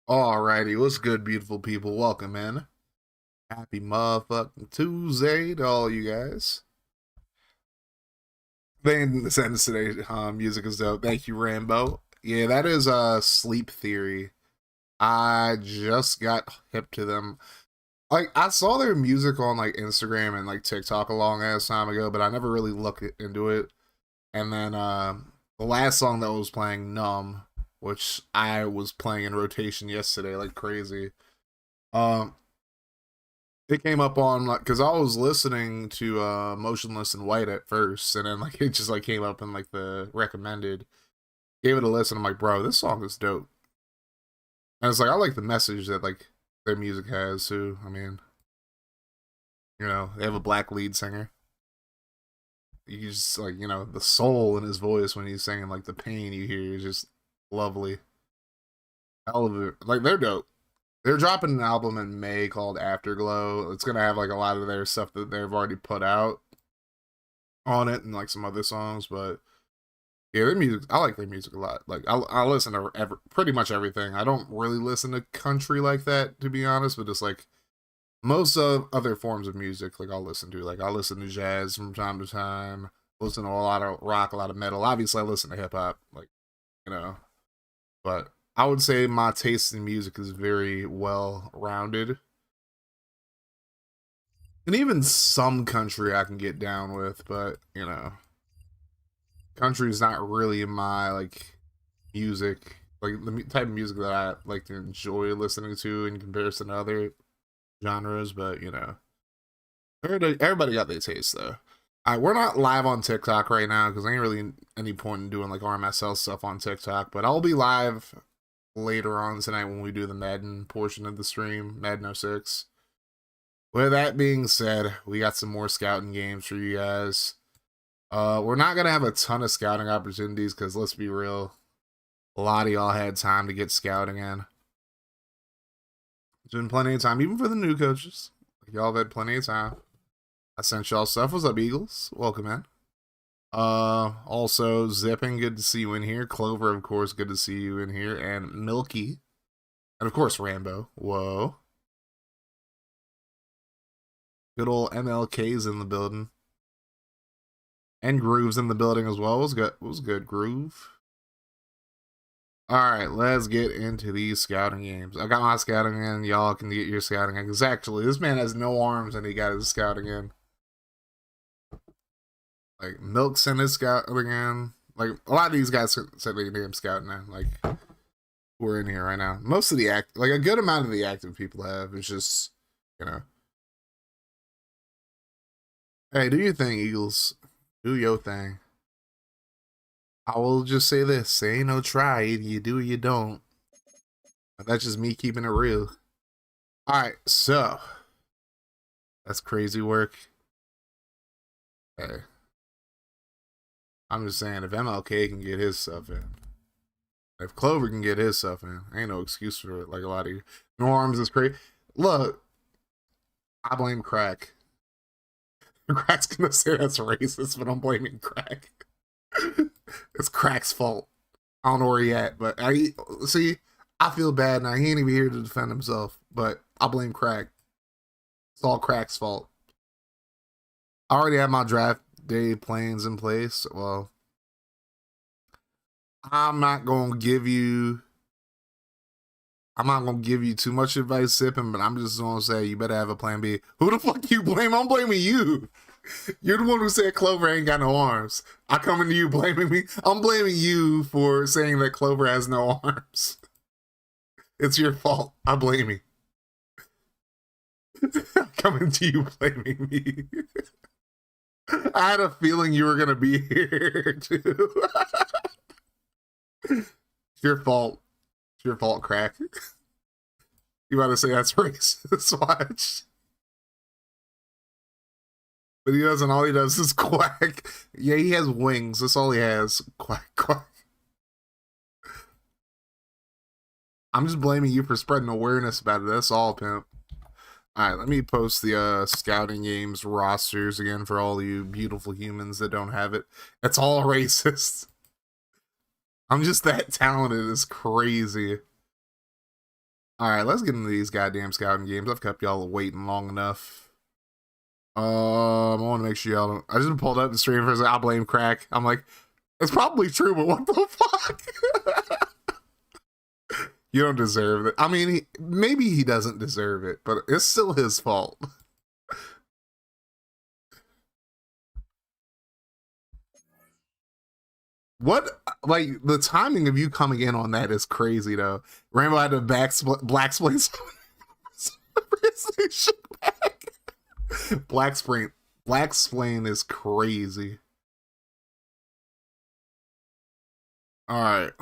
Alrighty, what's good, beautiful people? Welcome in. Happy motherfucking Tuesday to all you guys. Then the sentence today, music is dope. Thank you, Rambo. Yeah, that is Sleep Theory. I just got hip to them. Like, I saw their music on like Instagram and like TikTok a long ass time ago, but I never really looked into it. And then the last song that was playing, Numb, which I was playing in rotation yesterday like crazy. Um, it came up on like because I was listening to Motionless in White at first, and then like it just like came up in like the recommended. Gave it a listen. I'm like, bro, this song is dope. And it's like I like the message that like their music has too. I mean, they have a black lead singer. You just like the soul in his voice when he's singing, like the pain you hear is just lovely. Hell of it. Like they're dope. They're dropping an album in May called Afterglow. It's gonna have like a lot of their stuff that they've already put out on it and like some other songs, but yeah, their music. I like their music a lot. Like I listen to pretty much everything. I don't really listen to country like that, to be honest, but it's like most of other forms of music. Like I'll listen to. Like I'll listen to jazz from time to time. Listen to a lot of rock, a lot of metal. Obviously, I listen to hip hop. Like you know, but I would say my taste in music is very well rounded. And even some country I can get down with, but country is not really in my like music, like the type of music that I like to enjoy listening to in comparison to other genres. But everybody got their taste though. All right, we're not live on TikTok right now because ain't really any point in doing like RMSL stuff on TikTok. But I'll be live later on tonight when we do the Madden portion of the stream, Madden 06. With that being said, we got some more scouting games for you guys. We're not gonna have a ton of scouting opportunities because let's be real, a lot of y'all had time to get scouting in. There's been plenty of time, even for the new coaches. Y'all have had plenty of time. I sent y'all stuff. What's up, Eagles? Welcome in. Also Zipping, good to see you in here. Clover, of course, good to see you in here, and Milky, and of course Rambo. Whoa. Good old MLK's in the building. And Groove's in the building as well. Was good, Groove. Alright, let's get into these scouting games. I got my scouting in. Y'all can get your scouting in. Because actually, this man has no arms and he got his scouting in. Like, Milk's in his scouting in. Like, a lot of these guys said they can scouting in. Like, we're in here right now. Most of the like, a good amount of the active people have. It's just, Hey, do your thing, Eagles. Do your thing. I will just say this: there ain't no try. Either you do or you don't. But that's just me keeping it real. All right, so that's crazy work. Hey, I'm just saying, if MLK can get his stuff in, if Clover can get his stuff in, ain't no excuse for it. Like a lot of you. Norms is crazy. Look, I blame Crack. Crack's gonna say that's racist, but I'm blaming Crack. It's Crack's fault. I don't know where he at, but I feel bad now. He ain't even here to defend himself, but I blame Crack. It's all Crack's fault. I already have my draft day plans in place. Well, I'm not gonna give you too much advice, Sipping, but I'm just gonna say you better have a plan B. Who the fuck you blame? I'm blaming you. You're the one who said Clover ain't got no arms. I come into you blaming me. I'm blaming you for saying that Clover has no arms. It's your fault. I blame you. Coming to you blaming me. I had a feeling you were gonna be here too. It's your fault. It's your fault, Crack. You about to say that's racist? Watch. But he doesn't. All he does is quack. Yeah, he has wings. That's all he has. Quack, quack. I'm just blaming you for spreading awareness about it. That's all, pimp. All right, let me post the scouting games rosters again for all you beautiful humans that don't have it. It's all racist. I'm just that talented. It's crazy. All right, let's get into these goddamn scouting games. I've kept y'all waiting long enough. I want to make sure y'all don't. I just pulled up the stream for a second. I'll blame crack. I'm like, it's probably true, but what the fuck? You don't deserve it. I mean, maybe he doesn't deserve it, but it's still his fault. What, like, the timing of you coming in on that is crazy, though. Rainbow had to black splain back. Black splain is crazy. All right.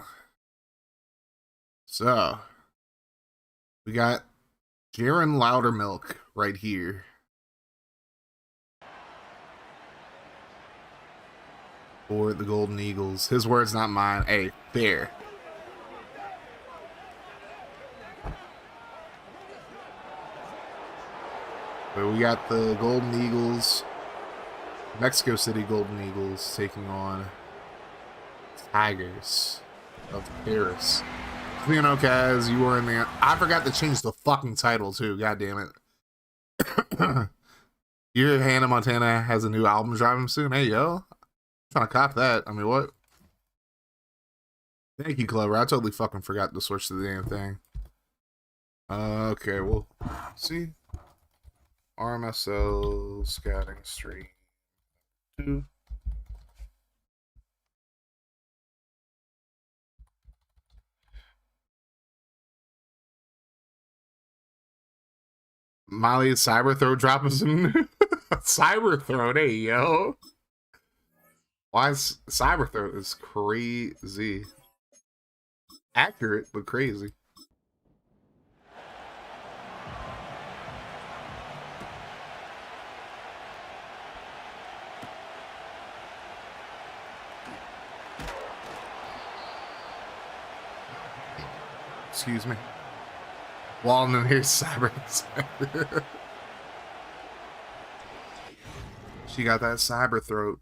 So, we got Jaron Loudermilk right here. For the Golden Eagles. His words, not mine. Hey, fair. But we got the Golden Eagles, Mexico City Golden Eagles, taking on Tigers of Paris. You know, guys, you were in there. I forgot to change the fucking title too. God damn it. Your Hannah Montana has a new album dropping soon. Hey, yo. I'm trying to cop that. I mean, what? Thank you, Clever. I totally fucking forgot to switch to the damn thing. Okay, well, see. RMSL scouting stream 2. Molly Cyberthrow dropping some Cyberthrow, hey yo. Why is Cyberthrow is crazy. Accurate, but crazy. Excuse me. Walden, here's Cyber. She got that cyber throat.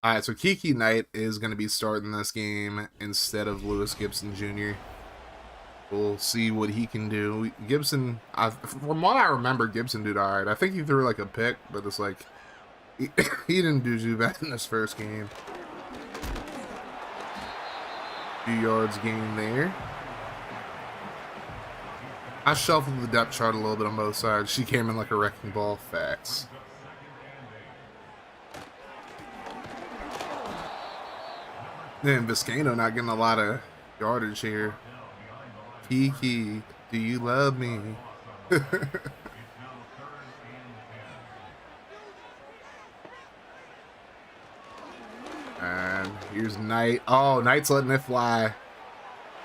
Alright, so Kiki Knight is going to be starting this game instead of Lewis Gibson Jr. We'll see what he can do. Gibson, from what I remember, Gibson did alright. I think he threw like a pick, but it's like, he didn't do too bad in this first game. 2 yards gain there. I shuffled the depth chart a little bit on both sides. She came in like a wrecking ball. Facts. Then Vizcaino not getting a lot of yardage here. Kiki, do you love me? And here's Knight. Oh, Knight's letting it fly.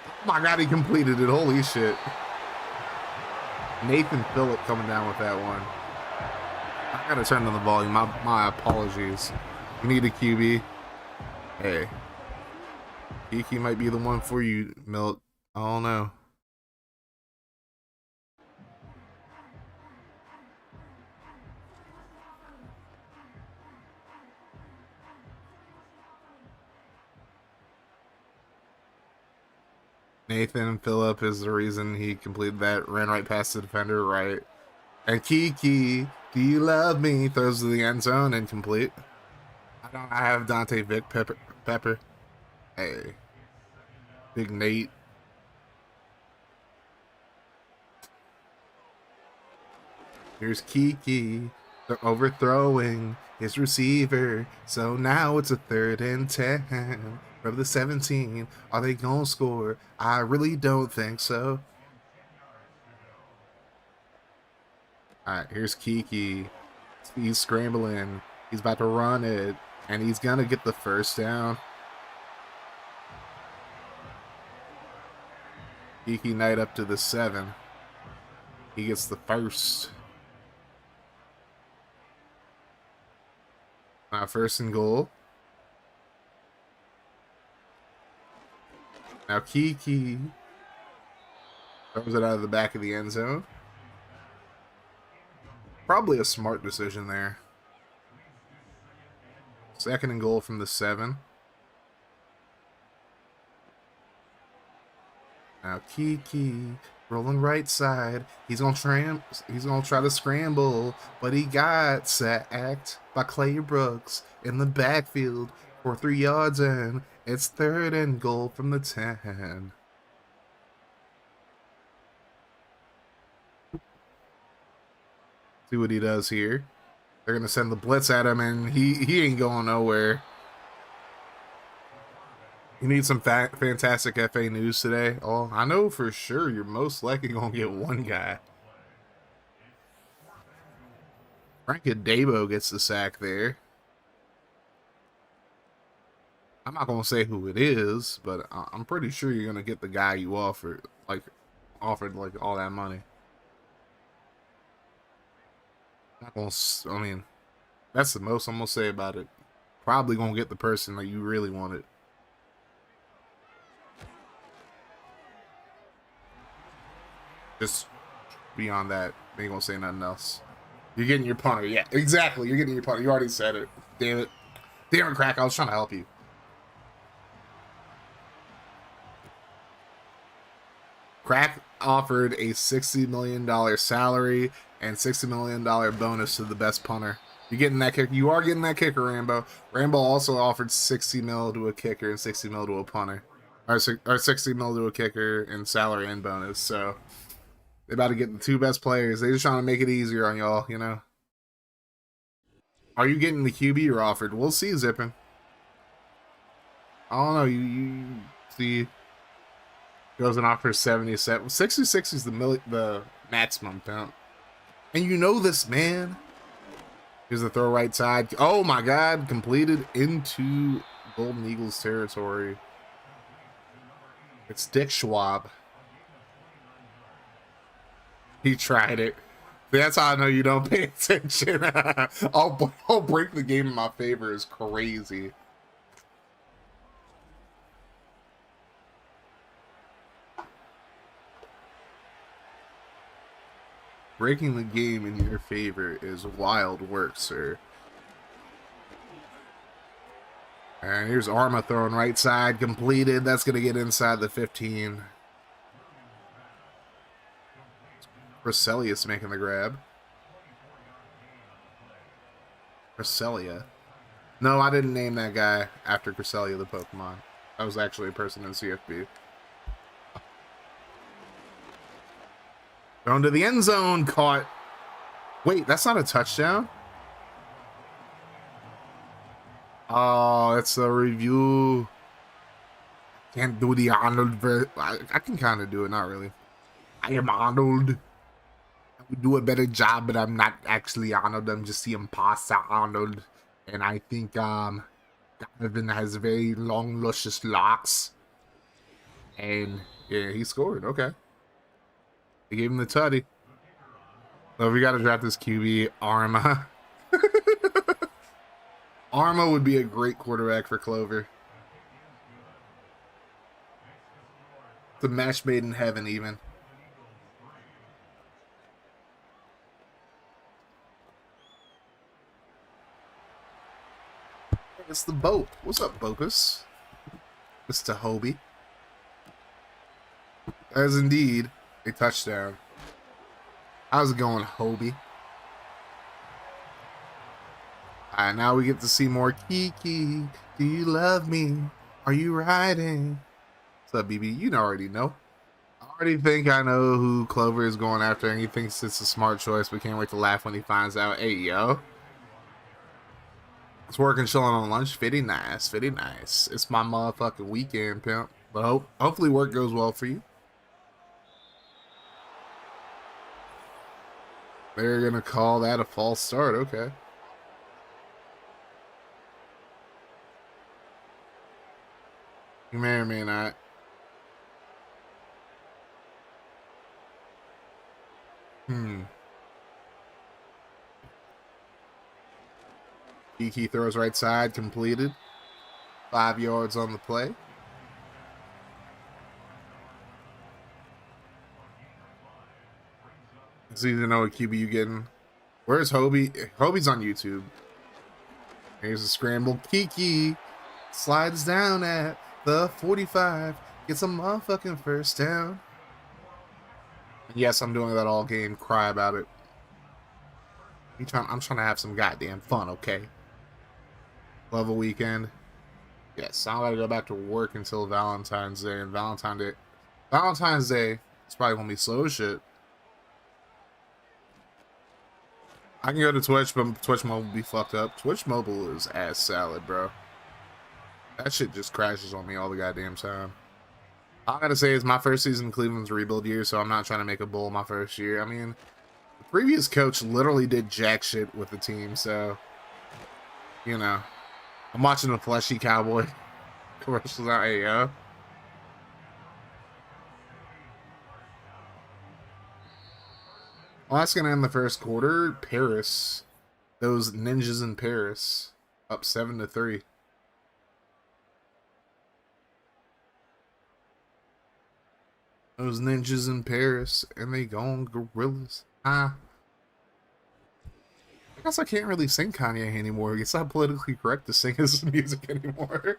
Oh my god, he completed it. Holy shit. Nathan Phillip coming down with that one. I gotta turn on the volume. My apologies. You need a QB. Hey. Kiki might be the one for you, Milt. I don't know. Nathan Phillip is the reason he completed that. Ran right past the defender, right? And Kiki, do you love me? Throws to the end zone, incomplete. I have Dante Vic Pepper. Hey. Big Nate. Here's Kiki. They're overthrowing his receiver. So now it's a 3rd and 10 from the 17. Are they gonna score? I really don't think so. Alright, here's Kiki. He's scrambling. He's about to run it. And he's gonna get the first down. Kiki Knight up to the 7. He gets the first. First and goal. Now Kiki throws it out of the back of the end zone. Probably a smart decision there. 2nd and goal from the 7. Now Kiki Rolling right side. He's gonna try to scramble, but he got sacked by Clay Brooks in the backfield for 3 yards, and it's 3rd and goal from the 10. See what he does here. They're gonna send the blitz at him, and he ain't going nowhere. You need some fantastic FA news today. Oh, I know for sure you're most likely gonna get one guy. Frank Adebo gets the sack there. I'm not gonna say who it is, but I'm pretty sure you're gonna get the guy you offered like all that money. Not gonna. I mean, that's the most I'm gonna say about it. Probably gonna get the person that you really wanted. Just beyond that, ain't gonna say nothing else. You're getting your punter. Yeah, exactly. You're getting your punter. You already said it. Damn it. Damn it, Crack. I was trying to help you. Crack offered a $60 million salary and $60 million bonus to the best punter. You're getting that kicker. You are getting that kicker, Rambo. Rambo also offered 60 mil to a kicker and 60 mil to a punter. Or 60 mil to a kicker in salary and bonus. So they about to get the 2 best players. They just trying to make it easier on y'all, you know. Are you getting the QB you're offered? We'll see, Zippin. I don't know. You see. Goes and offers 77. 66 is the maximum count. And you know this, man. Here's the throw right side. Oh my God. Completed into Golden Eagles territory. It's Dick Schwab. He tried it. That's how I know you don't pay attention. I'll break the game in my favor is crazy. Breaking the game in your favor is wild work, sir. And here's Arma throwing right side, completed. That's going to get inside the 15. Creselius making the grab. Cresselia. No, I didn't name that guy after Cresselia, the Pokemon. That was actually a person in CFB. Going to the end zone, caught. Wait, that's not a touchdown? Oh, it's a review. Can't do the Arnold. I can kind of do it, not really. I am Arnold. I would do a better job, but I'm not actually Arnold. I'm just the imposter Arnold. And I think Donovan has very long, luscious locks. And yeah, he scored. Okay. They gave him the tutty. So we got to draft this QB, Arma. Arma would be a great quarterback for Clover. It's a match made in heaven, even. It's the boat. What's up, Bokus? Mr. Hobie. As indeed a touchdown. How's it going, Hobie? Alright, now we get to see more Kiki. Do you love me? Are you riding? What's up, BB? You already know. I already think I know who Clover is going after, and he thinks it's a smart choice, but can't wait to laugh when he finds out. Hey, yo. It's working, chilling on lunch. Fitty nice, fitty nice. It's my motherfucking weekend, pimp. But hopefully work goes well for you. They're gonna call that a false start. Okay. You may or may not. Kiki throws right side, completed. 5 yards on the play. It's easy to know what QB you getting. Where's Hobie? Hobie's on YouTube. Here's a scramble. Kiki slides down at the 45. Gets a motherfucking first down. Yes, I'm doing that all game. Cry about it. I'm trying to have some goddamn fun, okay? Love a weekend. Yes, I gotta go back to work until Valentine's Day, and Valentine's Day is probably gonna be slow as shit. I can go to Twitch, but Twitch mobile will be fucked up. Twitch mobile is ass salad, bro. That shit just crashes on me all the goddamn time. All I gotta say is my first season in Cleveland's a rebuild year, so I'm not trying to make a bull my first year. I mean, the previous coach literally did jack shit with the team, so, you know. I'm watching the fleshy cowboy commercials out. Hey, yo. Well, that's gonna end the first quarter. Paris, those ninjas in Paris, up 7-3. Those ninjas in Paris, and they gone gorillas. I guess I can't really sing Kanye anymore. It's not politically correct to sing his music anymore.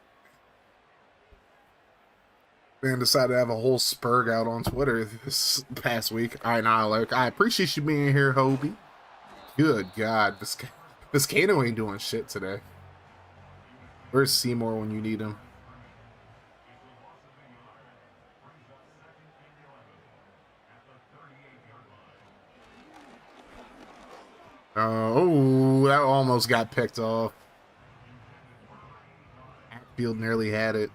Man decided to have a whole spurg out on Twitter this past week. All right, now, like, I appreciate you being here, Hobie. Good God, this Kano ain't doing shit today. Where's Seymour when you need him? Oh, that almost got picked off. Hatfield nearly had it.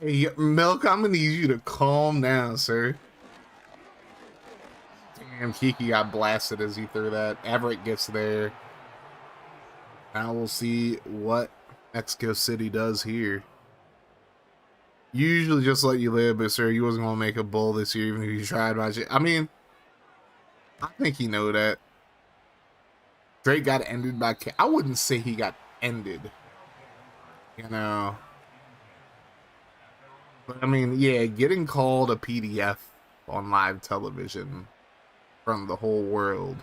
Hey, Milk, I'm gonna need you to calm down, sir. Damn, Kiki got blasted as he threw that. Everett gets there. Now we'll see what Mexico City does here. Usually just let you live, but sir, you wasn't gonna make a bull this year, even if you tried much. I mean, I think you know that. Drake got ended by. I wouldn't say he got ended. You know. But I mean, yeah, getting called a PDF on live television from the whole world.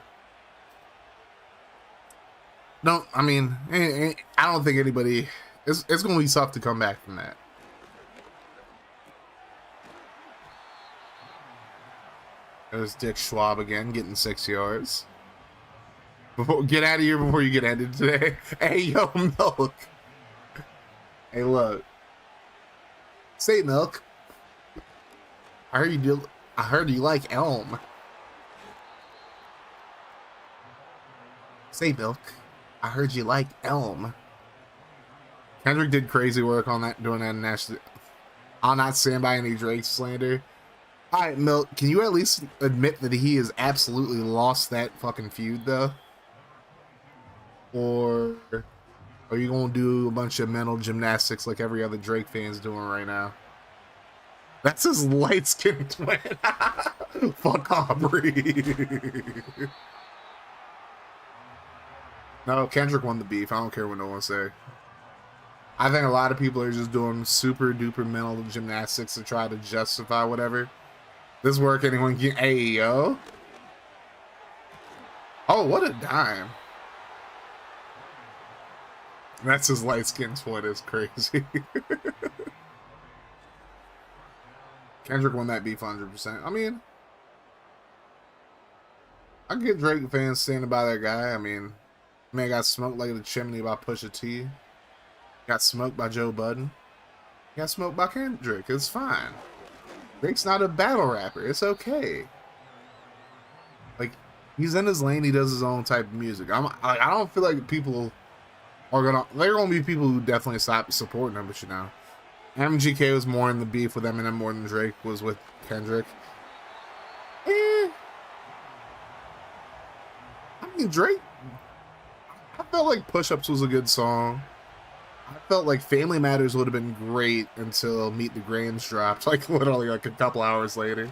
No, I mean, I don't think anybody. It's going to be tough to come back from that. There's Dick Schwab again, getting 6 yards. Get out of here before you get ended today. Hey, yo, Milk. Hey, look. Say, Milk. I heard you like Elm. Say, Milk. I heard you like Elm. Kendrick did crazy work on that, doing that national. I'll not stand by any Drake slander. All right, Milk, can you at least admit that he has absolutely lost that fucking feud, though? Or are you going to do a bunch of mental gymnastics like every other Drake fan's doing right now? That's his light-skinned twin. Fuck Aubrey. No, Kendrick won the beef. I don't care what no one say. I think a lot of people are just doing super duper mental gymnastics to try to justify whatever. This work anyone can. Hey, yo. Oh, what a dime. That's his light-skinned twin. Is crazy. Kendrick won that beef 100%. I mean, I get Drake fans standing by that guy. I mean, man got smoked like the chimney by Pusha T. Got smoked by Joe Budden. Got smoked by Kendrick. It's fine. Drake's not a battle rapper. It's okay. Like, he's in his lane. He does his own type of music. I don't feel like people are gonna. There are gonna be people who definitely stop supporting him. But you know, MGK was more in the beef with Eminem more than Drake was with Kendrick. I mean, Drake. I felt like Push Ups was a good song. I felt like Family Matters would have been great until Meet the Grams dropped, like literally like a couple hours later.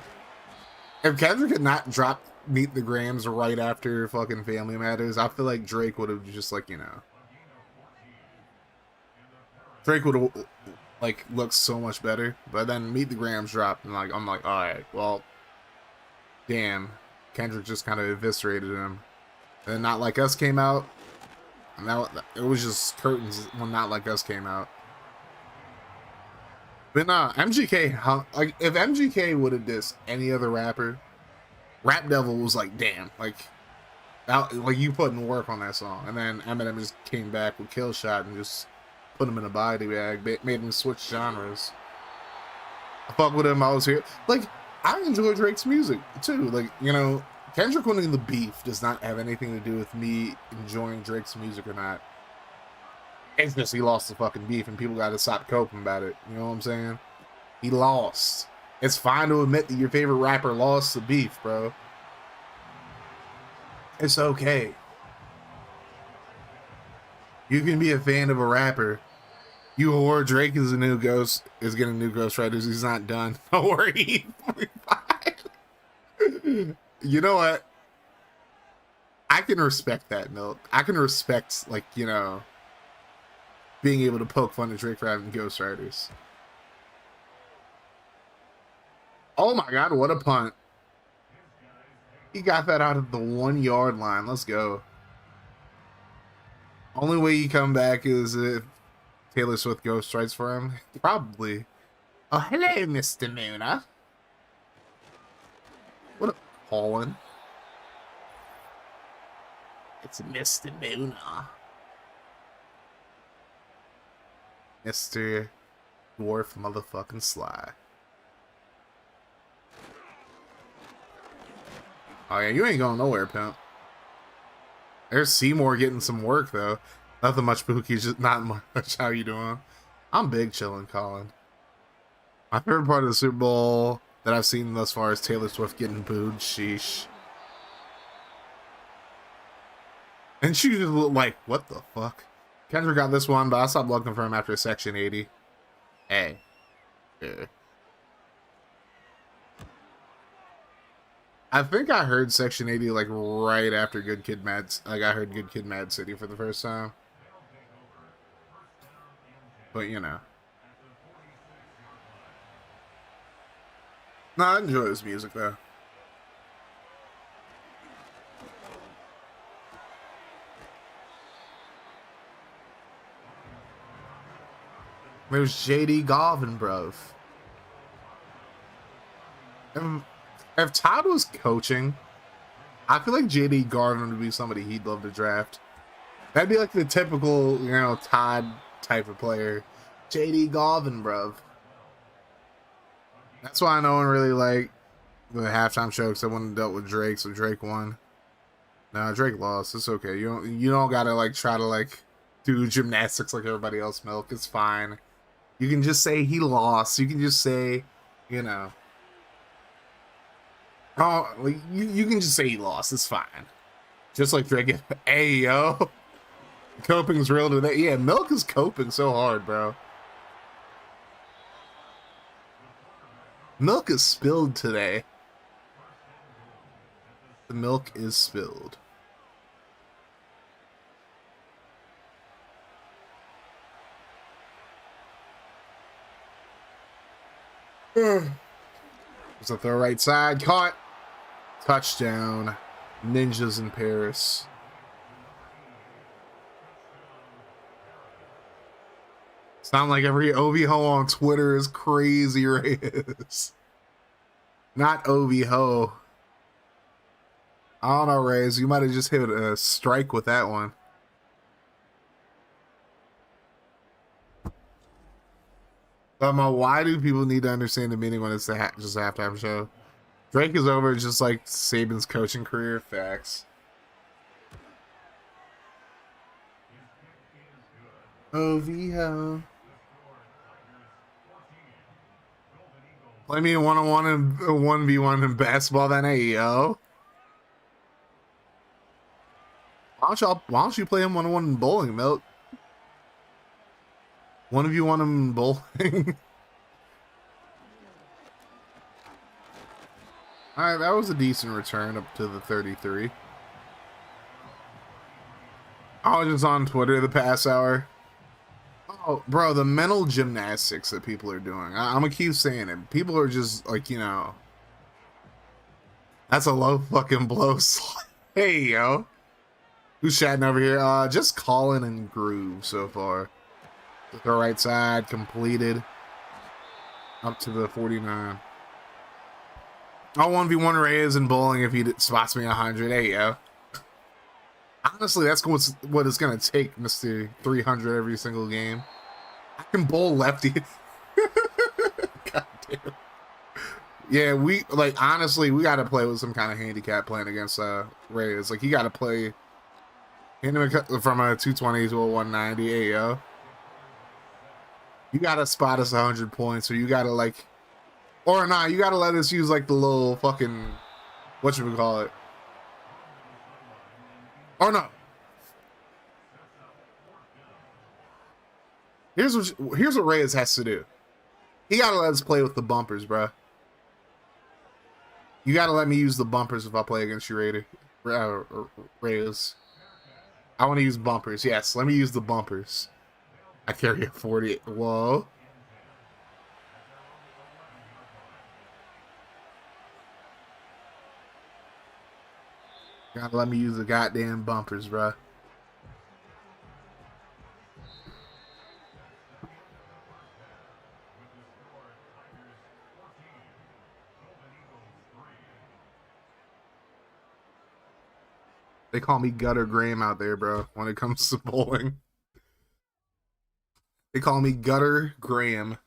If Kendrick had not dropped Meet the Grams right after fucking Family Matters, I feel like Drake would have just like, you know. Drake would have like looked so much better. But then Meet the Grams dropped and like I'm like, alright, well, damn. Kendrick just kind of eviscerated him. And then Not Like Us came out. And that, it was just curtains when Not Like Us came out. But nah, MGK, like if MGK would have dissed any other rapper, Rap Devil was like, damn, like you put in work on that song, and then Eminem just came back with Kill Shot and just put him in a body bag, made him switch genres. I fuck with him. I was here. Like I enjoy Drake's music too. Like you know, Kendrick winning the beef does not have anything to do with me enjoying Drake's music or not. It's just he lost the fucking beef, and people got to stop coping about it. You know what I'm saying? He lost. It's fine to admit that your favorite rapper lost the beef, bro. It's okay. You can be a fan of a rapper. You whore, Drake is getting new ghostwriters. He's not done. Don't worry. You know what? I can respect that, Milk. I can respect, like, you know, being able to poke fun at Drake for having ghostwriters. Oh my god, what a punt. He got that out of the 1 yard line. Let's go. Only way you come back is if Taylor Swift ghost strikes for him. Probably. Oh, hello, Mr. Muna. What up, Colin? It's Mr. Muna. Mr. Dwarf motherfucking Sly. Oh yeah, you ain't going nowhere, pimp. There's Seymour getting some work though. Nothing much, Pookie. Just not much. How you doing? I'm big chilling, Colin. My favorite part of the Super Bowl that I've seen thus far is Taylor Swift getting booed. Sheesh. And she just looked like, what the fuck? Kendrick got this one, but I stopped looking for him after Section 80. Hey. Yeah. I think I heard Section 80 like right after Good Kid Mad. Like I heard Good Kid Mad City for the first time. But you know. No, I enjoy his music though. There's JD Garvin, bro. If Todd was coaching, I feel like JD Garvin would be somebody he'd love to draft. That'd be like the typical, you know, Todd type of player. JD Garvin, bruv. That's why no one really liked the halftime show because everyone dealt with Drake, so Drake won. Nah, Drake lost. It's okay. You don't gotta like try to like do gymnastics like everybody else. Milk. It's fine. You can just say he lost. You can just say, you know. Oh, like, you can just say he lost. It's fine. Just like Drake. Hey, yo. Coping's real today. Yeah, Milk is coping so hard, bro. Milk is spilled today. The milk is spilled. There's a throw right side. Caught. Touchdown. Ninjas in Paris. Sound like every OV-ho on Twitter is crazy, Reyes. Not OV-ho. I don't know, Reyes. You might have just hit a strike with that one. But why do people need to understand the meaning when it's just a halftime show? Drake is over just like Saban's coaching career. Facts. OV-ho. Play me in 1-on-1 and 1v1 in basketball then, hey, yo. Why don't you play him 1-on-1 in bowling, Milk? One of you want him in bowling? Alright, that was a decent return up to the 33. I was just on Twitter the past hour. Oh, bro, the mental gymnastics that people are doing. I'm gonna keep saying it. People are just like, you know. That's a low fucking blow. Hey, yo. Who's chatting over here? Just Colin and Groove so far. The right side completed. Up to the 49. I'll 1v1 Reyes in bowling if he spots me 100. Hey, yo. Honestly, that's what it's going to take, Mr. 300 every single game. I can bowl lefty. God damn. Yeah, honestly, we got to play with some kind of handicap playing against Reyes. Like, he got to play from a 220 to a 190. Hey, yo. You got to spot us 100 points, or you got to, like, or nah, you got to let us use, like, the little fucking, whatchamacallit. Or no. Here's what Reyes has to do. He got to let us play with the bumpers, bro. You got to let me use the bumpers if I play against you, Reyes. I want to use bumpers. Yes, let me use the bumpers. I carry a 40. Whoa. Gotta let me use the goddamn bumpers, bro. They call me Gutter Graham out there, bro, when it comes to bowling. They call me Gutter Graham.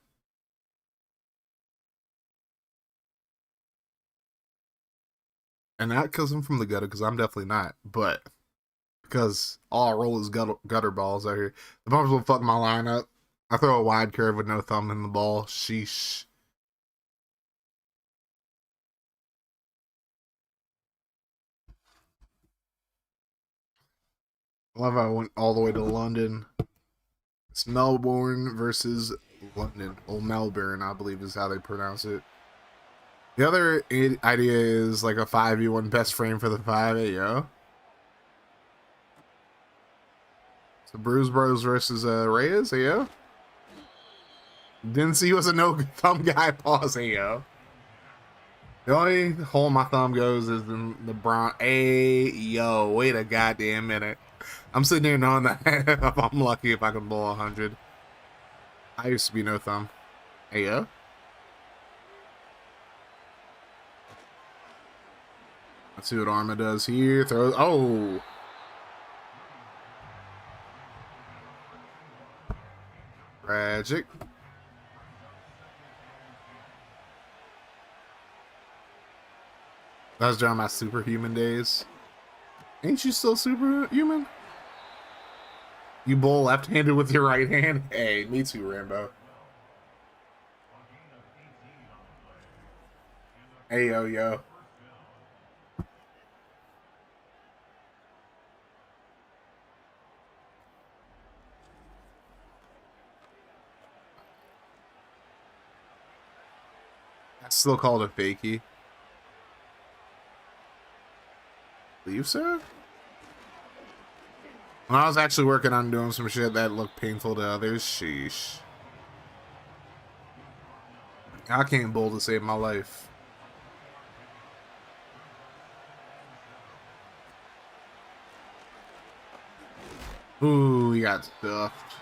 And not because I'm from the gutter, because I'm definitely not, but because all I roll is gutter balls out here. The bumpers will fuck my line up. I throw a wide curve with no thumb in the ball. Sheesh. I love how I went all the way to London. It's Melbourne versus London. Or Melbourne, I believe is how they pronounce it. The other idea is like a 5v1 best frame for the 5. Hey, yo. So Bruise Bros versus Reyes. Hey, yo. Didn't see you as a no thumb guy. Pause. Hey, yo. The only hole my thumb goes is in the brown. Hey, yo. Wait a goddamn minute. I'm sitting here knowing that if I'm lucky if I can bowl 100. I used to be no thumb. Hey, yo. Let's see what Arma does here. Throws. Oh. Tragic. That was during my superhuman days. Ain't you still superhuman? You bowl left-handed with your right hand? Hey, me too, Rambo. Hey, yo, yo. That's still called a fakie. Believe so? When I was actually working on doing some shit that looked painful to others, sheesh. I can't bowl to save my life. Ooh, he got stuffed.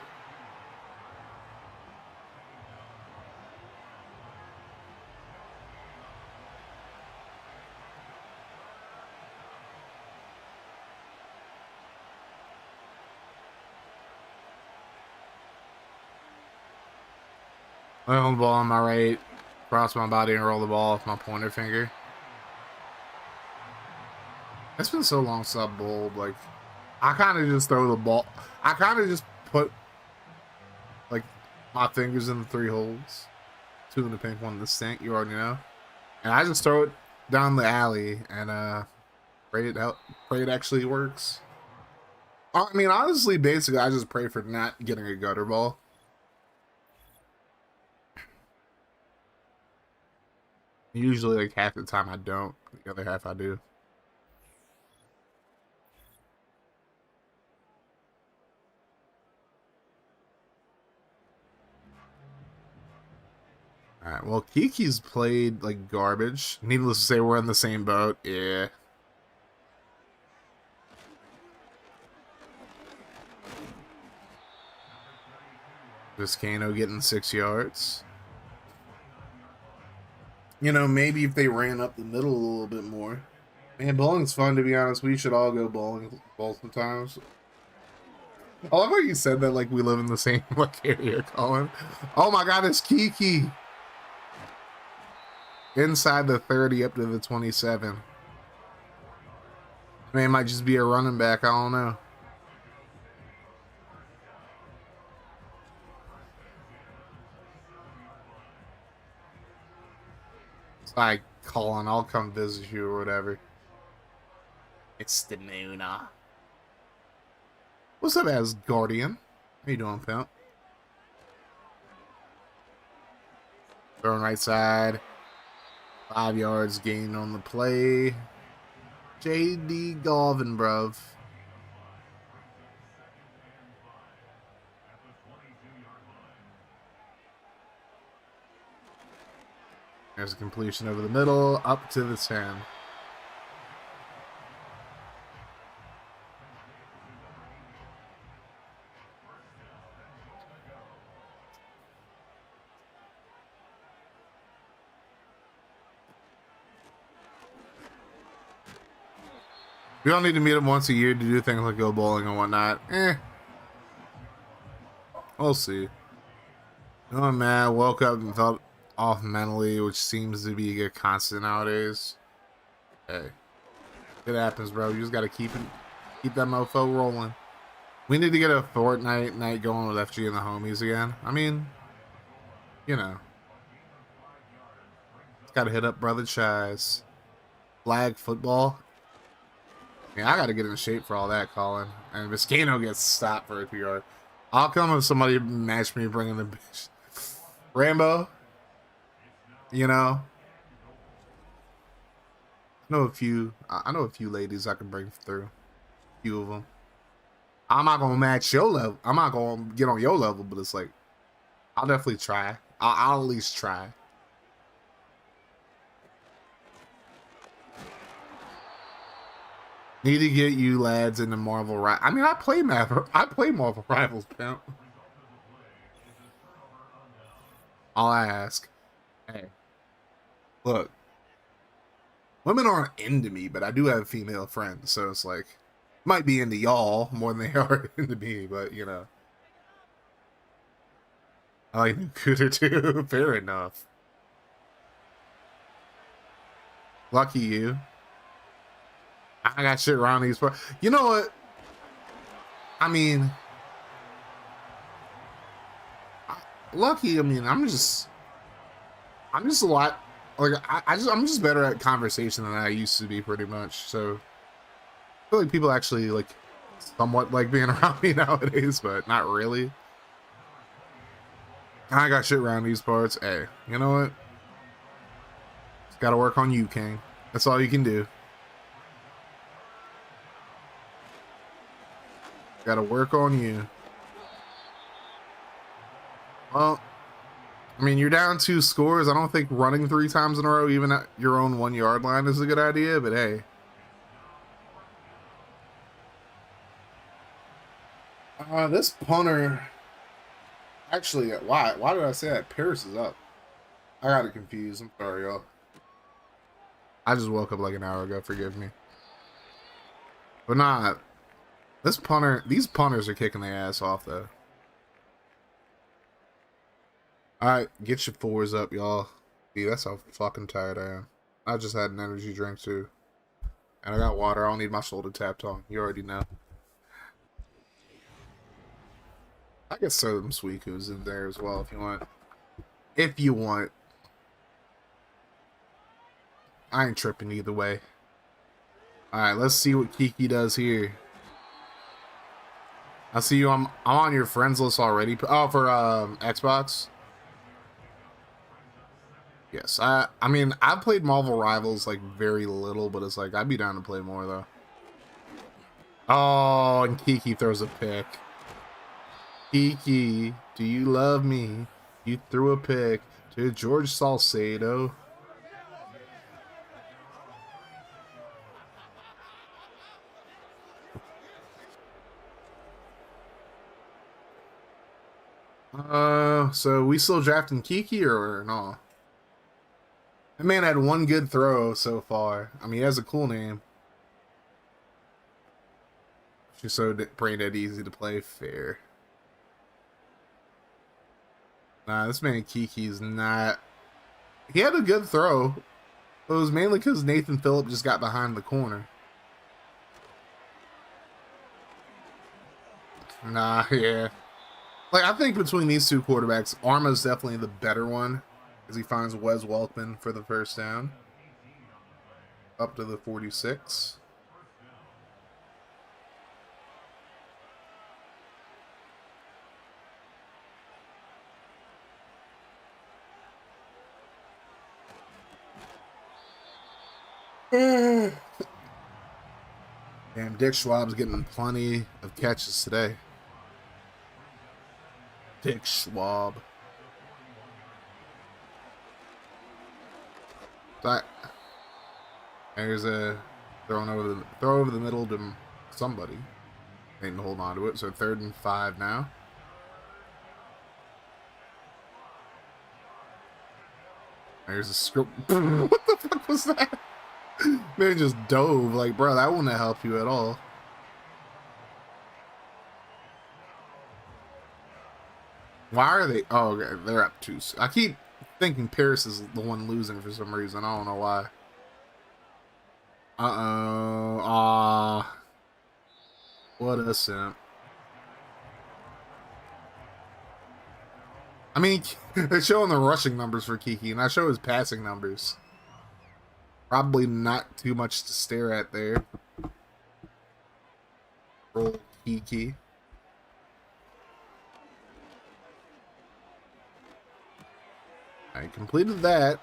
I hold the ball on my right, cross my body, and roll the ball with my pointer finger. It's been so long since I bowled. Like, I kind of just throw the ball. I kind of just put, like, my fingers in the 3 holes. 2 in the pink, 1 in the stink, you already know. And I just throw it down the alley and pray it actually works. I mean, honestly, basically, I just pray for not getting a gutter ball. Usually, like, half the time I don't. The other half I do. Alright, well, Kiki's played like garbage. Needless to say, we're in the same boat. Yeah. This Kano getting 6 yards. You know, maybe if they ran up the middle a little bit more. Man, bowling's fun, to be honest. We should all go bowling sometimes. I love how you said that like we live in the same like area, Colin. Oh my god, it's Kiki. Inside the 30 up to the 27. I mean, it might just be a running back. I don't know. It's like, Colin, I'll come visit you or whatever. It's the Nuna. What's up, Asgardian? How you doing, pimp? Throwing right side. 5 yards gained on the play. J.D. Galvin, bruv. There's a completion over the middle, up to the 10. We don't need to meet up once a year to do things like go bowling and whatnot. We'll see. Oh man, woke up and felt off mentally, which seems to be a constant nowadays. Hey, it happens, bro. You just gotta keep that mofo rolling. We need to get a Fortnite night going with FG and the homies again. I mean, you know, gotta hit up Brother Chaz. Flag football. Yeah, I gotta get in shape for all that, Colin. And Viscano gets stopped for a PR. I'll come if somebody match me bringing the bitch. Rambo, you know, I know a few ladies I can bring through. A few of them. I'm not gonna match your level. I'm not gonna get on your level, but it's like, I'll definitely try. I'll at least try. Need to get you lads into Marvel. I mean, I play Marvel Rivals, pimp. All I ask, hey, look, women aren't into me, but I do have female friends, so it's like, might be into y'all more than they are into me, but you know. I like Cooter too. Fair enough. Lucky you. I got shit around these. You know what? I mean, lucky. I mean, I'm just a lot. Like I'm just better at conversation than I used to be, pretty much. So I feel like people actually like somewhat like being around me nowadays, but not really. I got shit around these parts. Hey, you know what? Just gotta work on you, King. That's all you can do. Gotta work on you. Well, I mean, you're down 2 scores. I don't think running 3 times in a row, even at your own 1 yard line, is a good idea, but hey. This punter... Actually, why did I say that? Paris is up. I got it confused. I'm sorry, y'all. I just woke up like an hour ago. Forgive me. But nah, these punters are kicking their ass off, though. Alright, get your 4s up, y'all. See, that's how fucking tired I am. I just had an energy drink, too. And I got water. I don't need my shoulder tapped on. You already know. I guess throw them Suikus in there as well if you want. If you want. I ain't tripping either way. Alright, let's see what Kiki does here. I see you. I'm on your friends list already. Oh, for Xbox. Yes, I mean, I've played Marvel Rivals like very little, but it's like I'd be down to play more though. Oh, and Kiki throws a pick. Kiki, do you love me? You threw a pick to George Salcedo. So we still drafting Kiki or no? That man had one good throw so far. I mean, he has a cool name. She's so brain dead easy to play. Fair. Nah, this man Kiki's not. He had a good throw. But it was mainly because Nathan Phillip just got behind the corner. Nah, yeah. Like, I think between these two quarterbacks, Arma's definitely the better one. As he finds Wes Welkman for the first down. Up to the 46. Damn, Dick Schwab's getting plenty of catches today. Dick Schwab. That there's a throw over the middle to somebody. Ain't to hold on to it. So 3rd and 5 now. There's a script. What the fuck was that? Man just dove. Like, bro, that wouldn't help you at all. Why are they? Oh, okay, they're up 2. I keep thinking Paris is the one losing for some reason. I don't know why. Uh-oh. Aw. What a simp. I mean, they're showing the rushing numbers for Kiki, and I show his passing numbers. Probably not too much to stare at there. Roll Kiki. I completed that.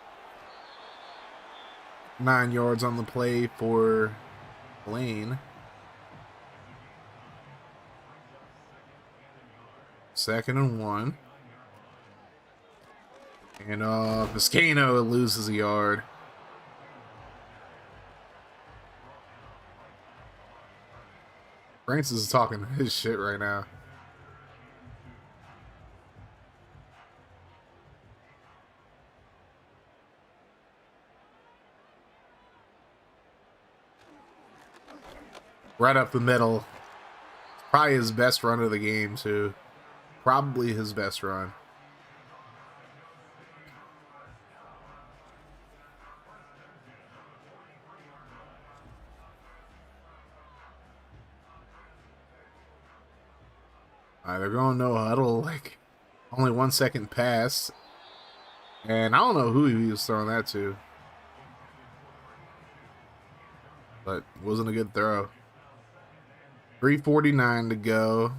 9 yards on the play for Lane. 2nd and 1. And Vizcaino loses a yard. Francis is talking his shit right now. Right up the middle. Probably his best run of the game, too. Probably his best run. They're going no huddle. Like, only 1 second pass. And I don't know who he was throwing that to. But wasn't a good throw. 3:49 to go.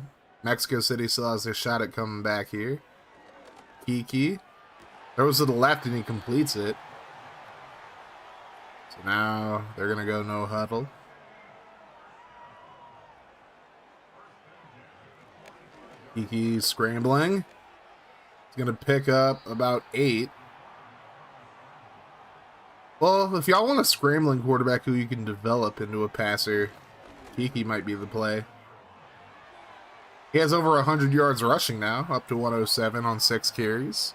Mexico City still has their shot at coming back here. Kiki throws to the left and he completes it. So now they're going to go no huddle. Kiki scrambling. He's going to pick up about 8. Well, if y'all want a scrambling quarterback who you can develop into a passer, Kiki might be the play. He has over 100 yards rushing now, up to 107 on 6 carries.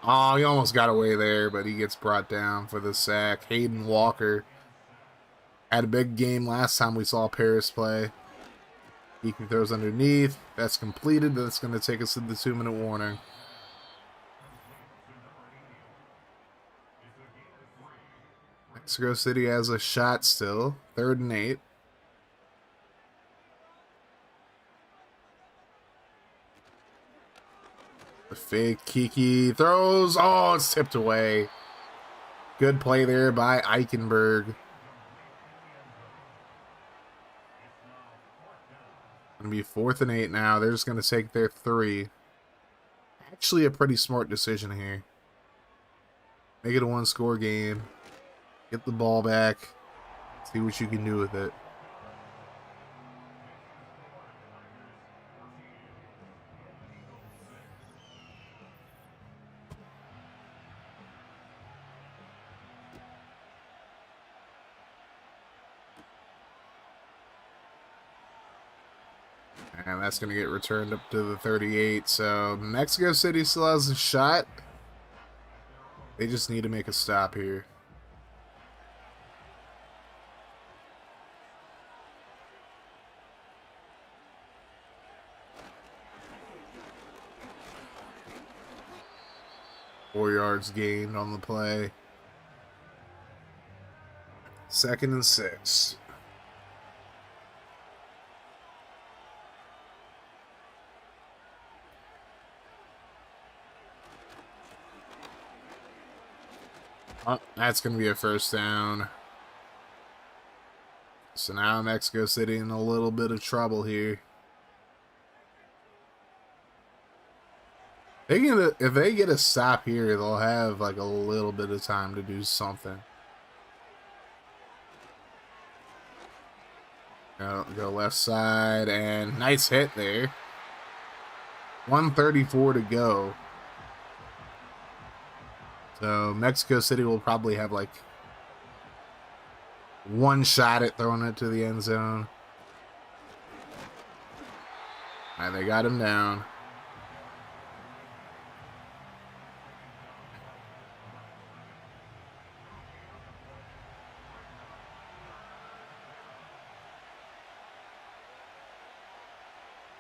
Oh, he almost got away there, but he gets brought down for the sack. Hayden Walker had a big game last time we saw Paris play. Kiki throws underneath. That's completed. That's going to take us to the 2-minute warning. Mexico City has a shot still. 3rd and 8. The fake Kiki throws. Oh, it's tipped away. Good play there by Eichenberg. Going to be 4th and 8 now. They're just going to take their 3. Actually, a pretty smart decision here. Make it a 1-score game. Get the ball back. See what you can do with it. And that's going to get returned up to the 38. So Mexico City still has a shot. They just need to make a stop here. Four yards gained on the play. 2nd and 6. Oh, that's going to be a first down. So now Mexico City in a little bit of trouble here. If they get a stop here, they'll have like a little bit of time to do something. Go left side, and nice hit there. 1:34 to go. So Mexico City will probably have like one shot at throwing it to the end zone. All right, they got him down.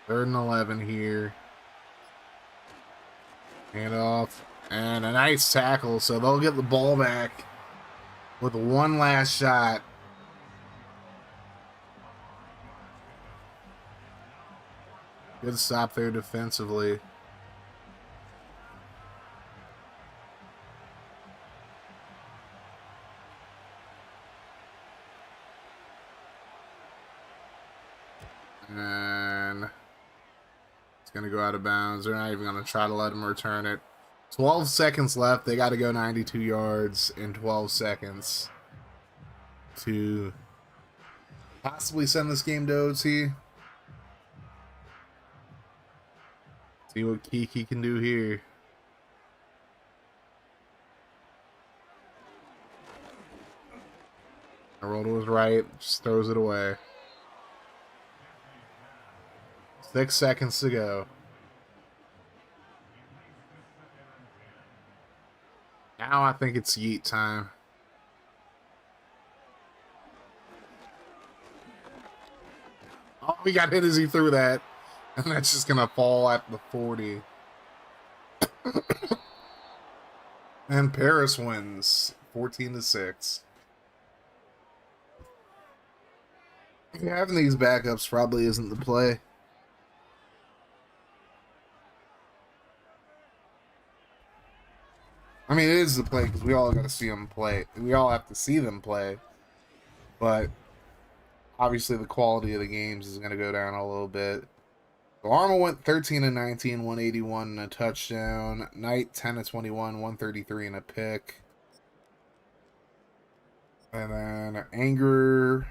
Third and 11 here. Handoff. And a nice tackle, so they'll get the ball back with one last shot. Good stop there defensively. And it's going to go out of bounds. They're not even going to try to let him return it. 12 seconds left. They got to go 92 yards in 12 seconds to possibly send this game to OT. See what Kiki can do here. Harold was right. Just throws it away. 6 seconds to go. Now I think it's yeet time. Oh, he got hit as he threw that. And that's just going to fall at the 40. And Paris wins 14-6. Having these backups probably isn't the play. I mean, it is the play because we all got to see them play. We all have to see them play. But obviously the quality of the games is going to go down a little bit. So Arma went 13-19, 181 and a touchdown. Knight 10-21, 133 and a pick. And then Anger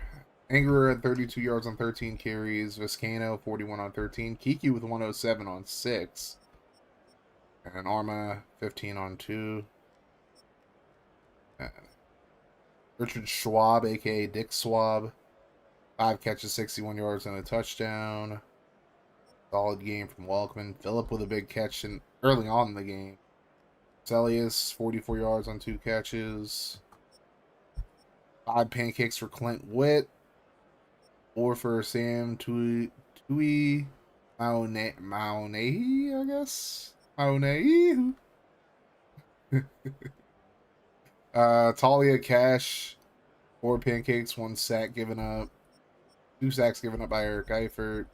had 32 yards on 13 carries. Vizcano 41 on 13. Kiki with 107 on 6. And Arma 15 on 2. Richard Schwab, aka Dick Swab, 5 catches, 61 yards and a touchdown. Solid game from Welkman. Phillip with a big catch early on in the game. Celius 44 yards on 2 catches. 5 pancakes for Clint Witt. 4 for Sam Tui Maonehi, I guess. Maonehi. Talia Cash, 4 pancakes, 1 sack given up. 2 sacks given up by Eric Eifert.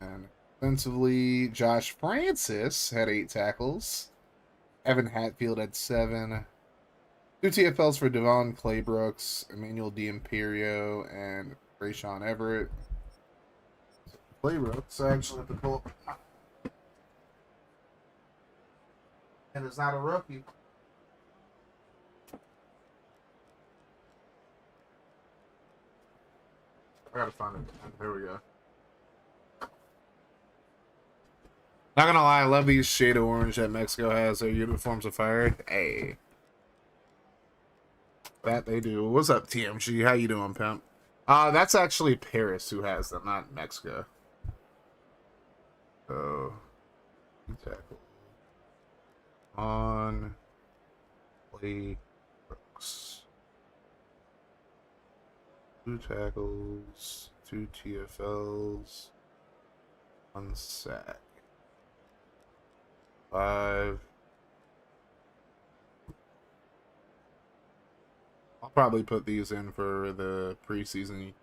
And offensively, Josh Francis had 8 tackles. Evan Hatfield had 7. 2 TFLs for Devon Claybrooks, Emmanuel D'Imperio, and Rayshawn Everett. Claybrooks, I actually have to pull up. And it's not a rookie. I gotta find it. There we go. Not gonna lie, I love these shade of orange that Mexico has. Their uniforms of fire. Hey. That they do. What's up, TMG? How you doing, pimp? That's actually Paris who has them, not Mexico. So, tackle on play Brooks. 2 tackles, 2 TFLs, 1 sack. 5. I'll probably put these in for the preseason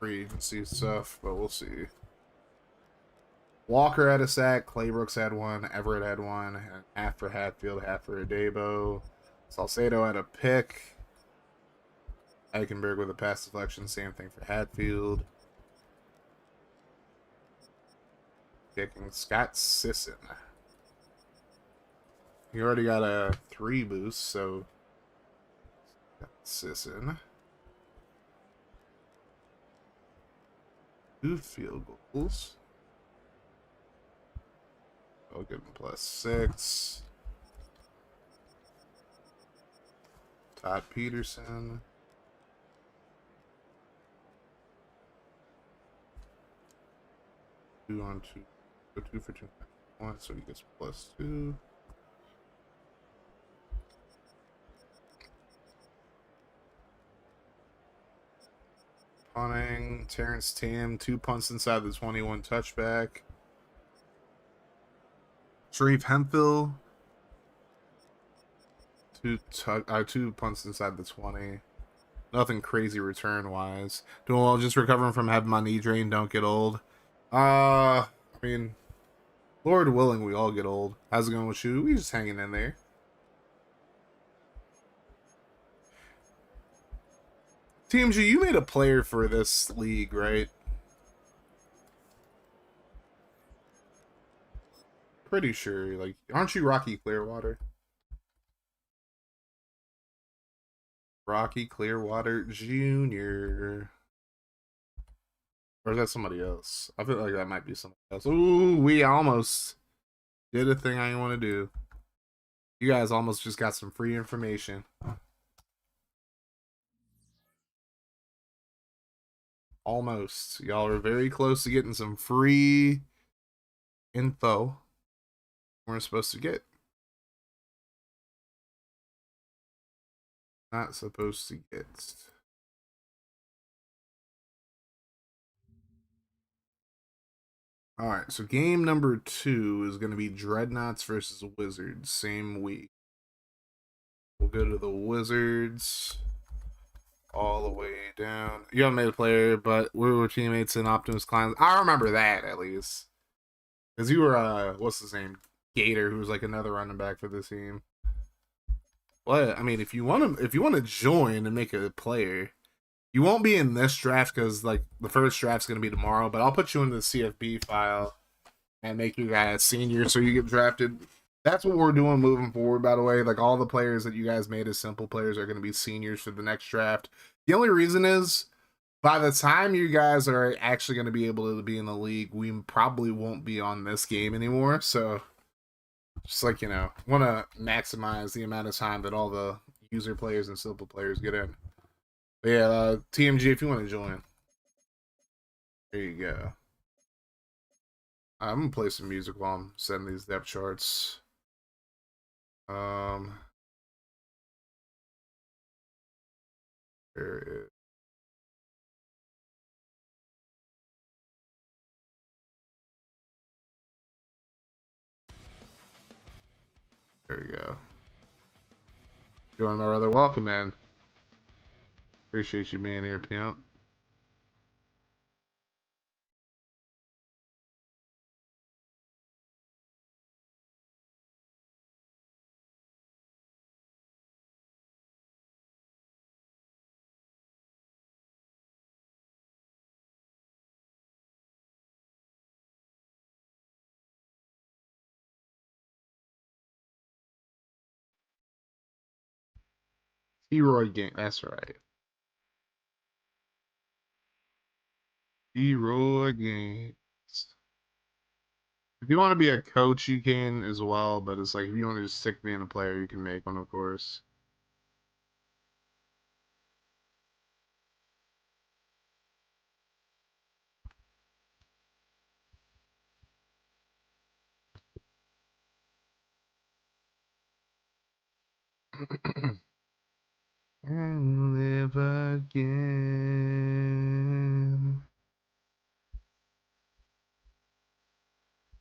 free agency stuff, but we'll see. Walker had a sack, Claybrooks had 1, Everett had 1, and half for Hatfield, half for Adebo. Salcedo had a pick. Eichenberg with a pass deflection, same thing for Hatfield. Kicking Scott Sisson. He already got a 3 boost, so Sisson. 2 field goals. I'll give him +6. Todd Peterson. 2 on 2. So 2 for 2. 1, so he gets +2. Punting, Terrence Tam, 2 punts inside the 21 touchback. Sharif Hemphill, 2 punts inside the 20. Nothing crazy return wise. Doing well, just recovering from having my knee drain. Don't get old. I mean, Lord willing, we all get old. How's it going with you? We just hanging in there. Team G, you made a player for this league, right? Pretty sure. Like, aren't you Rocky Clearwater? Rocky Clearwater Jr. Or is that somebody else? I feel like that might be somebody else. Ooh, we almost did a thing I didn't want to do. You guys almost just got some free information. Almost. Y'all are very close to getting some free info we're supposed to get. Not supposed to get. All right, so game number 2 is going to be Dreadnoughts versus Wizards, same week. We'll go to the Wizards all the way down. You haven't made a player, but we were teammates in Optimus Clowns. I remember that at least, because you were what's his name, Gator, who was like another running back for the team. Well, I mean, if you want to join and make a player, you won't be in this draft because like the first draft's gonna be tomorrow. But I'll put you in the CFB file and make you guys seniors so you get drafted. That's what we're doing moving forward, by the way. Like all the players that you guys made as simple players are going to be seniors for the next draft. The only reason is by the time you guys are actually going to be able to be in the league, we probably won't be on this game anymore. So just like, want to maximize the amount of time that all the user players and simple players get in. But yeah, TMG, if you want to join, there you go. I'm going to play some music while I'm setting these depth charts. There it is. There you go. Join my brother. Welcome, man. Appreciate you being here, pimp. Leroy Game. That's right. Leroy Games. If you want to be a coach, you can as well. But it's like if you want to just stick being a player, you can make one, of course. And live again.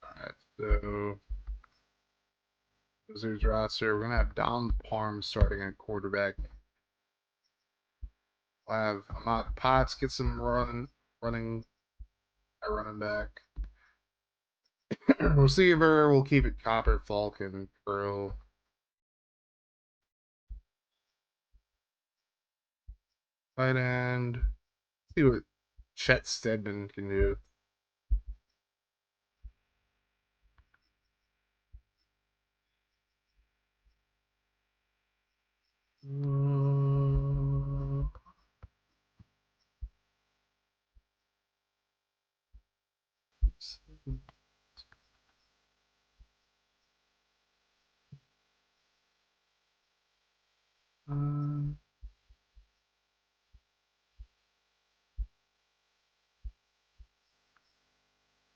Alright, so Wizards roster, we're gonna have Dom Parm starting at quarterback. We'll have Amat Potts get some running back. Receiver, we'll keep it Copper, Falcon, Pearl. Tight end. See what Chet Stedman can do.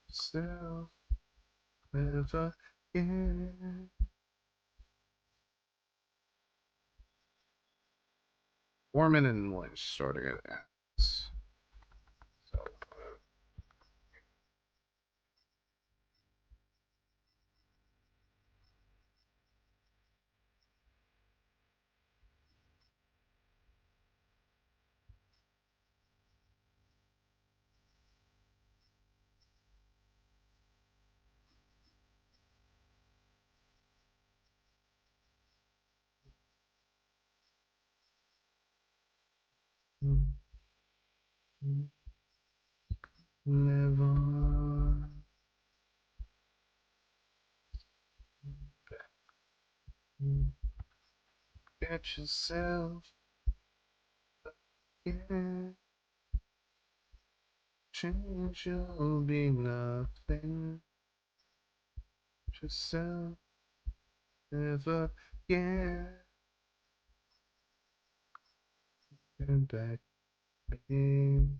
Still live again. Foreman and Lynch starting at ends. So, live on. Get yourself again. Change, you'll be nothing. Get yourself live again. And back again.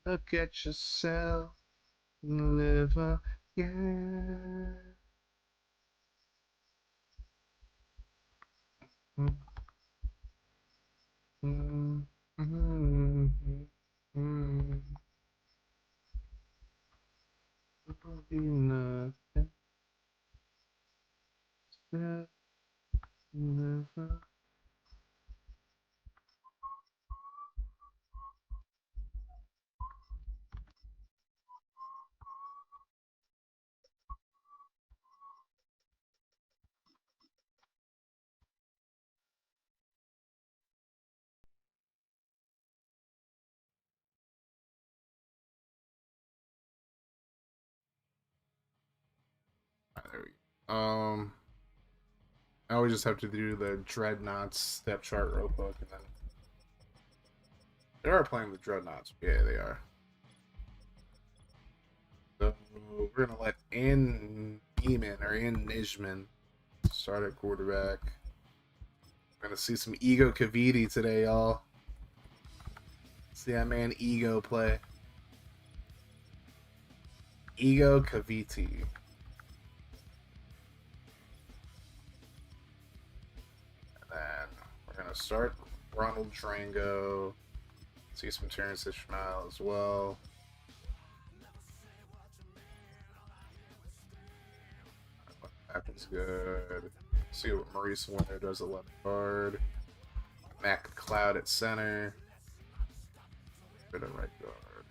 Look at yourself live again. Nothing. Never. There we go. Now we just have to do the Dreadnoughts step chart real quick, and then they are playing the Dreadnoughts. Yeah, they are. So we're gonna let Ann Beeman or Ann Nijman start at quarterback. We're gonna see some Ego Kaviti today, y'all. See that man Ego play. Ego Kaviti. And then we're gonna start Ronald Drango. See some Terrence Ishmael as well. Happens good. See what Maurice Winter does at left guard. Mac Cloud at center. Bit of right guard.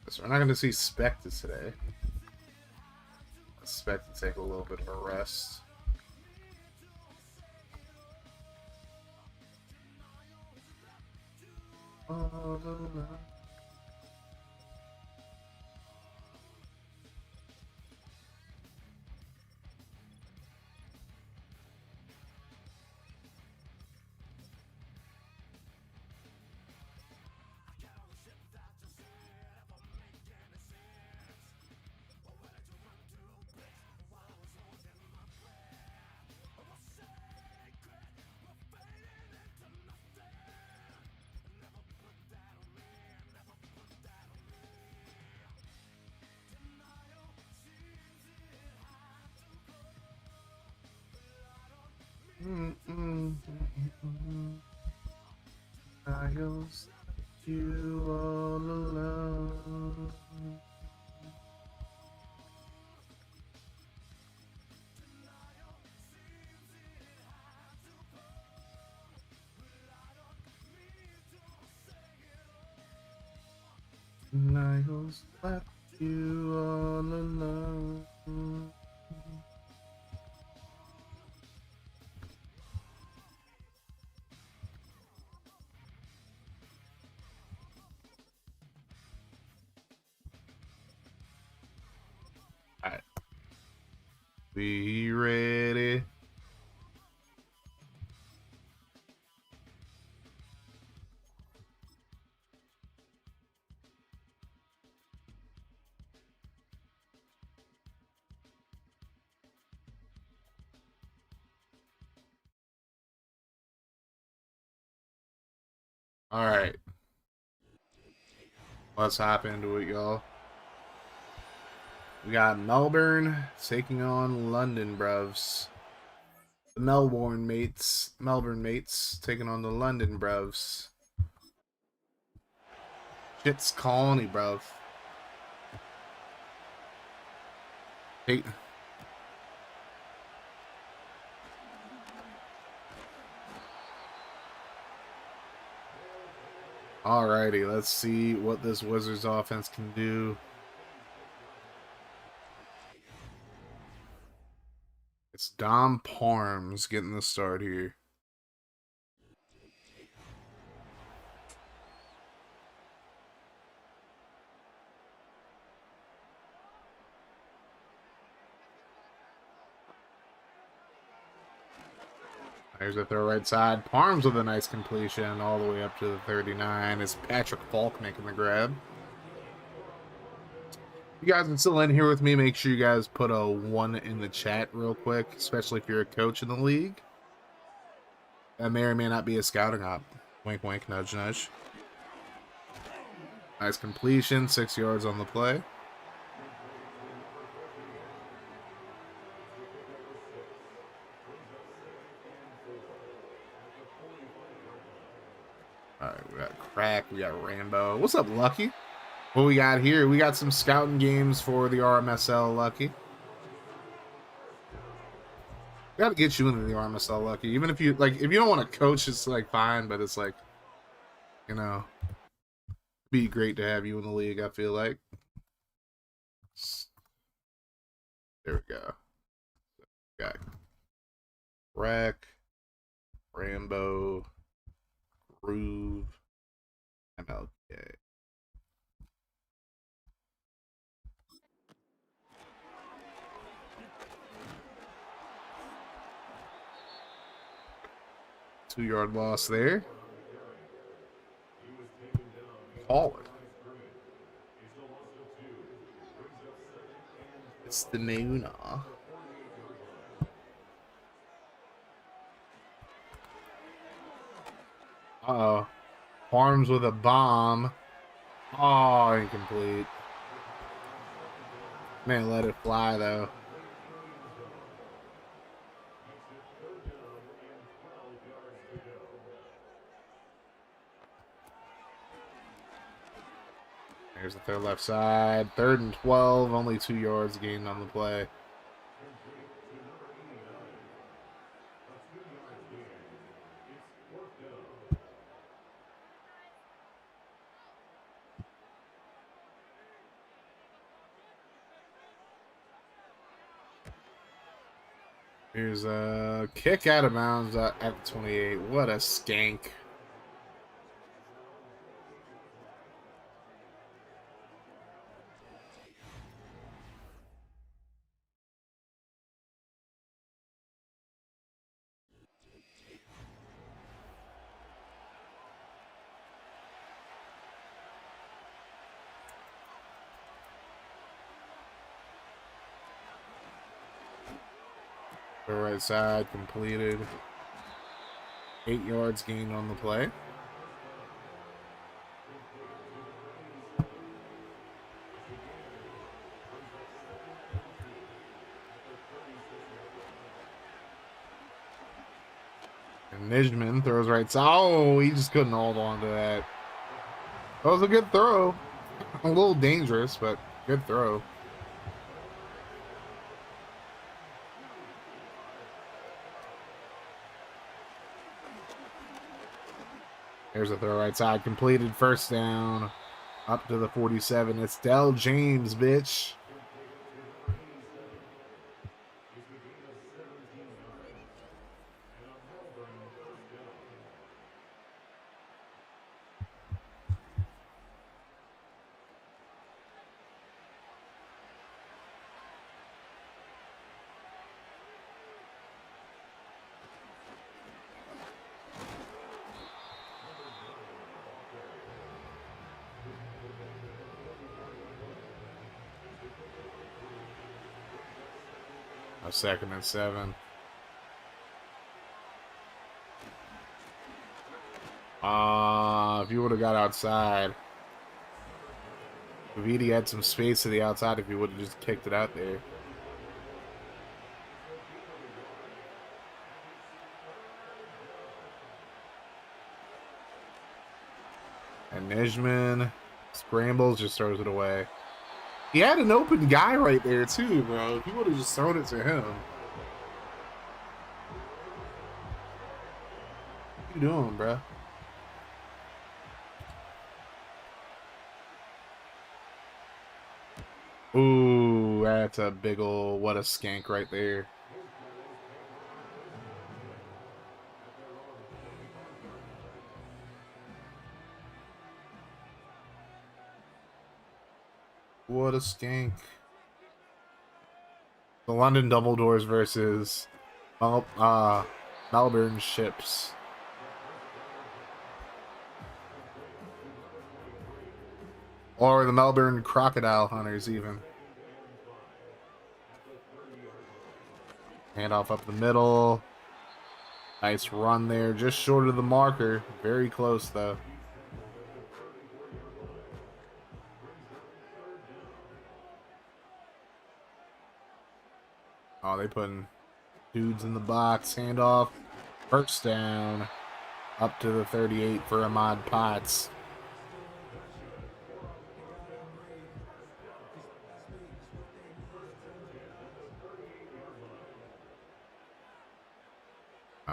So we're not going to see Spectre today. I expect to take a little bit of a rest. Miles, you all alone. Miles left you all alone. Alright. We ready? Alright. Let's hop into it, y'all. We got Melbourne taking on London, bruvs. The Melbourne mates taking on the London, bruvs. Shit's Colony, bruv. Hey. Alrighty, let's see what this Wizards offense can do. It's Dom Parms getting the start here. There's a throw right side. Parms with a nice completion all the way up to the 39. It's Patrick Falk making the grab. If you guys are still in here with me, make sure you guys put a 1 in the chat real quick, especially if you're a coach in the league. That may or may not be a scouting op. Wink, wink, nudge, nudge. Nice completion, 6 yards on the play. Alright, we got Crack, we got Rambo. What's up, Lucky? What we got here? We got some scouting games for the RMSL, Lucky. Gotta get you into the RMSL, Lucky. Even if you like, if you don't want to coach, it's like fine, but it's like, you know, be great to have you in the league. I feel like. There we go. Got Wreck, Rambo, Groove, MLK. Two-yard loss there. Call it. It's the Nuna. Uh-oh. Farms with a bomb. Oh, incomplete. Man, let it fly, though. There's the third left side. 3rd and 12. Only 2 yards gained on the play. Here's a kick out of bounds at 28. What a skank. The right side completed. 8 yards gained on the play. Nijman throws right side. Oh, he just couldn't hold on to that. That was a good throw. A little dangerous, but good throw. There's a throw right side. Completed, first down. Up to the 47. It's Del James, bitch. A 2nd and 7. If you would have got outside. Vidi had some space to the outside if he would have just kicked it out there. And Nijman scrambles, just throws it away. He had an open guy right there too, bro. If he would have just thrown it to him. What you doing, bro? Ooh, that's a big ol' what a skank right there. What a skank. The London Double Doors versus Melbourne Ships. Or the Melbourne Crocodile Hunters, even. Handoff up the middle. Nice run there, just short of the marker. Very close, though. Oh, they putting dudes in the box. Handoff. First down. Up to the 38 for Ahmad Potts.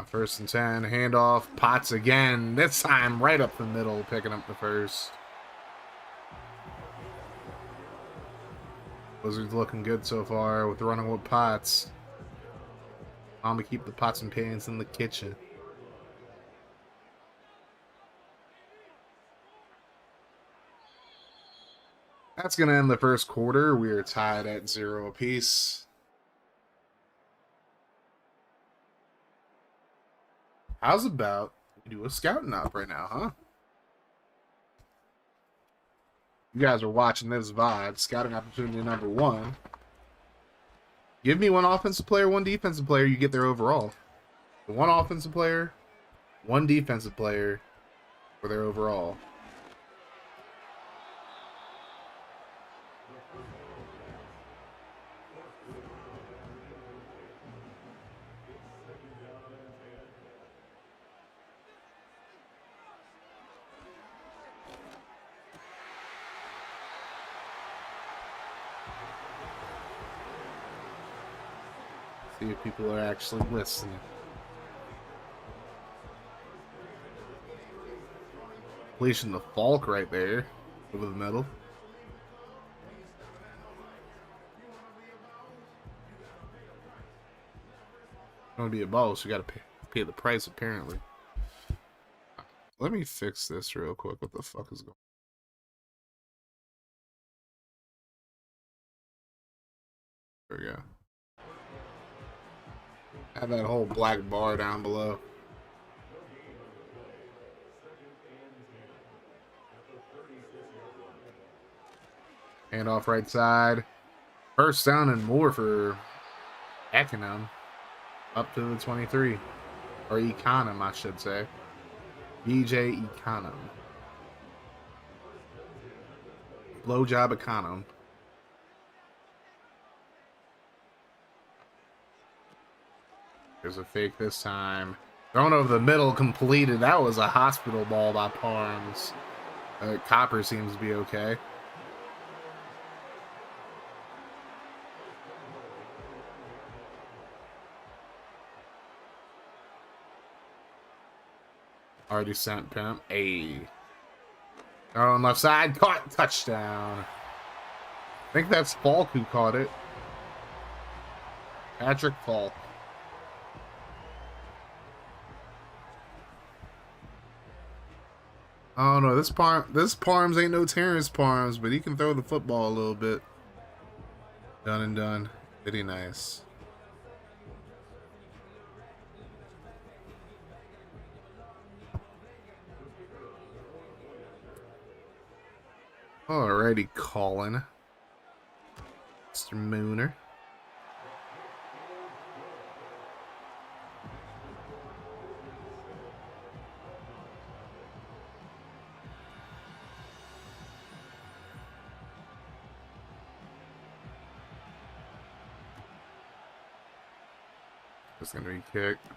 First and 10, handoff, Potts again. This time right up the middle, picking up the first. Wizards looking good so far with running with Potts. I'm gonna keep the pots and pans in the kitchen. That's gonna end the first quarter. We are tied at 0 apiece. How's about we do a scouting op right now, huh? You guys are watching this VOD. Scouting opportunity number 1. Give me one offensive player, one defensive player, you get their overall. One offensive player, one defensive player for their overall. See if people are actually listening. Completion to Falk right there over the middle. Gonna be a boss. You gotta pay the price apparently. Let me fix this real quick. What the fuck is going on? There we go. Have that whole black bar down below. Hand off right side. First down and more for Econom. Up to the 23. Or Econom, I should say. BJ Econom. Blowjob Econom. There's a fake this time. Thrown over the middle, completed. That was a hospital ball by Parms. Copper seems to be okay. Already sent Pimp. A. On left side, caught, touchdown. I think that's Falk who caught it. Patrick Falk. Oh no, this Parms ain't no Terrence Parms, but he can throw the football a little bit. Done and done. Pretty nice. Alrighty, Colin. Mr. Mooner. It's gonna be kicked.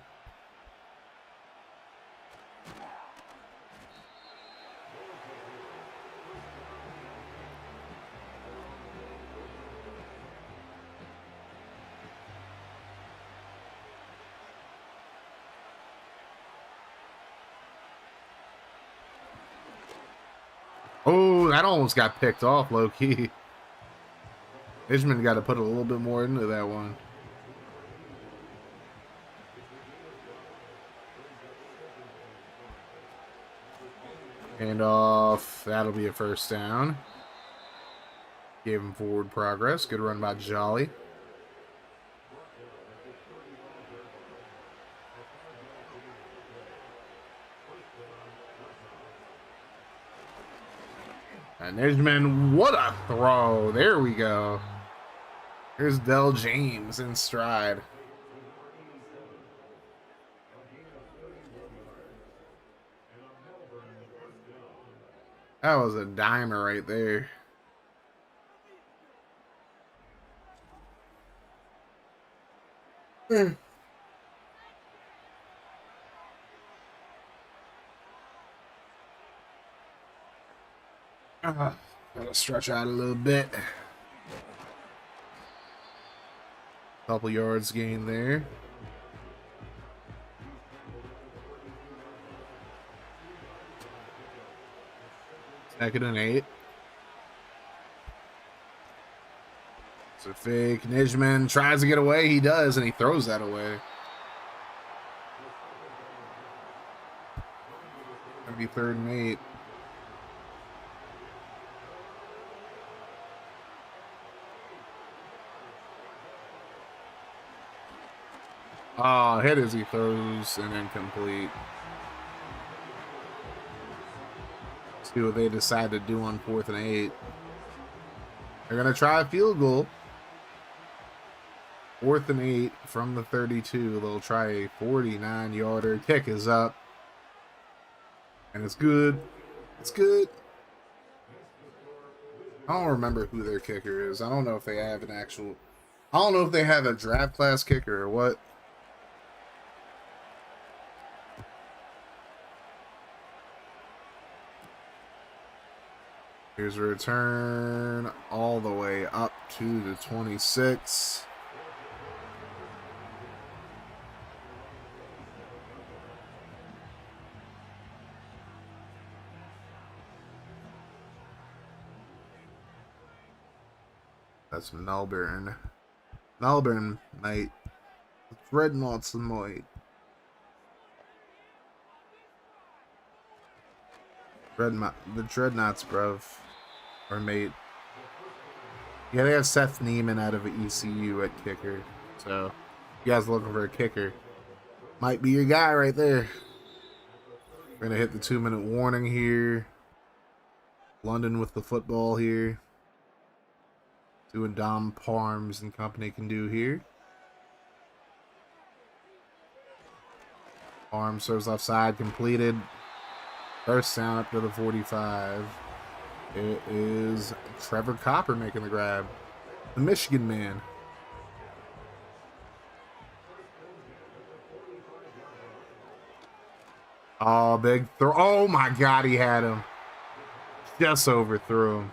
Oh, that almost got picked off, low key. Ishman got to put a little bit more into that one. Hand off. That'll be a first down. Gave him forward progress. Good run by Jolly. And Ishman, what a throw. There we go. Here's Del James in stride. That was a dimer right there. Gotta stretch out a little bit. Couple yards gained there. Second and 8. It's a fake. Nijman tries to get away. He does, and he throws that away. Gonna be 3rd and 8. Hit as he throws and incomplete. See what they decide to do on 4th and 8. They're going to try a field goal. 4th and 8 from the 32. They'll try a 49-yarder. Kick is up. And it's good. It's good. I don't remember who their kicker is. I don't know if they have an actual... I don't know if they have a draft class kicker or what. Here's a return all the way up to the 26. That's Melbourne. Melbourne, mate. Dreadnoughts and might. The Dreadnoughts, bruv. Or mate. Yeah, they have Seth Neiman out of ECU at kicker. So, you guys looking for a kicker. Might be your guy right there. We're going to hit the 2-minute warning here. London with the football here. See what Dom Parms and company can do here. Parms serves offside, completed. First down up to the 45. It is Trevor Copper making the grab. The Michigan man. Oh, big throw. Oh my God, he had him. Just overthrew him.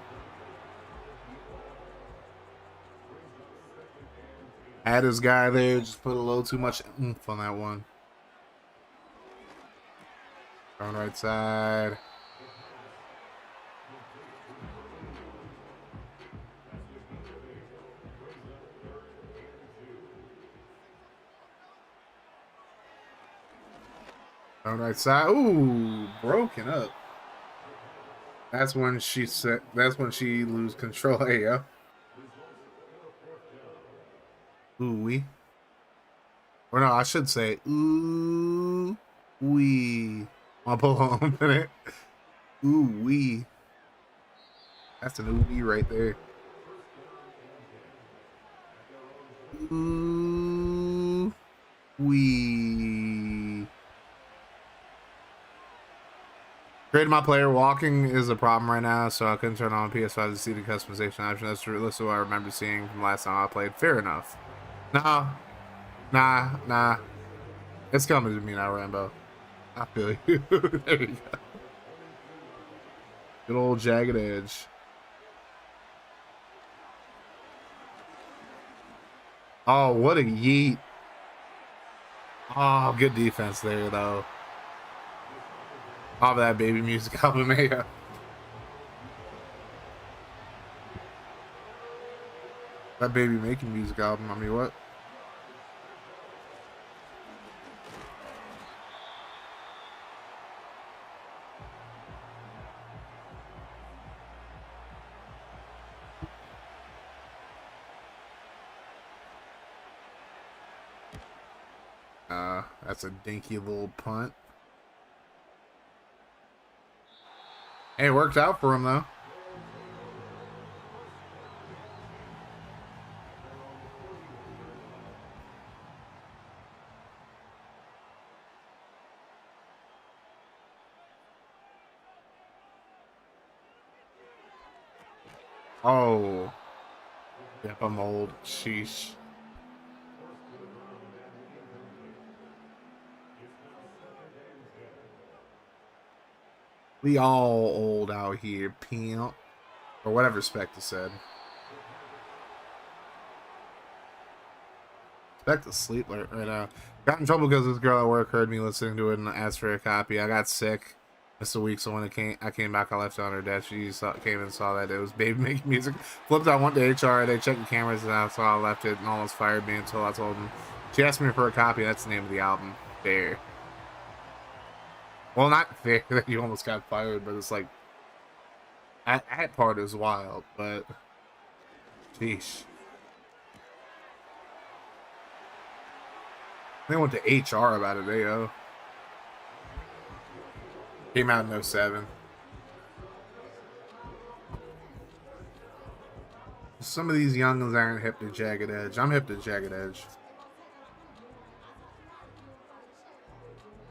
Had his guy there, just put a little too much oomph on that one. On right side. On right side. Ooh, broken up. That's when she said. That's when she lose control. Hey, yo. Ooh wee. Or no, I should say ooh wee. I'll pull on a minute. Ooh wee. That's an ooh wee right there. Ooh wee. Creating my player walking is a problem right now, so I couldn't turn on PS5 to see the customization option. That's what I remember seeing from last time I played. Fair enough. Nah. It's coming to me now, Rambo. I feel you. There you go. Good old jagged edge. Oh, what a yeet. Oh, good defense there, though. Off that baby music album, yeah. That baby making music album, I mean, what? That's a dinky little punt. Hey, it worked out for him, though. Oh. Yep, I'm old. Sheesh. We all old out here, pimp. Or whatever Spectre said. Spectre sleep right now. Got in trouble because this girl at work heard me listening to it and asked for a copy. I got sick. Missed a week, so when I came back, I left it on her desk. Came and saw that it was baby making music. Flipped out, went to HR. They checked the cameras, and that's why I left it and almost fired me until I told them. She asked me for a copy. That's the name of the album. Fair. Well, not fair that you almost got fired, but it's like that part is wild. But sheesh. They went to HR about it. They came out in 07. Some of these youngins aren't hip to Jagged Edge. I'm hip to Jagged Edge.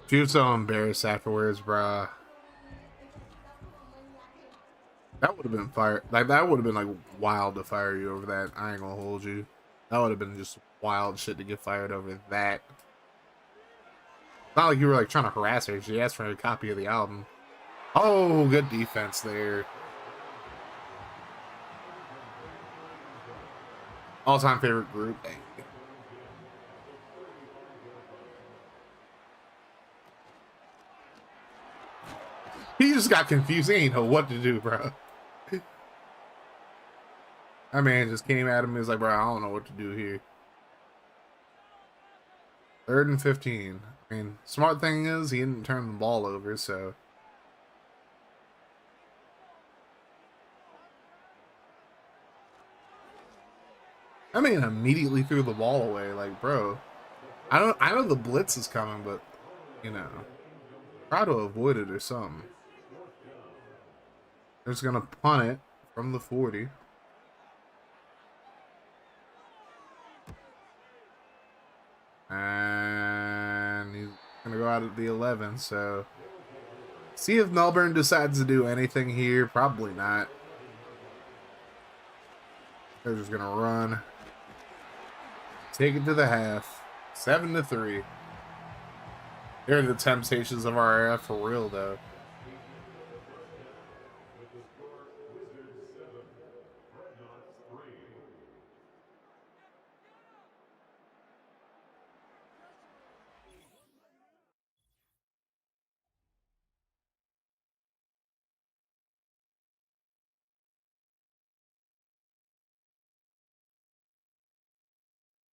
She was so embarrassed afterwards, bruh. That would have been fire. Like, that would have been, like, wild to fire you over that. I ain't gonna hold you. That would have been just wild shit to get fired over that. Not like you were, like, trying to harass her. She asked for a copy of the album. Oh, good defense there. All-time favorite group. Dang. He just got confused. He ain't know what to do, bro. That man just came at him and was like, bro, I don't know what to do here. 3rd and 15. I mean, smart thing is he didn't turn the ball over, so. I mean, immediately threw the ball away. Like, bro, I know the blitz is coming, but you know, try to avoid it or something. They're just gonna punt it from the 40. And he's gonna go out at the 11, so see if Melbourne decides to do anything here. Probably not. They're just gonna run. Take it to the half. 7-3. They're the temptations of our era for real, though.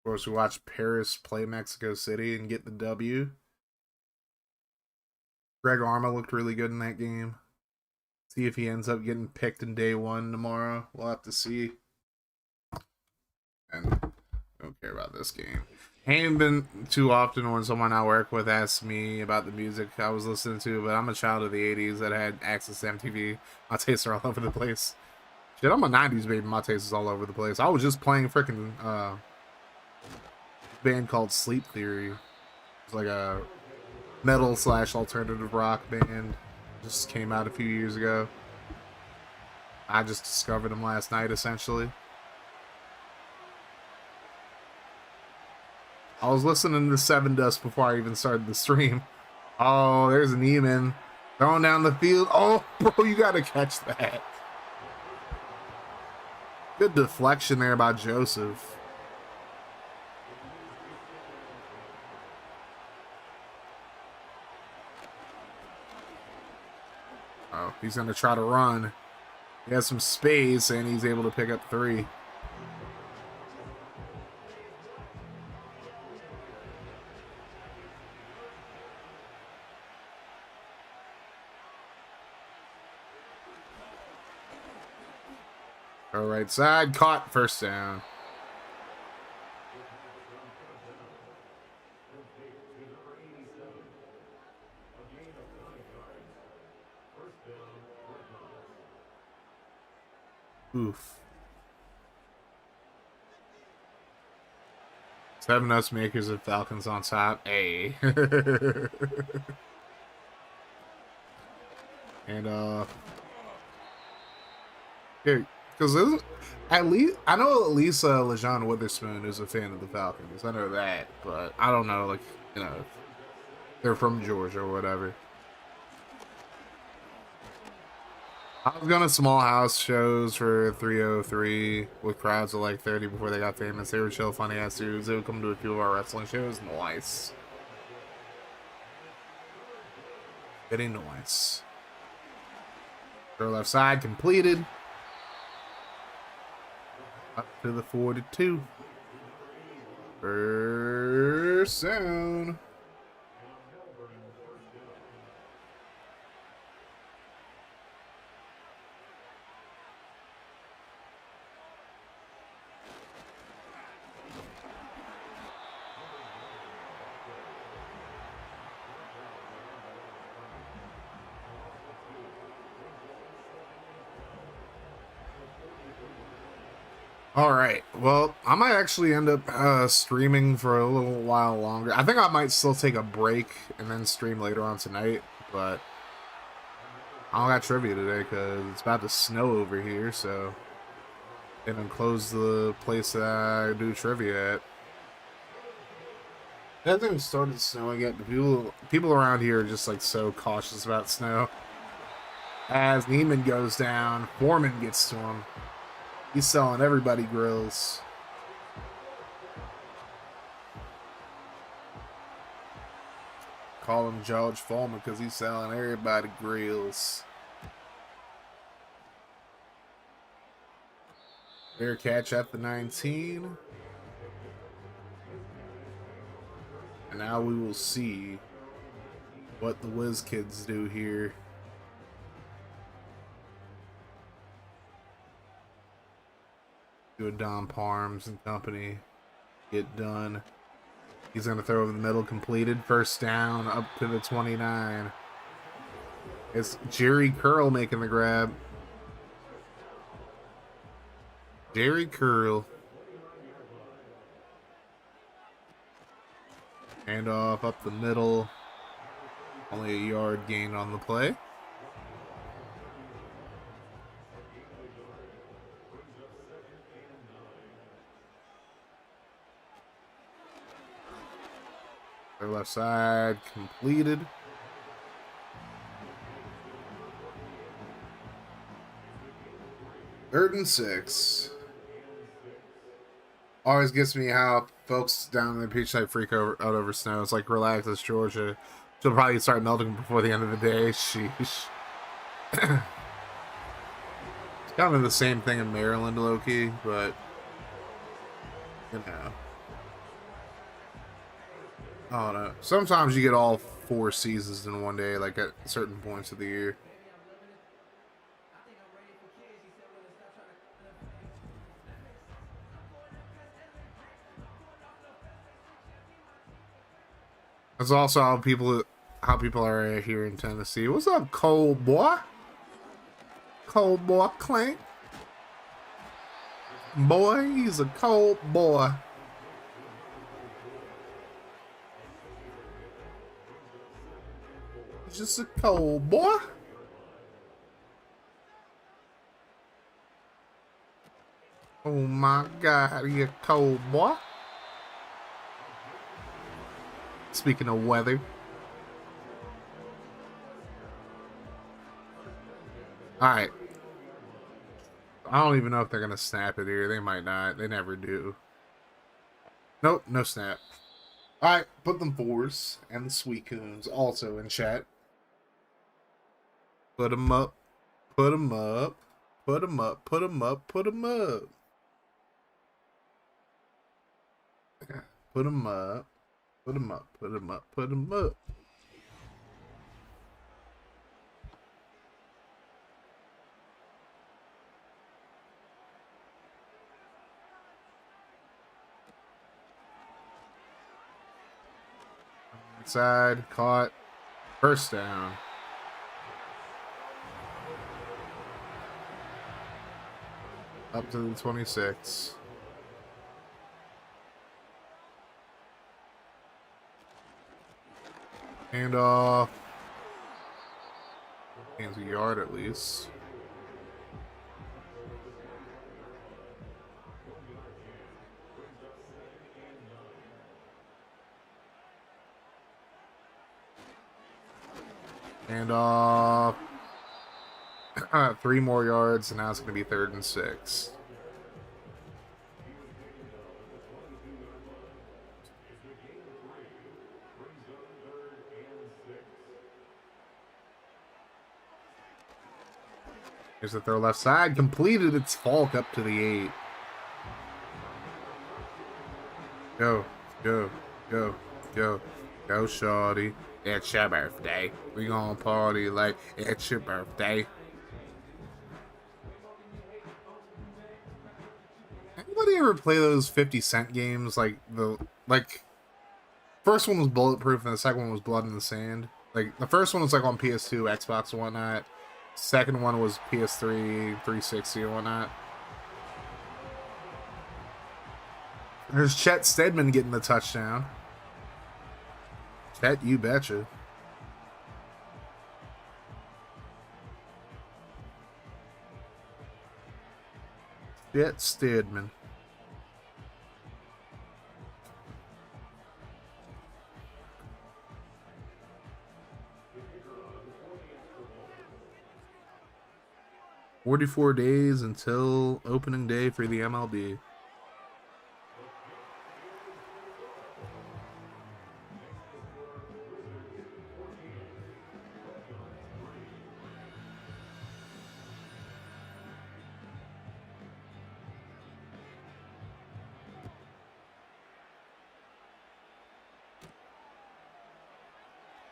Of course, we watched Paris play Mexico City and get the W. Greg Arma looked really good in that game. See if he ends up getting picked in day one tomorrow. We'll have to see. And I don't care about this game. Ain't been too often when someone I work with asks me about the music I was listening to, but I'm a child of the 80s that had access to MTV. My tastes are all over the place. Shit, I'm a 90s baby. My taste is all over the place. I was just playing freaking band called Sleep Theory. It's like a metal / alternative rock band. Just came out a few years ago. I just discovered them last night, essentially. I was listening to Seven Dust before I even started the stream. Oh, there's Neiman throwing down the field. Oh, bro, you gotta catch that. Good deflection there by Joseph. Oh, he's going to try to run. He has some space, and he's able to pick up 3. Go right side, caught, first down. Oof. 7 us makers of Falcons on top. Hey. And here, because at least I know at least LeJean Witherspoon is a fan of the Falcons. I know that, but I don't know, like, you know, they're from Georgia or whatever. I was going to small house shows for 303 with crowds of like 30 before they got famous. They were chill, funny ass dudes. They would come to a few of our wrestling shows. Nice. Very nice. Throw left side completed. Up to the 42. First down. All right. Well, I might actually end up streaming for a little while longer. I think I might still take a break and then stream later on tonight, but I don't got trivia today because it's about to snow over here, so and then close the place that I do trivia at. It hasn't even started snowing yet, but people around here are just like so cautious about snow. As Neiman goes down, Foreman gets to him. He's selling everybody grills. Call him George Foreman because he's selling everybody grills. Fair catch at the 19. And now we will see what the Whiz Kids do here. Do a Don Parms and company. Get done. He's going to throw over the middle, completed. First down, up to the 29. It's Jerry Curl making the grab. Jerry Curl. Hand off up the middle. Only a yard gain on the play. Their left side completed. Third and 6. Always gets me how folks down in the peach type freak out over snow. It's like, relax, it's Georgia. She'll probably start melting before the end of the day. Sheesh. It's kind of the same thing in Maryland, low-key, but you know. I don't know. Sometimes you get all 4 seasons in one day, like at certain points of the year. That's also how people are here in Tennessee. What's up, cold boy? Cold boy Clank. Boy, he's a cold boy. He's just a cold boy. Oh my God, you a cold boy. Speaking of weather. Alright. I don't even know if they're going to snap it here. They might not. They never do. Nope, no snap. Alright, put them 4s and the sweet coons also in chat. Put them up. Put them up. Put them up. Put them up. Put them up. Put them up. Put them up. Put them up. Put them up. Inside, caught. First down. Up to the 26. Hand off. Gains a yard at least. Hand off. 3 more yards, and now it's going to be 3rd and 6. Here's the throw left side. Completed its Falk up to the 8. Go, go, go, go, go, shorty. It's your birthday. We gonna party like it's your birthday. Anybody ever play those 50 Cent games? Like first one was Bulletproof and the second one was Blood in the Sand. Like the first one was like on PS2, Xbox and whatnot. Second one was PS3, 360 and whatnot. There's Chet Stedman getting the touchdown. Chet, you betcha. Chet Stedman. "44 days until opening day for the MLB."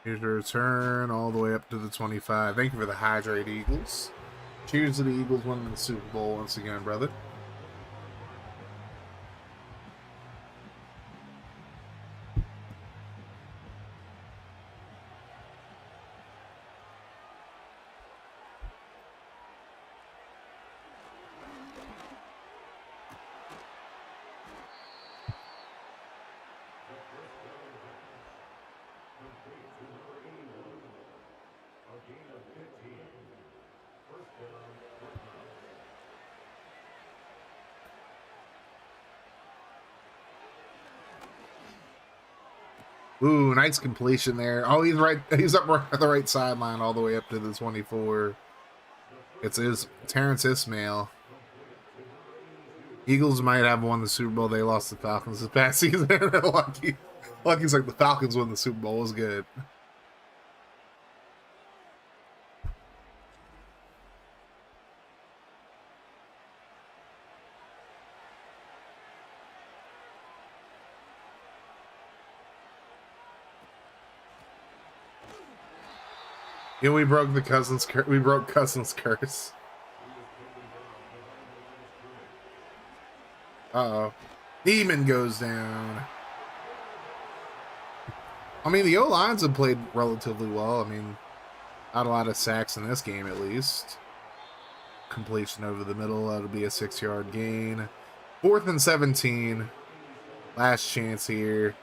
Here's a return all the way up to the 25. Thank you for the hydrate, Eagles. Cheers to the Eagles winning the Super Bowl once again, brother. Ooh, nice completion there. Oh, he's right. He's up right at the right sideline all the way up to the 24. It's his Terrence Ismail. Eagles might have won the Super Bowl. They lost the Falcons this past season. Lucky's like the Falcons won the Super Bowl. It was good. Yeah, we broke the Cousins. We broke Cousins' curse. Uh-oh. Neiman goes down. I mean, the O-lines have played relatively well. I mean, not a lot of sacks in this game, at least. Completion over the middle. That'll be a 6-yard gain. 4th and 17. Last chance here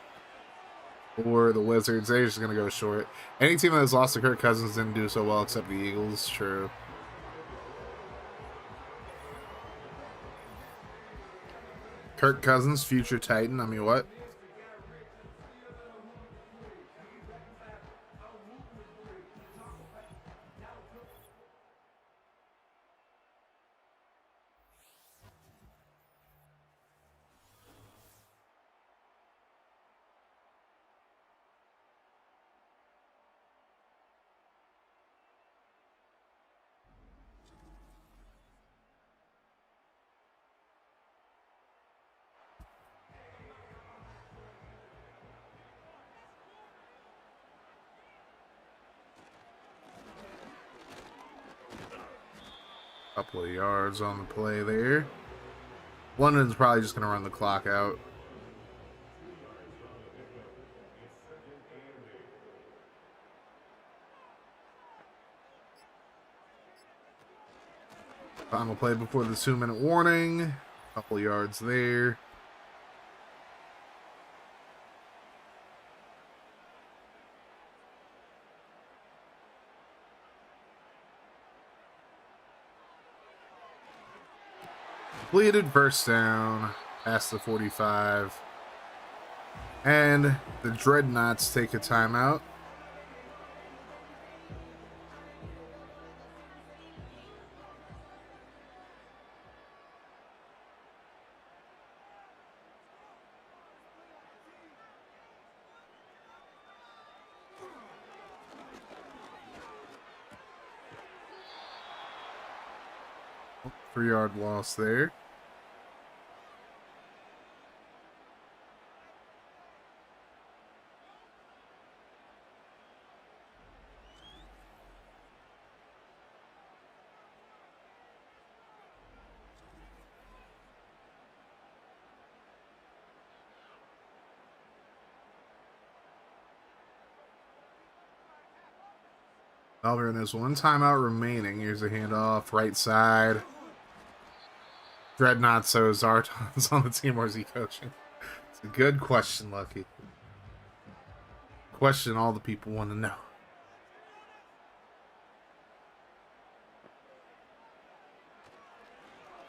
for the Wizards. They're just going to go short. Any team that has lost to Kirk Cousins didn't do so well except the Eagles. True. Kirk Cousins, future Titan. I mean, what? Couple of yards on the play there. London's probably just going to run the clock out. Final play before the 2-minute warning. Couple yards there. Completed, first down, past the 45. And the Dreadnoughts take a timeout. Oh, 3-yard loss there. Melbourne has 1 timeout remaining. Here's a handoff, right side. Dreadnought, so Zartan's on the team, or is he coaching? It's a good question, Lucky. Question all the people want to know.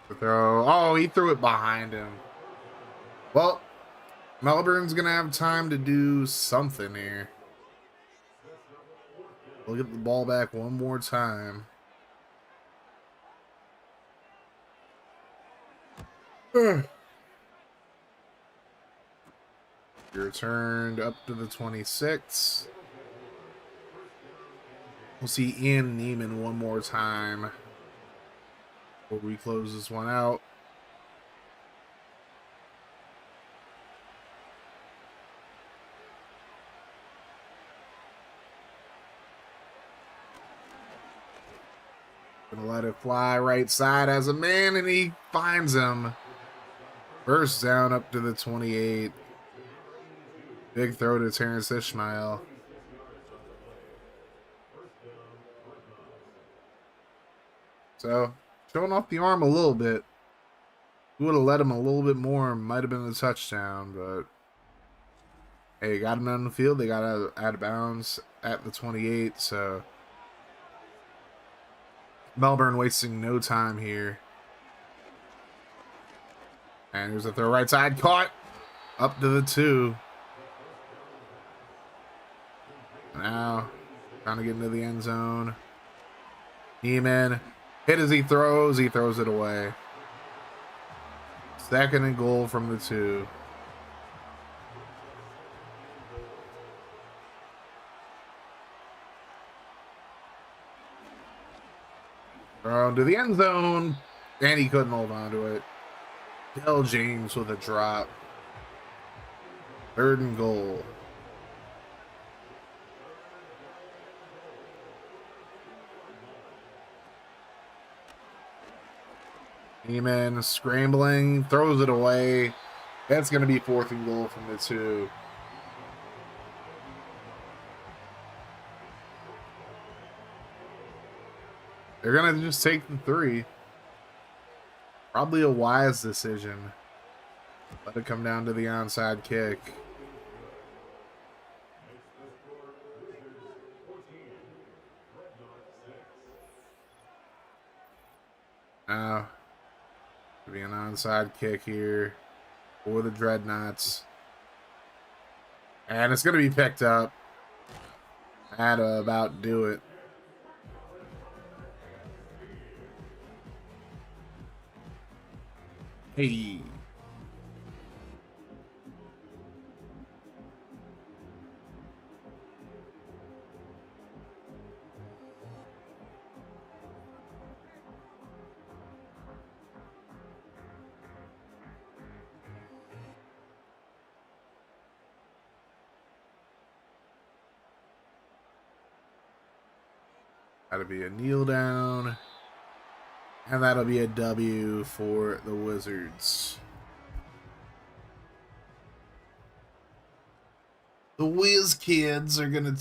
The throw. Oh, he threw it behind him. Well, Melbourne's going to have time to do something here. We'll get the ball back one more time. Returned up to the 26. We'll see Ian Neiman one more time before we close this one out. Gonna let it fly right side as a man, and he finds him. First down up to the 28. Big throw to Terrence Ishmael. So, showing off the arm a little bit. We would have let him a little bit more. Might have been a touchdown, but hey, got him on the field. They got out of bounds at the 28, so Melbourne wasting no time here. And here's a throw right side. Caught. Up to the 2. Now, trying to get into the end zone. Neiman, hit as he throws it away. 2nd and goal from the 2. Thrown to the end zone, and he couldn't hold on to it. Del James with a drop. 3rd and goal. Neiman scrambling, throws it away. That's going to be 4th and goal from the 2. They're going to just take the 3. Probably a wise decision. Let it come down to the onside kick. Now, to be an onside kick here for the Dreadnoughts. And it's going to be picked up. That'll about do it. Hey. That'll be a kneel down. And that'll be a W for the Wizards. The Wiz kids are gonna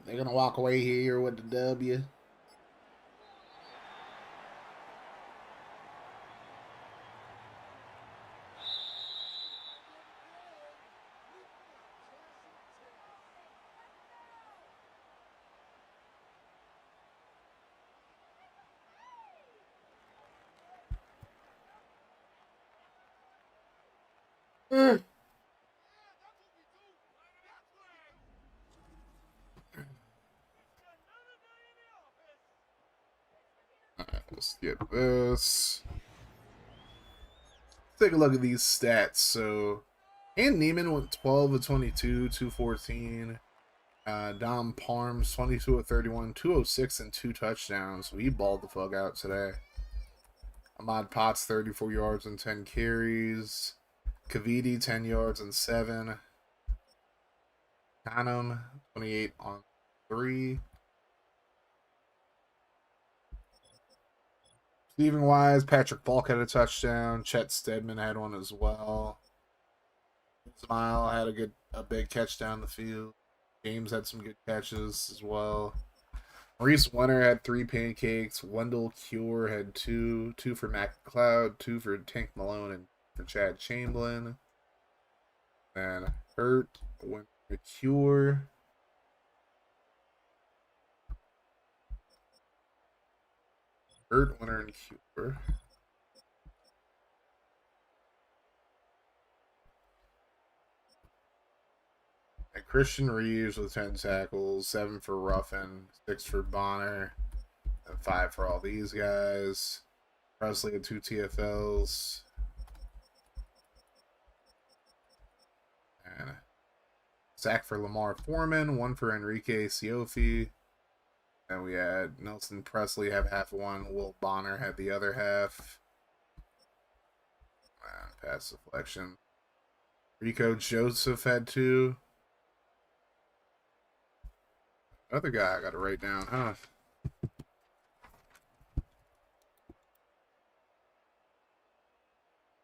they're gonna walk away here with the W. Let's skip this. Take a look at these stats. So, and Neiman went 12 of 22, 214. Dom Parms 22 of 31, 206 and 2 touchdowns. We balled the fuck out today. Ahmad Potts 34 yards and 10 carries. Kavidi 10 yards and 7. Khanum 28 on 3. Stephen Wise, Patrick Falk had a touchdown. Chet Stedman had one as well. Smile had a big catch down the field. James had some good catches as well. Maurice Winter had 3 pancakes. Wendell Cure had 2. 2 for Mac McLeod, 2 for Tank Malone, and for Chad Chamberlain. And Hurt went for Cure. Hurt, Winter, and Cure. And Christian Reeves with 10 tackles, 7 for Ruffin, 6 for Bonner, and 5 for all these guys. Presley had 2 TFLs. And sack for Lamar Foreman, 1 for Enrique Siofi. And we had Nelson Presley have half of one. Will Bonner had the other half. Pass deflection. Rico Joseph had 2. Other guy I got to write down, huh?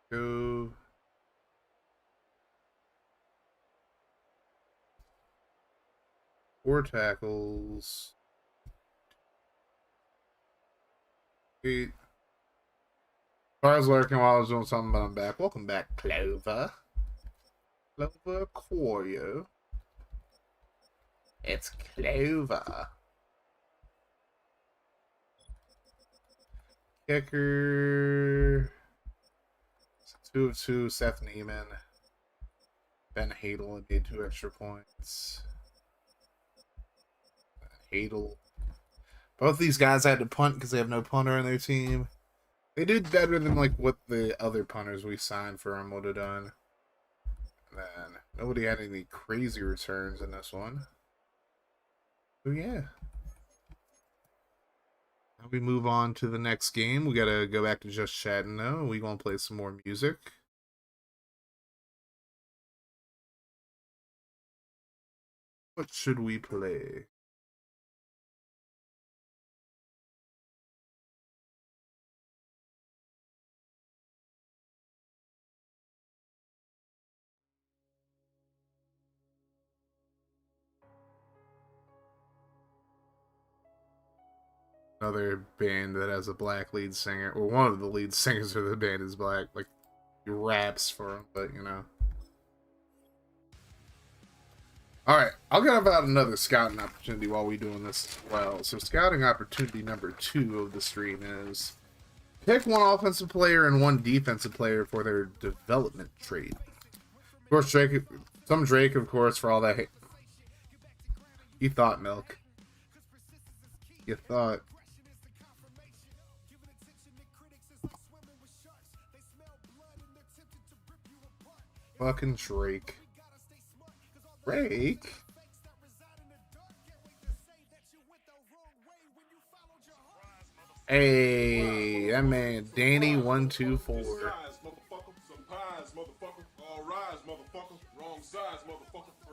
Go. Four tackles. 8. I was lurking while I was doing something, but I'm back. Welcome back, Clover. Clover Corio. It's Clover. Kicker. 2 of 2, Seth Neiman. Ben Hadel made 2 extra points. Hadel. Both these guys had to punt because they have no punter on their team. They did better than like what the other punters we signed for them would have done. And then nobody had any crazy returns in this one. So yeah. Now we move on to the next game. We gotta go back to just chatting now. We gonna play some more music. What should we play? Another band that has a black lead singer, or one of the lead singers of the band is black. Like, he raps for him, but you know. Alright, I'll get about another scouting opportunity while we're doing this as well. So, scouting opportunity number 2 of the stream is pick one offensive player and one defensive player for their development trait. Of course, Drake, of course, for all that hate. You thought, Milk. You thought. Fucking Drake. Drake? Hey, that man, Danny124.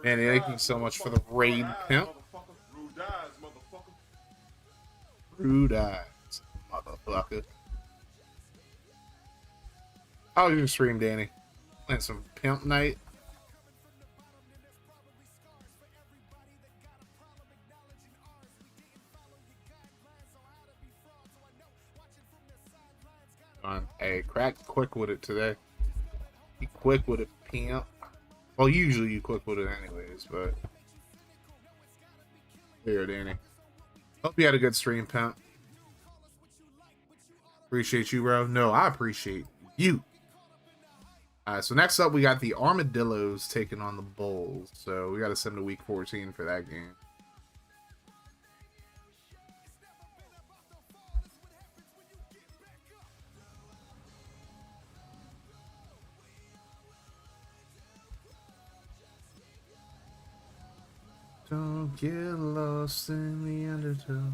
Man, thank you so much for the raid, pimp. Rude eyes, motherfucker. How was your stream, Danny? Playing some pimp night? Hey, crack quick with it today. You quick with it, pimp. Well, usually you quick with it anyways, but... Here, Danny. Hope you had a good stream, pimp. Appreciate you, bro. No, I appreciate you. Alright, so next up we got the Armadillos taking on the Bulls. So we got to send to week 14 for that game. Don't get lost in the undertow.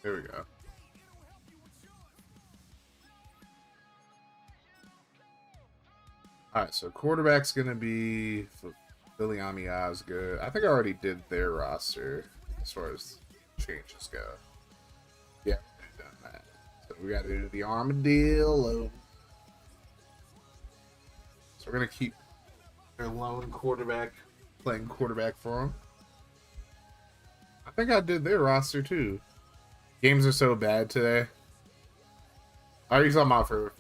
There we go. Alright, so quarterback's going to be Viliami Osgood. I think I already did their roster as far as changes go. Yeah, I've done that. So we got to do the Armadillo. So we're going to keep their lone quarterback playing quarterback for them. I think I did their roster too. Games are so bad today. Are you talking about for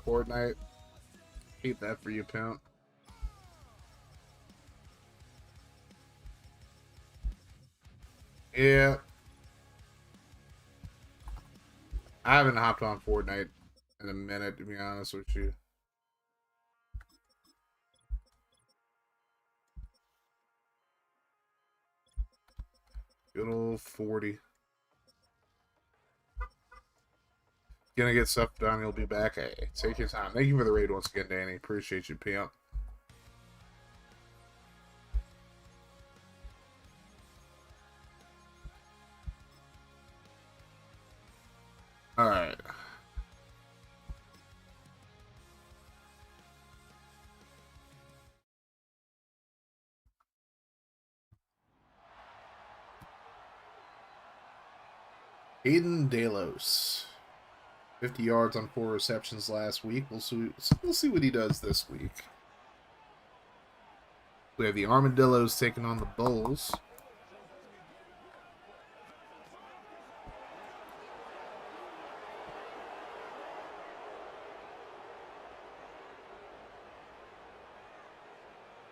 Fortnite? Keep that for you, pimp. Yeah. I haven't hopped on Fortnite in a minute, to be honest with you. Good old 40. Gonna get stuff done. You'll be back. Hey, take your time. Thank you for the raid once again, Danny. Appreciate you, pimp. All right. Aiden Delos. 50 yards on 4 receptions last week. We'll see what he does this week. We have the Armadillos taking on the Bulls.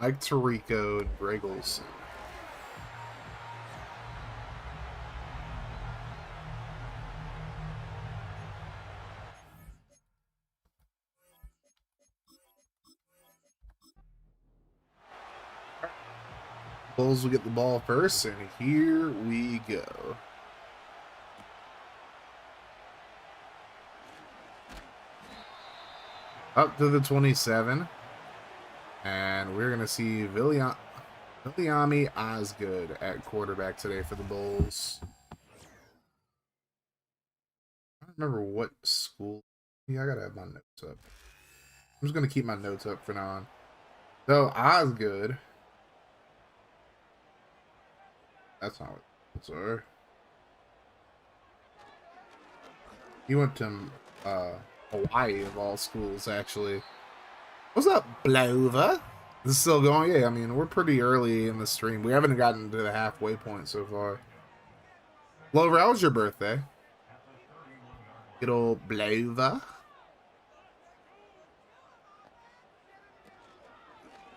Mike Tirico and Briggles. Bulls will get the ball first, and here we go. Up to the 27. And we're going to see Viliami Osgood at quarterback today for the Bulls. I don't remember what school. Yeah, I got to have my notes up. I'm just going to keep my notes up for now on. So, Osgood. That's not what it's are. He went to Hawaii of all schools, actually. What's up, Blover? This is still going? Yeah, I mean, we're pretty early in the stream. We haven't gotten to the halfway point so far. Blover, how was your birthday? Good old Blover.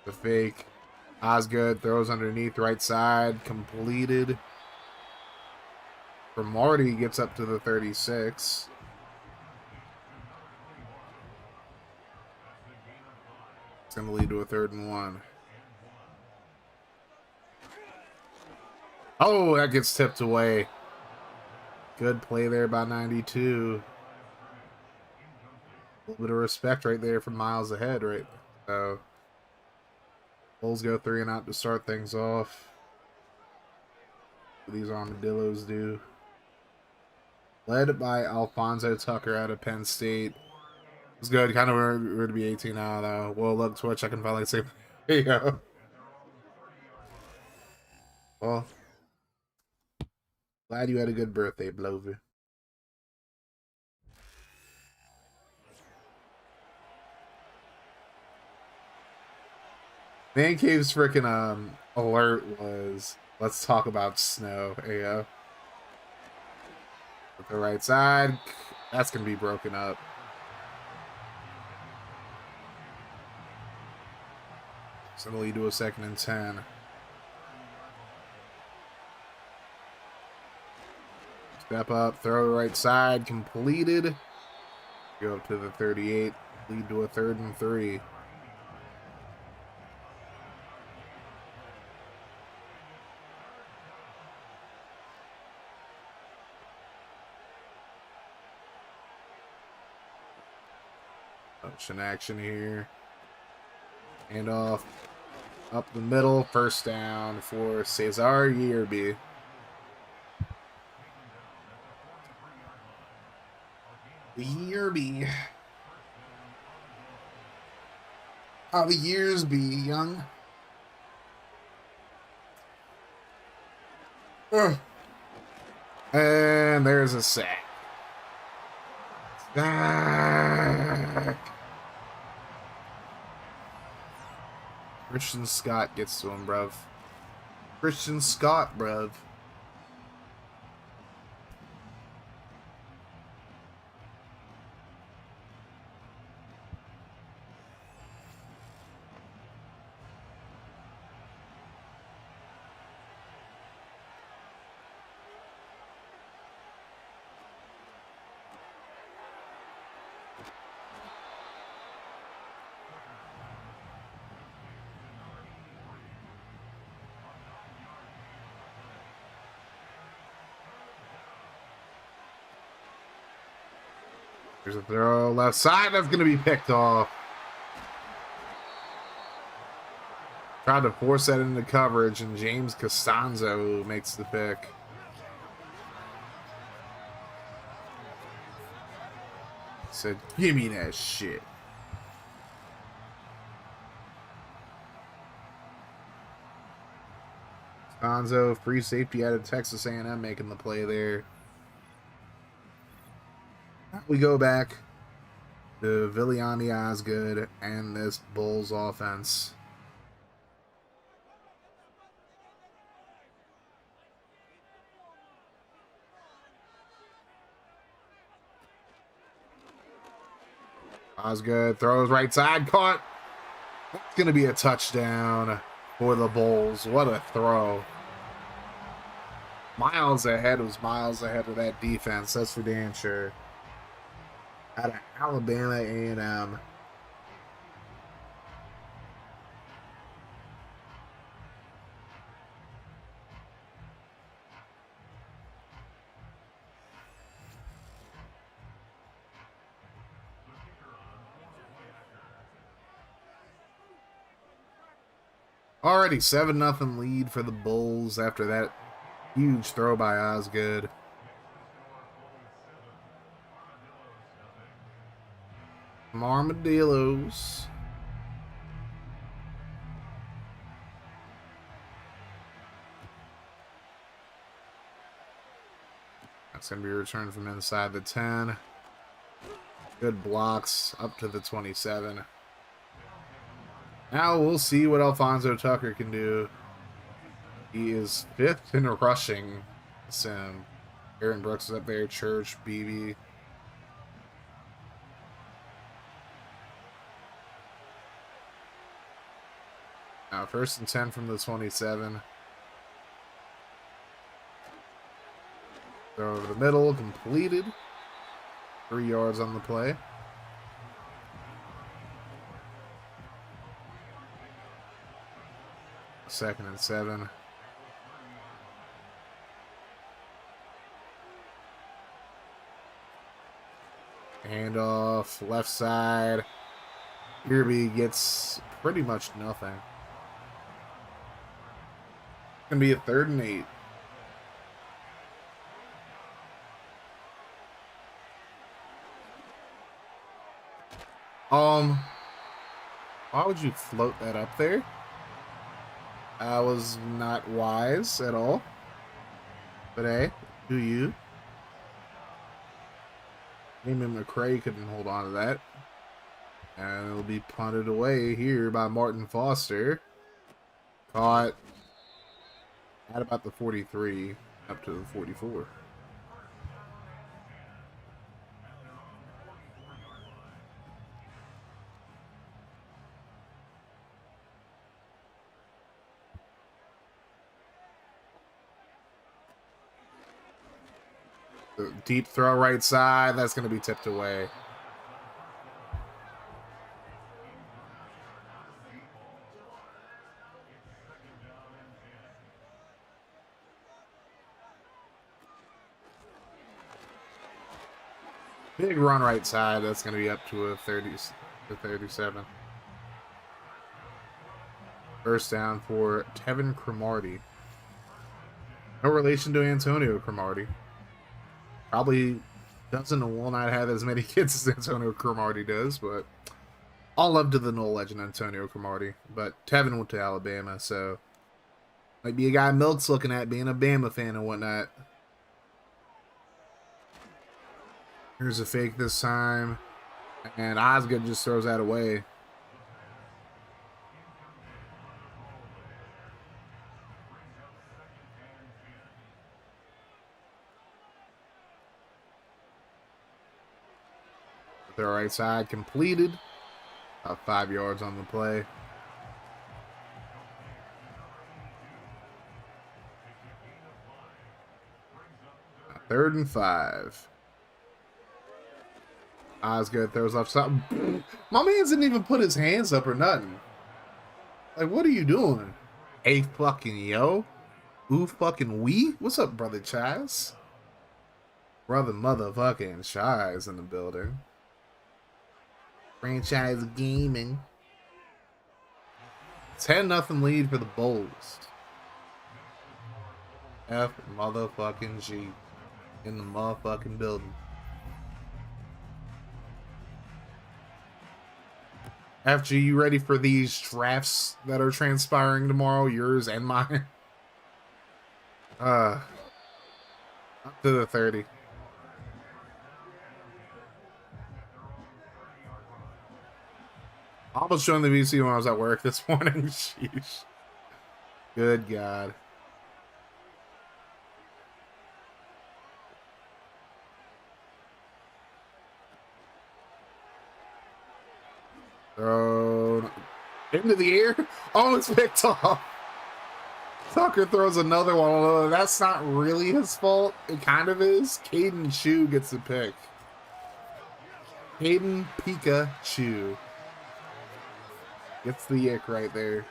The fake. Osgood throws underneath, right side, completed. For Marty, gets up to the 36. It's going to lead to a 3rd and 1. Oh, that gets tipped away. Good play there by 92. A little bit of respect right there from miles ahead, right? So, Bulls go 3 and out to start things off. These armadillos do. Led by Alfonso Tucker out of Penn State. It's good. Kind of weird to be 18 now, though. Well, look, Twitch, I can finally say, there you go. Well, glad you had a good birthday, Blover. Man Cave's freaking alert was, let's talk about snow. There you go. With the right side, that's going to be broken up. It's going to lead to a 2nd and 10. Step up, throw right side, completed. Go up to the 38, lead to a 3rd and 3. Motion action here. Hand off up the middle. 1st down for Cesar Yearby. Yearby. How the years be, young. And there's a sack. Sack. Christian Scott gets to him, bruv. Christian Scott, bruv. There's a throw left side. That's going to be picked off. Tried to force that into coverage, and James Costanzo makes the pick. Said, give me that shit. Costanzo, free safety out of Texas A&M, making the play there. We go back to Viliami Osgood and this Bulls offense. Osgood throws right side, caught. Gonna be a touchdown for the Bulls. What a throw. Miles ahead was miles ahead of that defense. That's for damn sure. Out of Alabama A&M. Already 7-0 lead for the Bulls after that huge throw by Osgood. Armadillos. That's going to be returned from inside the 10. Good blocks up to the 27. Now we'll see what Alfonso Tucker can do. He is 5th in rushing sim. Aaron Brooks is up there. Church, BB. Now 1st and 10 from the 27. Throw over the middle, completed. 3 yards on the play. Second and 7. Handoff, left side. Kirby gets pretty much nothing. Gonna be a 3rd and 8. Why would you float that up there? That was not wise at all. But hey, do you? Damon McCray couldn't hold on to that. And it'll be punted away here by Martin Foster. Caught at about the 43, up to the 44. The deep throw right side, that's going to be tipped away. Big run right side, that's going to be up to a 30 to 37. First down for Tevin Cromartie. No relation to Antonio Cromartie. Probably doesn't or will not have as many kids as Antonio Cromartie does, but all love to the Knoll legend Antonio Cromartie. But Tevin went to Alabama, so might be a guy Milk's looking at being a Bama fan and whatnot. Here's a fake this time, and Osgood just throws that away. The right side completed. 5 yards on the play. Third and 5. Osgood throws off something. My man didn't even put his hands up or nothing. Like, what are you doing? Hey, fucking yo. Ooh, fucking wee. What's up, brother Chaz? Brother motherfucking Chaz in the building. Franchise gaming. 10-0 lead for the Bulls. F motherfucking G in the motherfucking building. FG, you ready for these drafts that are transpiring tomorrow? Yours and mine. Up to the 30. I was showing the VC when I was at work this morning. Sheesh. Good God. Thrown Into the air. Almost picked off. Tucker throws another one, although that's not really his fault. It kind of is. Caden Chu gets the pick. Caden Pikachu gets the ick right there.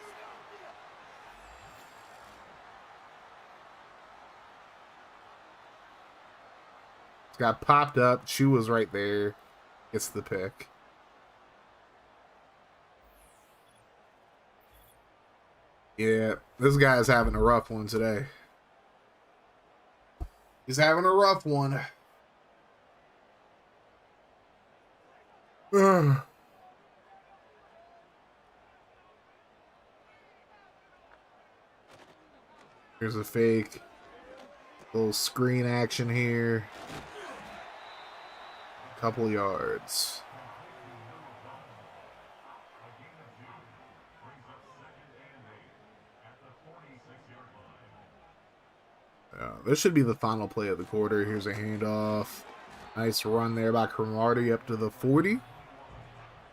It's got popped up. Chu was right there. Gets the pick. Yeah, this guy's having a rough one today. He's having a rough one. Here's a fake. Little screen action here. Couple yards. This should be the final play of the quarter. Here's a handoff. Nice run there by Cromartie up to the 40.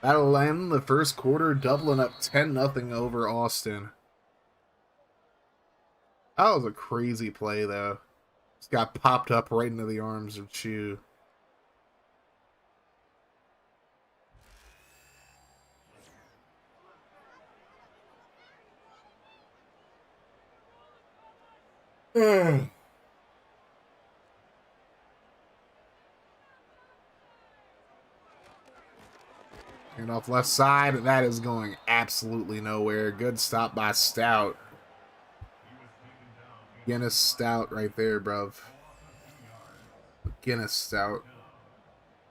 That'll end the first quarter, doubling up 10-0 over Austin. That was a crazy play, though. Just got popped up right into the arms of Chu. And off left side, that is going absolutely nowhere. Good stop by Stout. Guinness Stout right there, bruv. Guinness Stout.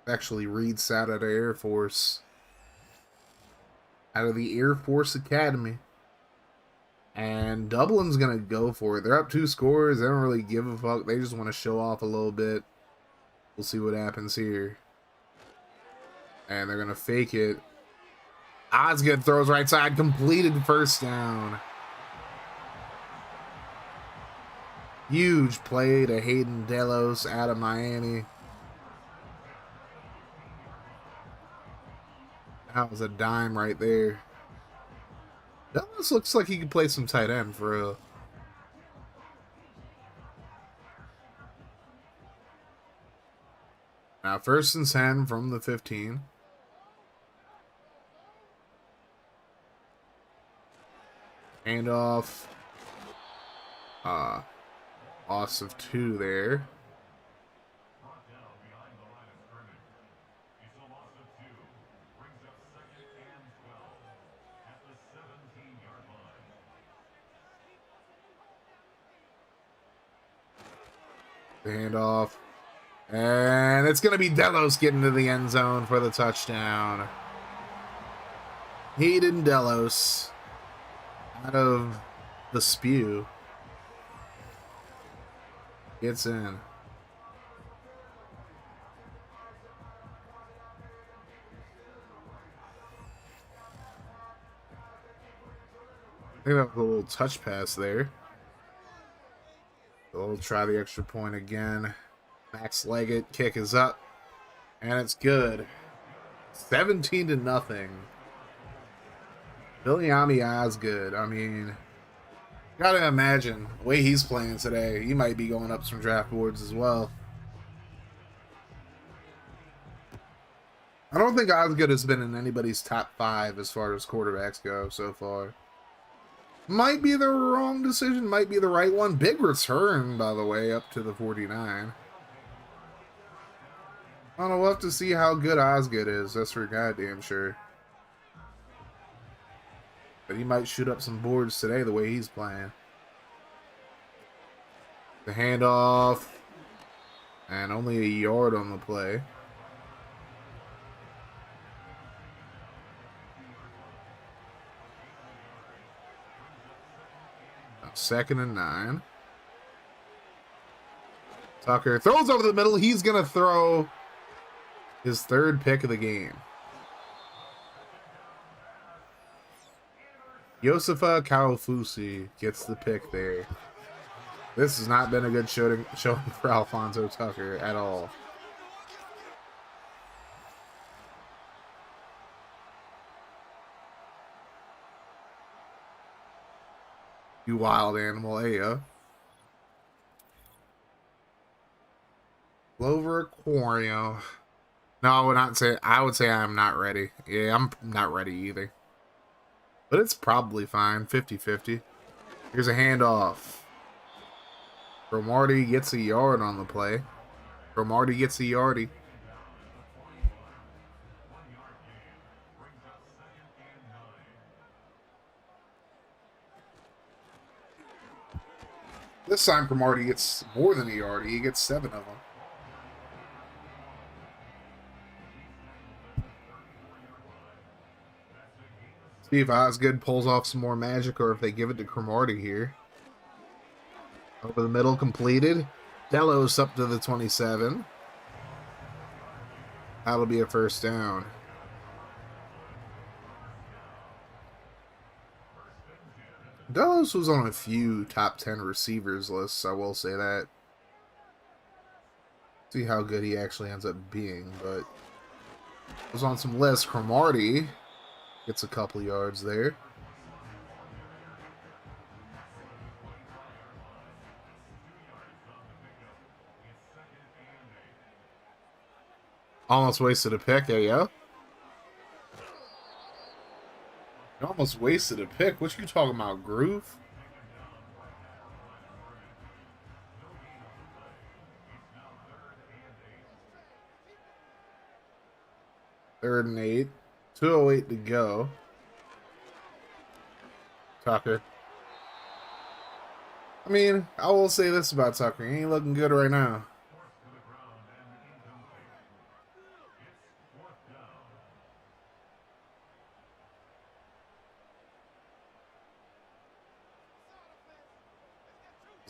Actually, Reed Stout out of Air Force. Out of the Air Force Academy. And Dublin's going to go for it. They're up 2 scores. They don't really give a fuck. They just want to show off a little bit. We'll see what happens here. And they're going to fake it. Osgood throws right side. Completed first down. Huge play to Hayden Delos out of Miami. That was a dime right there. Delos looks like he could play some tight end for real. Now 1st and 10 from the 15. Handoff. Loss of 2 there. The handoff. And it's going to be Delos getting to the end zone for the touchdown. Hayden Delos out of the spew gets in. I think that was a little touch pass there. We'll try the extra point again. Max Leggett kick is up, and it's good. 17-0. Viliami Osgood. I mean, gotta imagine the way he's playing today, he might be going up some draft boards as well. I don't think Osgood has been in anybody's top 5 as far as quarterbacks go so far. Might be the wrong decision, might be the right one. Big return, by the way, up to the 49. I don't know, we'll have to see how good Osgood is. That's for goddamn sure. But he might shoot up some boards today the way he's playing. The handoff. And only a yard on the play. Now 2nd and 9. Tucker throws over the middle. He's going to throw his 3rd pick of the game. Yosefa Kaufusi gets the pick there. This has not been a good showing for Alfonso Tucker at all. You wild animal, hey yo. Clover Aquarium. No, I would not say. I would say I'm not ready. Yeah, I'm not ready either. But it's probably fine. 50-50. Here's a handoff. Cromartie gets a yard on the play. Cromartie gets a yardie. This time Cromartie gets more than a yardie. He gets 7 of them. See if Osgood pulls off some more magic or if they give it to Cromartie here. Over the middle, completed. Delos up to the 27. That'll be a first down. Delos was on a few top 10 receivers lists, I will say that. See how good he actually ends up being, but was on some lists. Cromartie gets a couple yards there. Almost wasted a pick, yo. You almost wasted a pick. What you talking about, Groove? Third and 8. 2:08 to go. Tucker. I mean, I will say this about Tucker. He ain't looking good right now.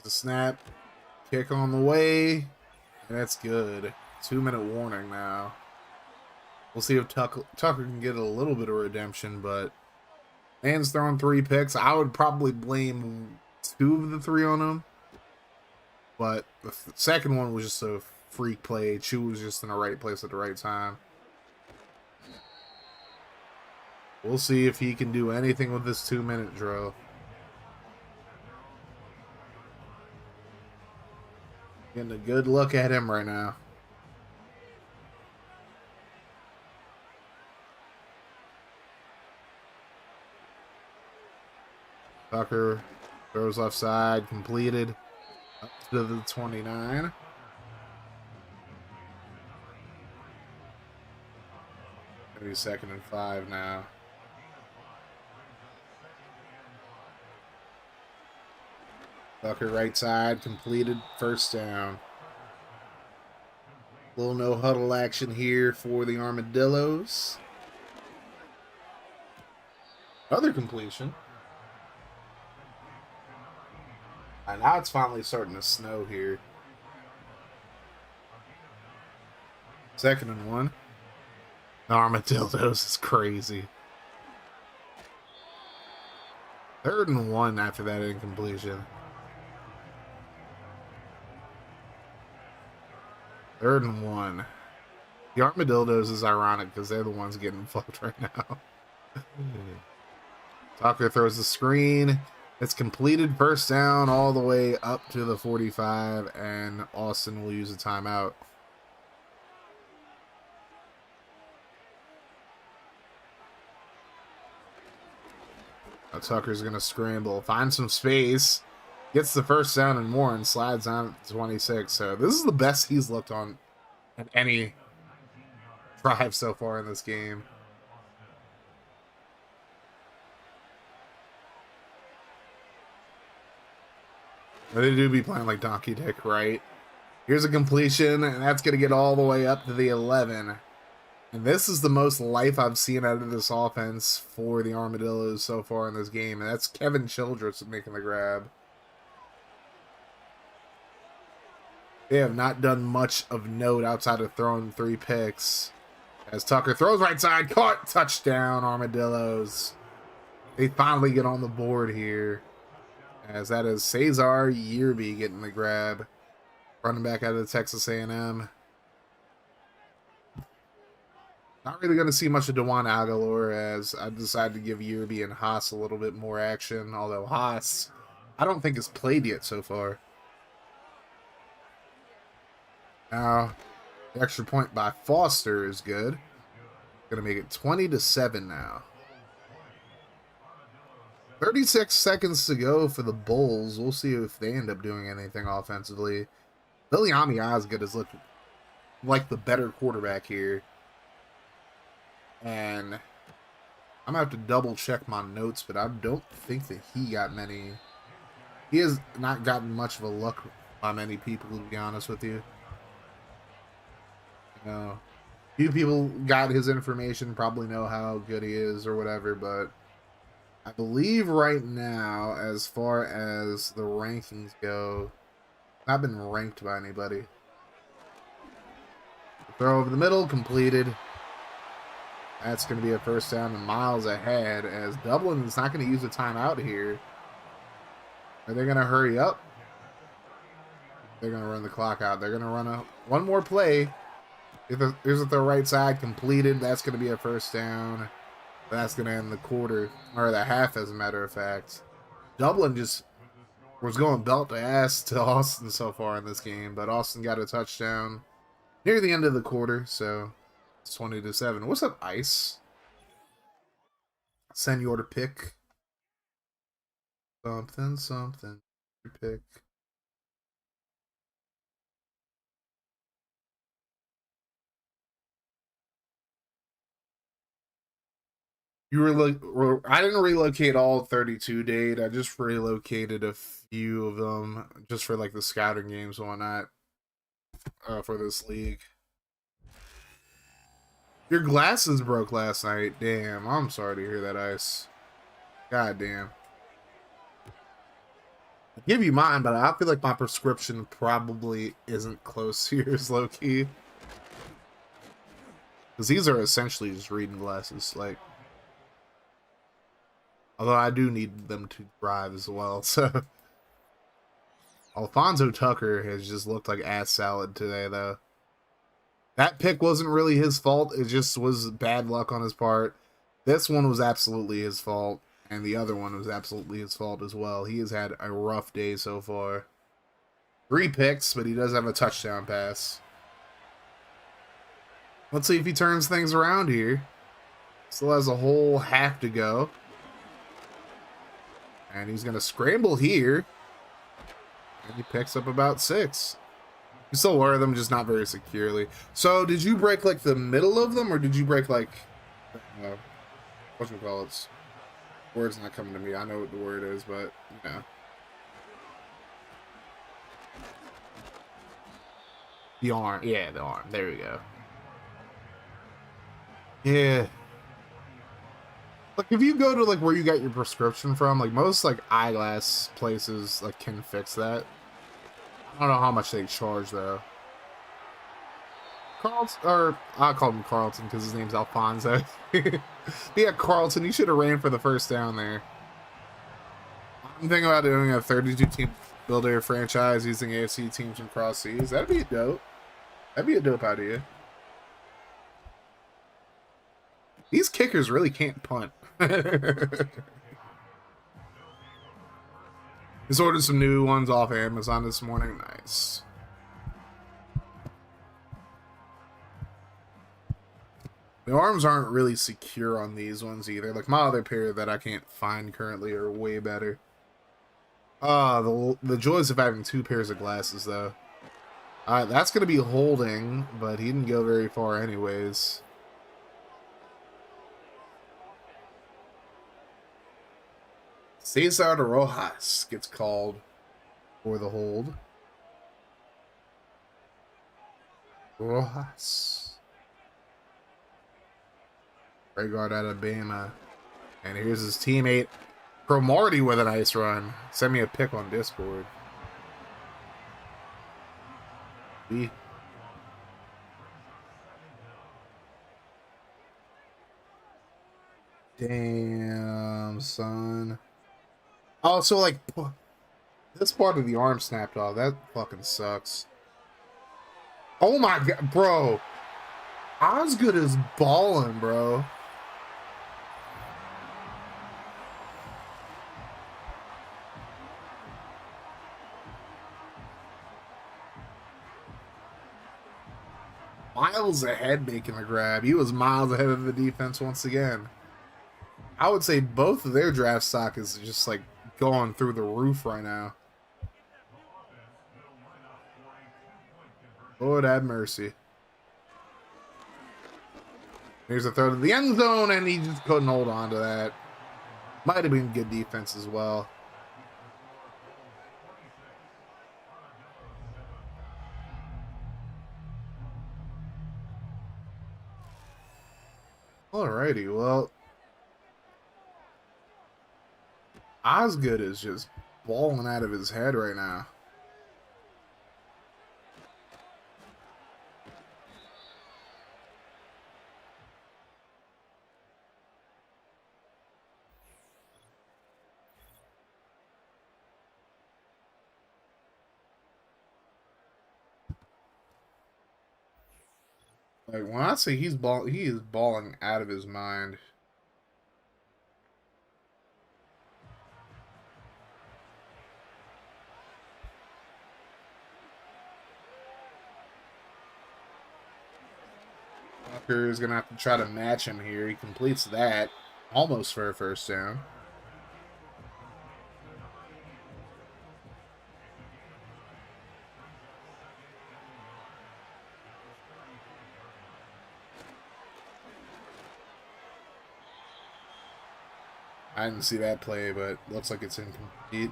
The snap. Kick on the way. And that's good. 2-minute warning now. We'll see if Tucker can get a little bit of redemption, but man's throwing 3 picks. I would probably blame 2 of the 3 on him. But the second one was just a freak play. Chu was just in the right place at the right time. We'll see if he can do anything with this 2-minute drill. Getting a good look at him right now. Tucker throws left side, completed up to the 29. Maybe 2nd and 5 now. Tucker right side, completed, first down. Little no huddle action here for the Armadillos. Another completion. And now it's finally starting to snow here. 2nd and 1. The Armadillos is crazy. 3rd and 1 after that incompletion. 3rd and 1. The Armadillos is ironic because they're the ones getting fucked right now. Tucker throws the screen. It's completed, first down all the way up to the 45, and Austin will use a timeout. Now Tucker's going to scramble, find some space, gets the first down and more, and slides down to 26. So this is the best he's looked on at any drive so far in this game. They do be playing like Donkey Dick, right? Here's a completion, and that's going to get all the way up to the 11. And this is the most life I've seen out of this offense for the Armadillos so far in this game. And that's Kevin Childress making the grab. They have not done much of note outside of throwing 3 picks. As Tucker throws right side, caught, touchdown, Armadillos. They finally get on the board here. As that is Cesar Yearby getting the grab. Running back out of the Texas A&M. Not really going to see much of DeJuan Aguilar as I decided to give Yearby and Haas a little bit more action. Although Haas, I don't think it's played yet so far. Now, the extra point by Foster is good. Gonna make it 20-7 now. 36 seconds to go for the Bulls. We'll see if they end up doing anything offensively. Viliami Osgood has looked like the better quarterback here. And I'm going to have to double check my notes, but I don't think that he got many. He has not gotten much of a look by many people, to be honest with you. You know, few people got his information, probably know how good he is or whatever, but I believe right now, as far as the rankings go, not been ranked by anybody. Throw over the middle, completed. That's going to be a first down and miles ahead, as Dublin is not going to use a timeout here. Are they going to hurry up? They're going to run the clock out. They're going to run one more play. If there's at the right side, completed. That's going to be a first down. That's going to end the quarter, or the half, as a matter of fact. Dublin just was going belt to ass to Austin so far in this game, but Austin got a touchdown near the end of the quarter, so it's 20-7. What's up, Ice? Senor to pick. Something. Pick. I didn't relocate all 32, Dade. I just relocated a few of them just for like the scouting games and whatnot for this league. Your glasses broke last night. Damn, I'm sorry to hear that, Ice. God damn. I'll give you mine, but I feel like my prescription probably isn't close to yours, low-key. Because these are essentially just reading glasses, like... Although I do need them to drive as well, so... Alfonso Tucker has just looked like ass salad today, though. That pick wasn't really his fault. It just was bad luck on his part. This one was absolutely his fault, and the other one was absolutely his fault as well. He has had a rough day so far. 3 picks, but he does have a touchdown pass. Let's see if he turns things around here. Still has a whole half to go. And he's going to scramble here. And he picks up about 6. You still wear them, just not very securely. So, did you break, like, the middle of them? Or did you break, like... whatchamacallits? Word's not coming to me. I know what the word is, but, you know. The arm. Yeah, the arm. There we go. Yeah. Like, if you go to, like, where you got your prescription from, like, most, like, eyeglass places, like, can fix that. I don't know how much they charge, though. Carlton, or I call him Carlton because his name's Alfonso. Yeah, Carlton, you should have ran for the first down there. I'm thinking about doing a 32-team builder franchise using AFC teams from cross seas. That'd be dope. That'd be a dope idea. These kickers really can't punt. Just ordered some new ones off Amazon this morning. Nice. The arms aren't really secure on these ones either. Like, my other pair that I can't find currently are way better. The joys of having 2 pairs of glasses, though. That's going to be holding, but he didn't go very far anyways. Cesar de Rojas gets called for the hold. Rojas. Right guard out of Bama. And here's his teammate, Cromartie, with a nice run. Send me a pic on Discord. Damn, son. Oh, so, like, this part of the arm snapped off. That fucking sucks. Oh my god, bro. Osgood is balling, bro. miles ahead making the grab. He was miles ahead of the defense once again. I would say both of their draft stock is just like going through the roof right now. Lord have mercy. Here's a throw to the end zone, and he just couldn't hold on to that. Might have been good defense as well. Alrighty, well, Osgood is just balling out of his head right now. Like when I say he is balling out of his mind. Tucker is gonna have to try to match him here. He completes that almost for a first down. I didn't see that play, but looks like it's incomplete.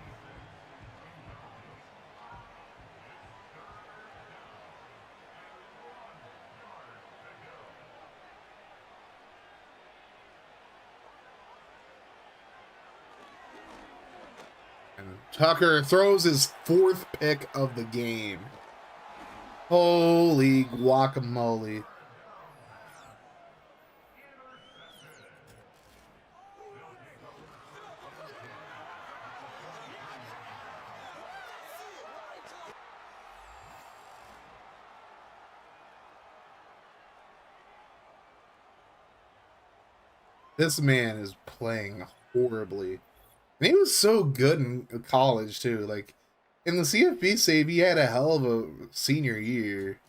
And Tucker throws his 4th pick of the game. Holy guacamole. This man is playing horribly. And he was so good in college, too. Like, in the CFB save, he had a hell of a senior year.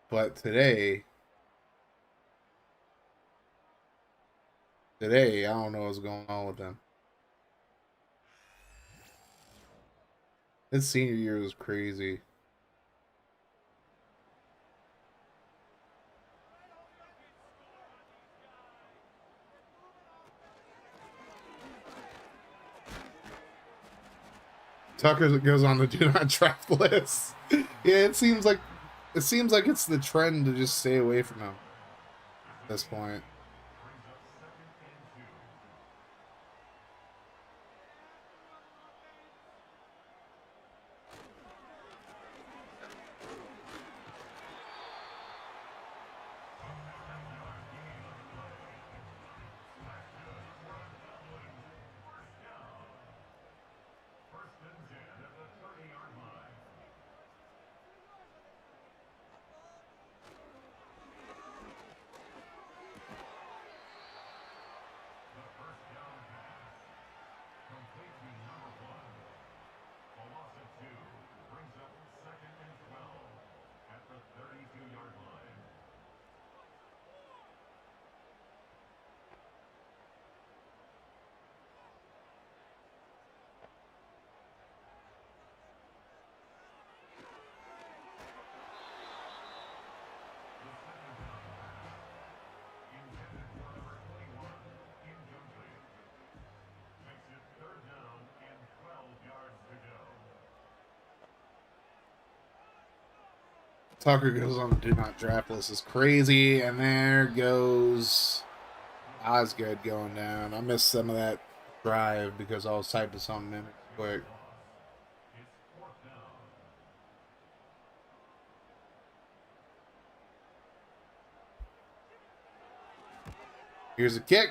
But today, I don't know what's going on with him. His senior year was crazy. Tucker goes on the do not draft list. Yeah, it seems like it's the trend to just stay away from him at this point. Tucker goes on the do not draft list is crazy, and there goes Osgood going down. I missed some of that drive because I was typing something in quick. Here's a kick,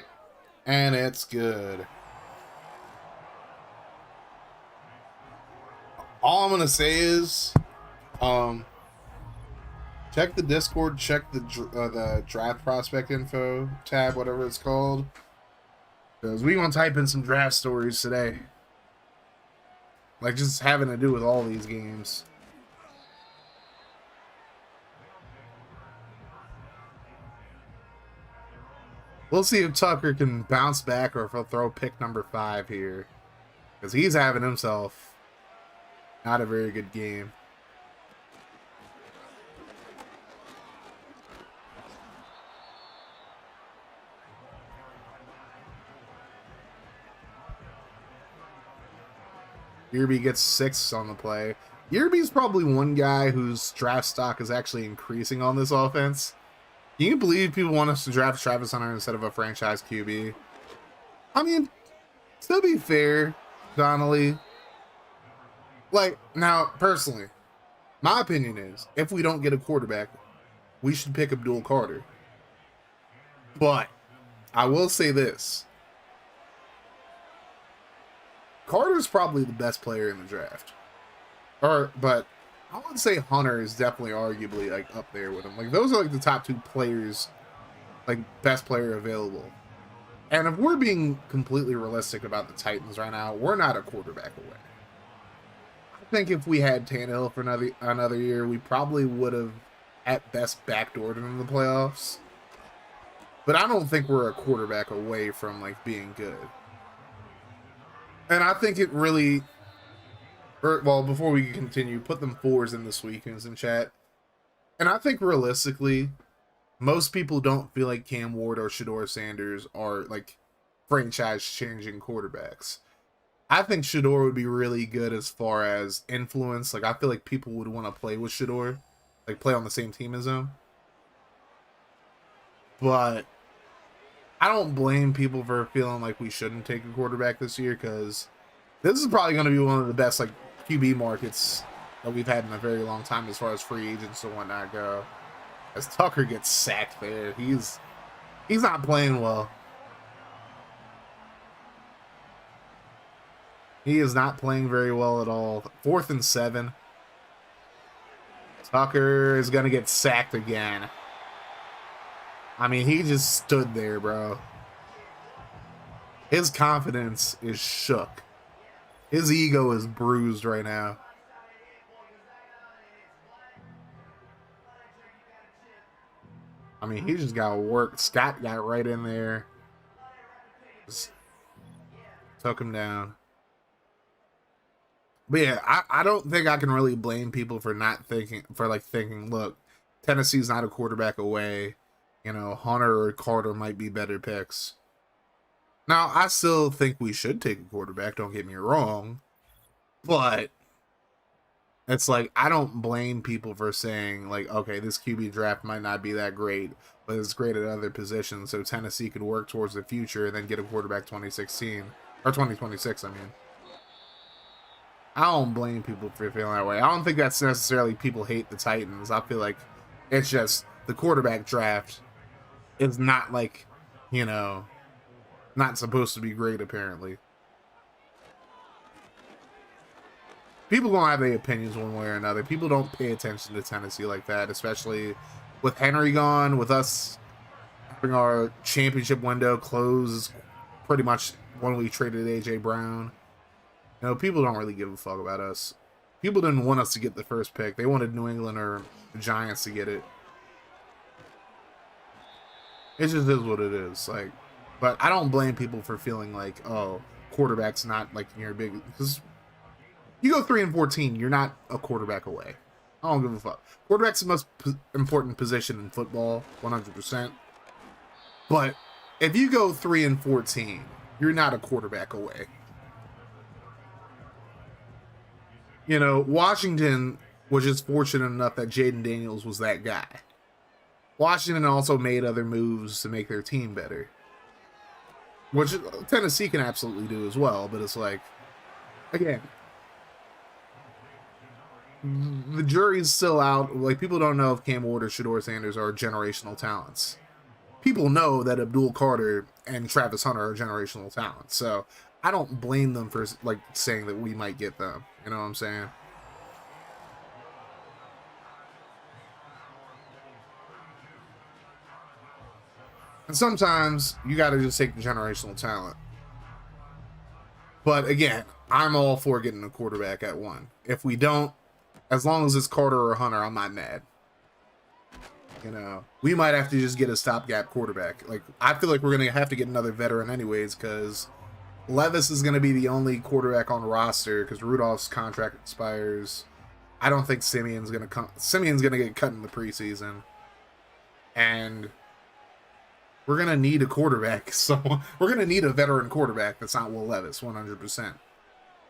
and it's good. All I'm gonna say is, check the Discord, check the draft prospect info tab, whatever it's called, because we want to type in some draft stories today, like just having to do with all these games. We'll see if Tucker can bounce back or if he'll throw pick number 5 here. Because he's having himself not a very good game. Yerby gets 6 on the play. Yerby's probably one guy whose draft stock is actually increasing on this offense. Can you believe people want us to draft Travis Hunter instead of a franchise QB? I mean, to be fair, Donnelly, like, now, personally, my opinion is, if we don't get a quarterback, we should pick Abdul Carter. But, I will say this. Carter's probably the best player in the draft. But I would say Hunter is definitely arguably like up there with him. Like those are like the top 2 players, like best player available. And if we're being completely realistic about the Titans right now, we're not a quarterback away. I think if we had Tannehill for another year, we probably would have at best backdoored him in the playoffs. But I don't think we're a quarterback away from like being good. And I think it really, well, before we continue, put them 4s in this weekends in chat. And I think realistically, most people don't feel like Cam Ward or Shedeur Sanders are like franchise-changing quarterbacks. I think Shedeur would be really good as far as influence. Like I feel like people would want to play with Shedeur, like play on the same team as him. But I don't blame people for feeling like we shouldn't take a quarterback this year because this is probably going to be one of the best like QB markets that we've had in a very long time as far as free agents and whatnot go. As Tucker gets sacked there, he's not playing well. He is not playing very well at all. 4th and 7. Tucker is going to get sacked again. I mean, he just stood there, bro. His confidence is shook. His ego is bruised right now. I mean, he just got worked. Scott got right in there. Just took him down. But yeah, I don't think I can really blame people for not thinking, look, Tennessee's not a quarterback away. You know, Hunter or Carter might be better picks. Now, I still think we should take a quarterback, don't get me wrong. But it's like, I don't blame people for saying, like, okay, this QB draft might not be that great, but it's great at other positions, so Tennessee could work towards the future and then get a quarterback 2016. Or 2026, I mean. I don't blame people for feeling that way. I don't think that's necessarily people hate the Titans. I feel like it's just the quarterback draft is not like, you know, not supposed to be great, apparently. People don't have their opinions one way or another. People don't pay attention to Tennessee like that, especially with Henry gone, with us having our championship window closed pretty much when we traded A.J. Brown. You know, people don't really give a fuck about us. People didn't want us to get the first pick. They wanted New England or the Giants to get it. It just is what it is. Like, but I don't blame people for feeling like, oh, quarterback's not like your big, because you go 3-14, you're not a quarterback away. I don't give a fuck. Quarterback's the most important position in football, 100%. But if you go 3-14, you're not a quarterback away. You know, Washington was just fortunate enough that Jaden Daniels was that guy. Washington also made other moves to make their team better, which Tennessee can absolutely do as well, but it's like, again, the jury's still out. Like, people don't know if Cam Ward or Shedeur Sanders are generational talents. People know that Abdul Carter and Travis Hunter are generational talents, so I don't blame them for, like, saying that we might get them. You know what I'm saying? And sometimes you got to just take the generational talent. But again, I'm all for getting a quarterback at 1. If we don't, as long as it's Carter or Hunter, I'm not mad. You know, we might have to just get a stopgap quarterback. Like, I feel like we're going to have to get another veteran anyways, because Levis is going to be the only quarterback on the roster because Rudolph's contract expires. I don't think Simeon's going to come. Simeon's going to get cut in the preseason. And we're going to need a quarterback. So we're going to need a veteran quarterback that's not Will Levis, 100%.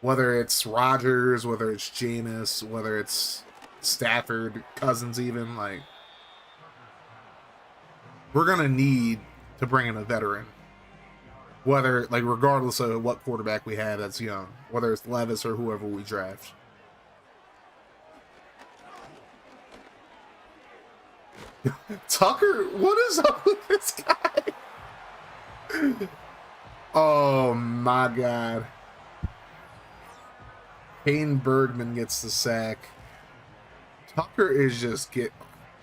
Whether it's Rodgers, whether it's Jameis, whether it's Stafford, Cousins even, like, we're going to need to bring in a veteran. Whether, like, regardless of what quarterback we have that's young. Whether it's Levis or whoever we draft. Tucker, what is up with this guy? Oh my god. Payne Bergman gets the sack. Tucker is just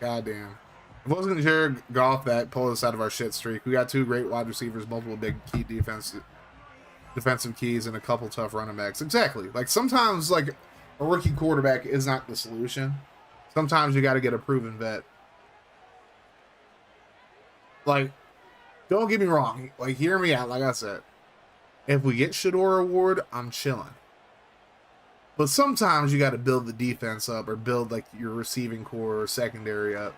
goddamn. If it wasn't Jared Goff that pulled us out of our shit streak, we got 2 great wide receivers, multiple big key defensive keys, and a couple tough running backs. Exactly. Like, sometimes, like, a rookie quarterback is not the solution. Sometimes you got to get a proven vet. Like, don't get me wrong. Like, hear me out. Like I said, if we get Shador Award, I'm chilling. But sometimes you got to build the defense up or build, like, your receiving core or secondary up.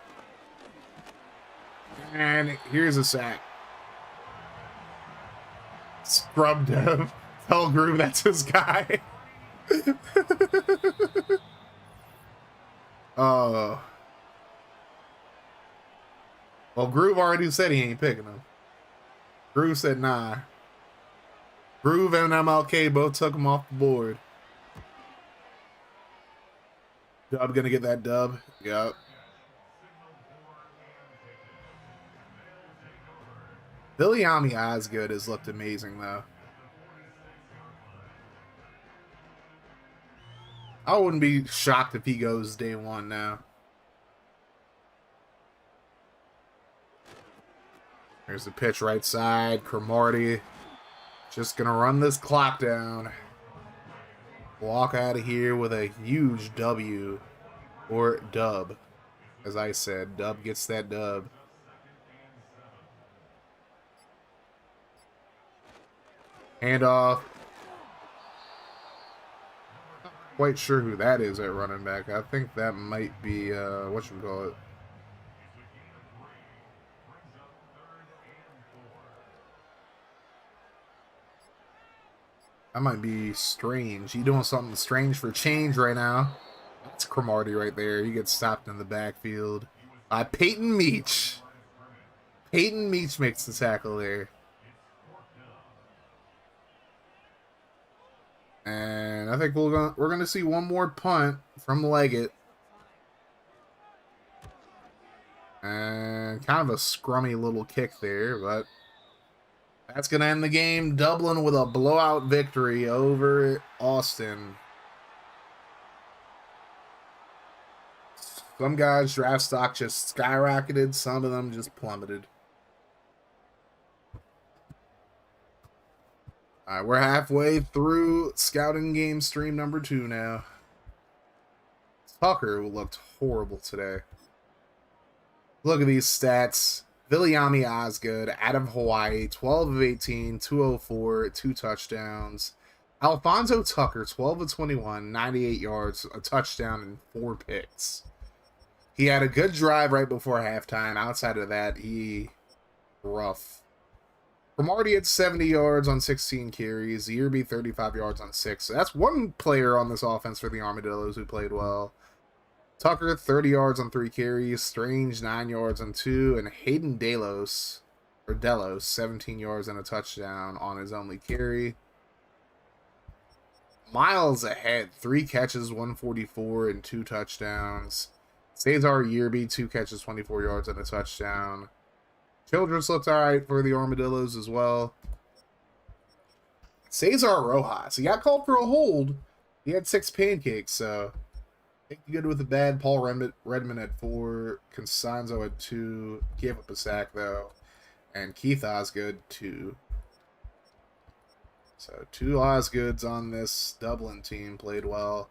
And here's a sack. Scrub Dev. Tell Groove that's his guy. Oh. Well, Groove already said he ain't picking him. Groove said nah. Groove and MLK both took him off the board. Dub gonna get that dub. Yep. Viliami Osgood has looked amazing, though. I wouldn't be shocked if he goes day 1 now. There's the pitch right side. Cromartie just going to run this clock down. Walk out of here with a huge W. Or dub. As I said, dub gets that dub. Handoff. Not quite sure who that is at running back. I think that might be, whatchamacallit. That might be Strange. He doing something strange for change right now. That's Cromartie right there. He gets stopped in the backfield. Peyton Meach. Peyton Meach makes the tackle there. And I think we're gonna see one more punt from Leggett. And kind of a scrummy little kick there, but that's gonna end the game. Dublin with a blowout victory over Austin. Some guys' draft stock just skyrocketed, some of them just plummeted. All right, we're halfway through scouting game stream number 2 now. Tucker looked horrible today. Look at these stats. Viliami Osgood, out of Hawaii, 12 of 18, 204, 2 touchdowns. Alfonso Tucker, 12 of 21, 98 yards, a touchdown, and 4 picks. He had a good drive right before halftime. Outside of that, rough. Cromartie had 70 yards on 16 carries. Yearby 35 yards on 6. So that's one player on this offense for the Armadillos who played well. Tucker 30 yards on 3 carries. Strange 9 yards on 2. And Hayden Delos 17 yards and a touchdown on his only carry. Miles ahead. 3 catches, 144 and 2 touchdowns. Cesar Yearby 2 catches, 24 yards and a touchdown. Childress looked alright for the Armadillos as well. Cesar Rojas, he got called for a hold. He had 6 pancakes, so good with the bad. Paul Redmond at 4. Constanzo at 2. Gave up a sack, though. And Keith Osgood, 2. So 2 Osgoods on this Dublin team played well.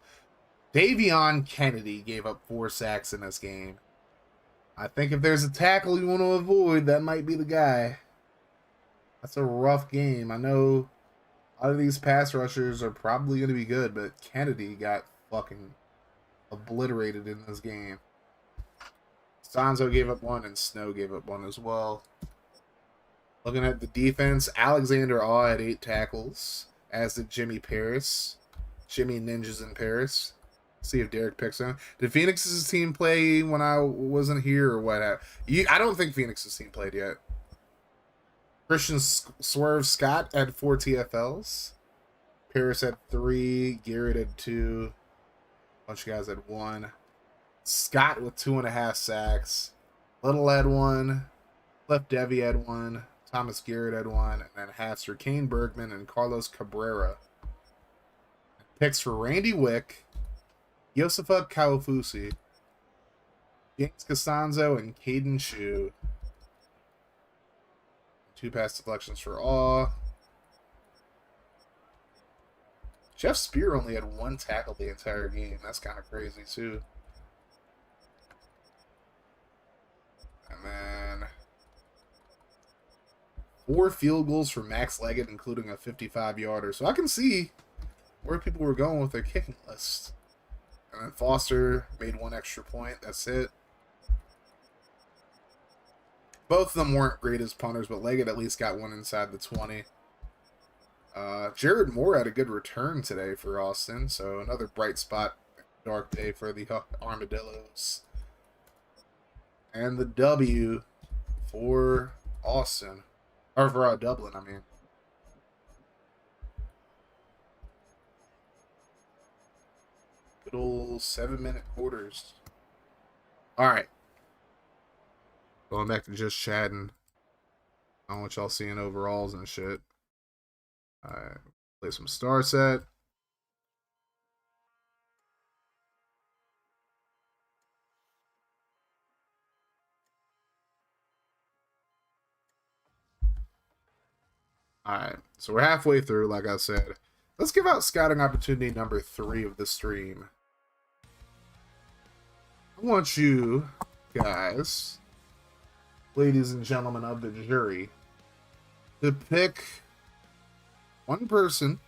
Davion Kennedy gave up 4 sacks in this game. I think if there's a tackle you want to avoid, that might be the guy. That's a rough game. I know a lot of these pass rushers are probably going to be good, but Kennedy got fucking obliterated in this game. Sanzo gave up one, and Snow gave up one as well. Looking at the defense, Alexander Awe had 8 tackles, as did Jimmy Paris. Jimmy Ninjas in Paris. See if Derek picks him. Did Phoenix's team play when I wasn't here or what? I don't think Phoenix's team played yet. Christian Swerve Scott had 4 TFLs. Paris had 3. Garrett had 2. A bunch of guys had 1. Scott with 2.5 sacks. Little had 1. Left Devi had 1. Thomas Garrett had 1. And then Hatster, Kane Bergman, and Carlos Cabrera. Picks for Randy Wick, Yosefa Kawafusi, James Costanzo, and Caden Shu. 2 pass deflections for Awe. Jeff Spear only had 1 tackle the entire game. That's kind of crazy, too. And then 4 field goals for Max Leggett, including a 55-yarder. So I can see where people were going with their kicking list. And then Foster made 1 extra point. That's it. Both of them weren't great as punters, but Leggett at least got 1 inside the 20. Jared Moore had a good return today for Austin, so another bright spot, dark day for the Armadillos. And the W for Austin. Or for Dublin, I mean. Good old 7-minute quarters. Alright. Going back to just chatting. I don't want y'all seeing overalls and shit. Alright. Play some star set. Alright. So we're halfway through, like I said. Let's give out scouting opportunity number 3 of the stream. I want you guys, ladies and gentlemen of the jury, to pick one person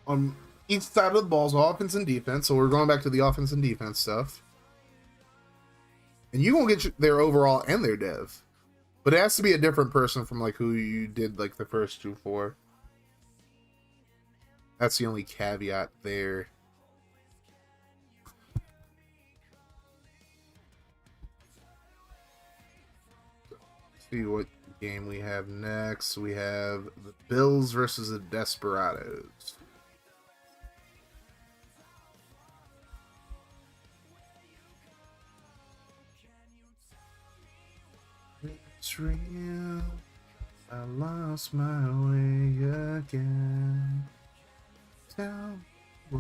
on each side of the ball, so offense and defense. So we're going back to the offense and defense stuff. And you won't get their overall and their dev. But it has to be a different person from like who you did like the first 2 for. That's the only caveat there. Let's see what game we have next. We have the Bills versus the Desperados. It's real. I lost my way again. Tell me why.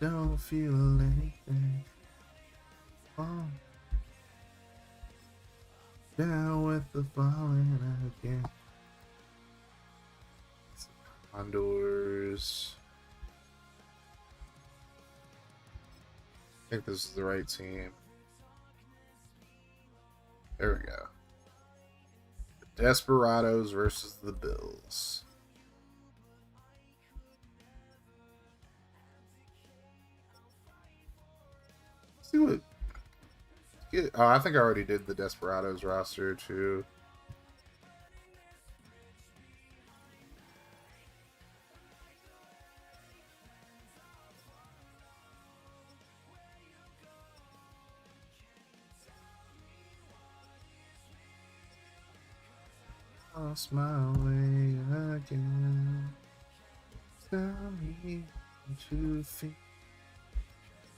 Don't feel anything. Oh. Down with the falling again. Condors. I think this is the right team. There we go. The Desperados versus the Bills. Let's see what. Oh, I think I already did the Desperados roster too. Lost my way again. Tell me what you feel.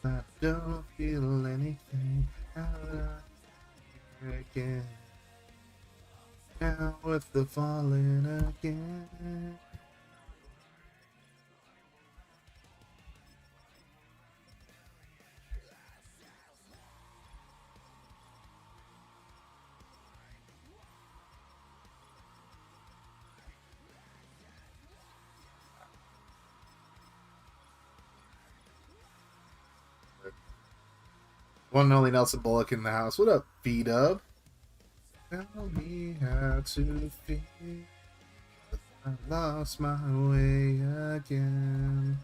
I don't feel anything out again. Now with the falling again. One and only Nelson Bullock in the house. What up, B-Dub? Tell me how to feel. I lost my way again.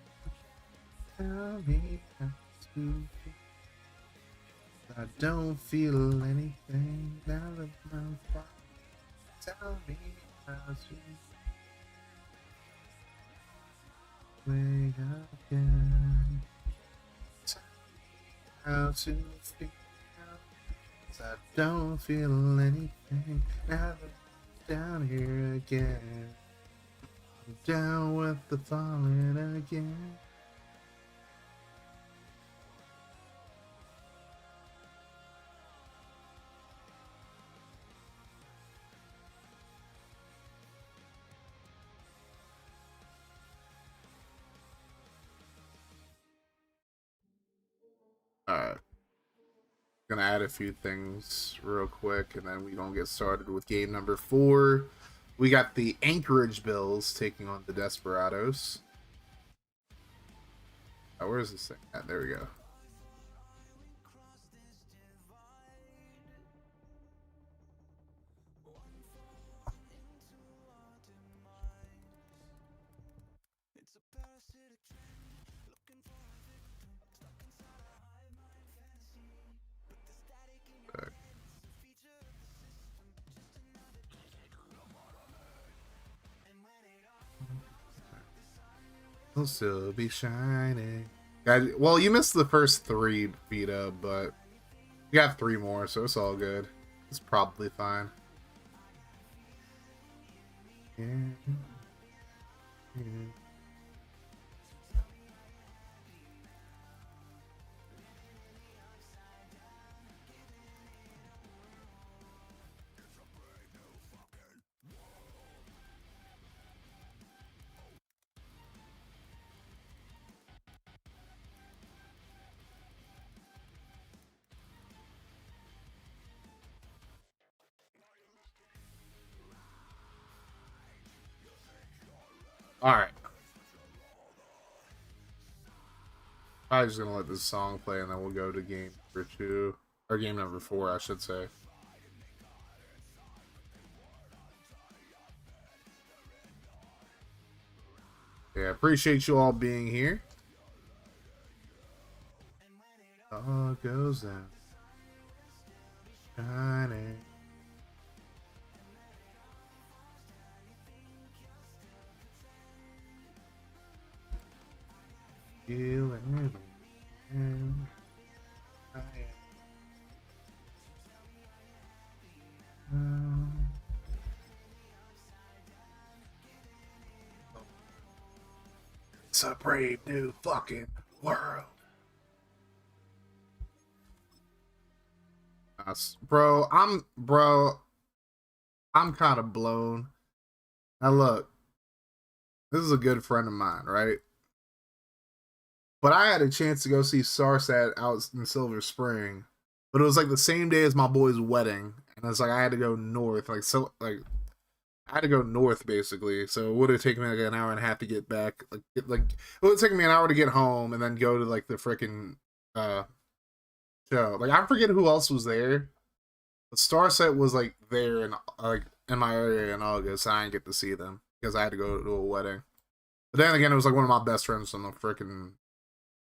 Tell me how to feel. I don't feel anything now that I'm fine. Tell me how to way again. Tell me how to feel. I don't feel anything now that I'm down here again. I'm down with the falling again. Alright. Gonna add a few things real quick and then we gonna get started with game number 4. We got the Anchorage Bills taking on the Desperados. Oh, where's this thing at? There we go. Will still be shining. Well, you missed the first 3 beat up, but you got 3 more, so it's all good. It's probably fine. Yeah. Yeah. Alright. I'm just gonna let this song play and then we'll go to game number 2. Or game number 4, I should say. Yeah, appreciate you all being here. All goes down. Shining. You and I am. It's a brave new fucking world. Bro, I'm kind of blown. Now look, this is a good friend of mine, right? But I had a chance to go see Sarsat out in Silver Spring, but it was like the same day as my boy's wedding, and it's like I had to go north, I had to go north basically, so it would have taken me like an hour and a half to get back. It would have taken me an hour to get home and then go to like the freaking show. Like I forget who else was there. But Starset was like there in my area in August. I didn't get to see them because I had to go to a wedding. But then again, it was like one of my best friends from the freaking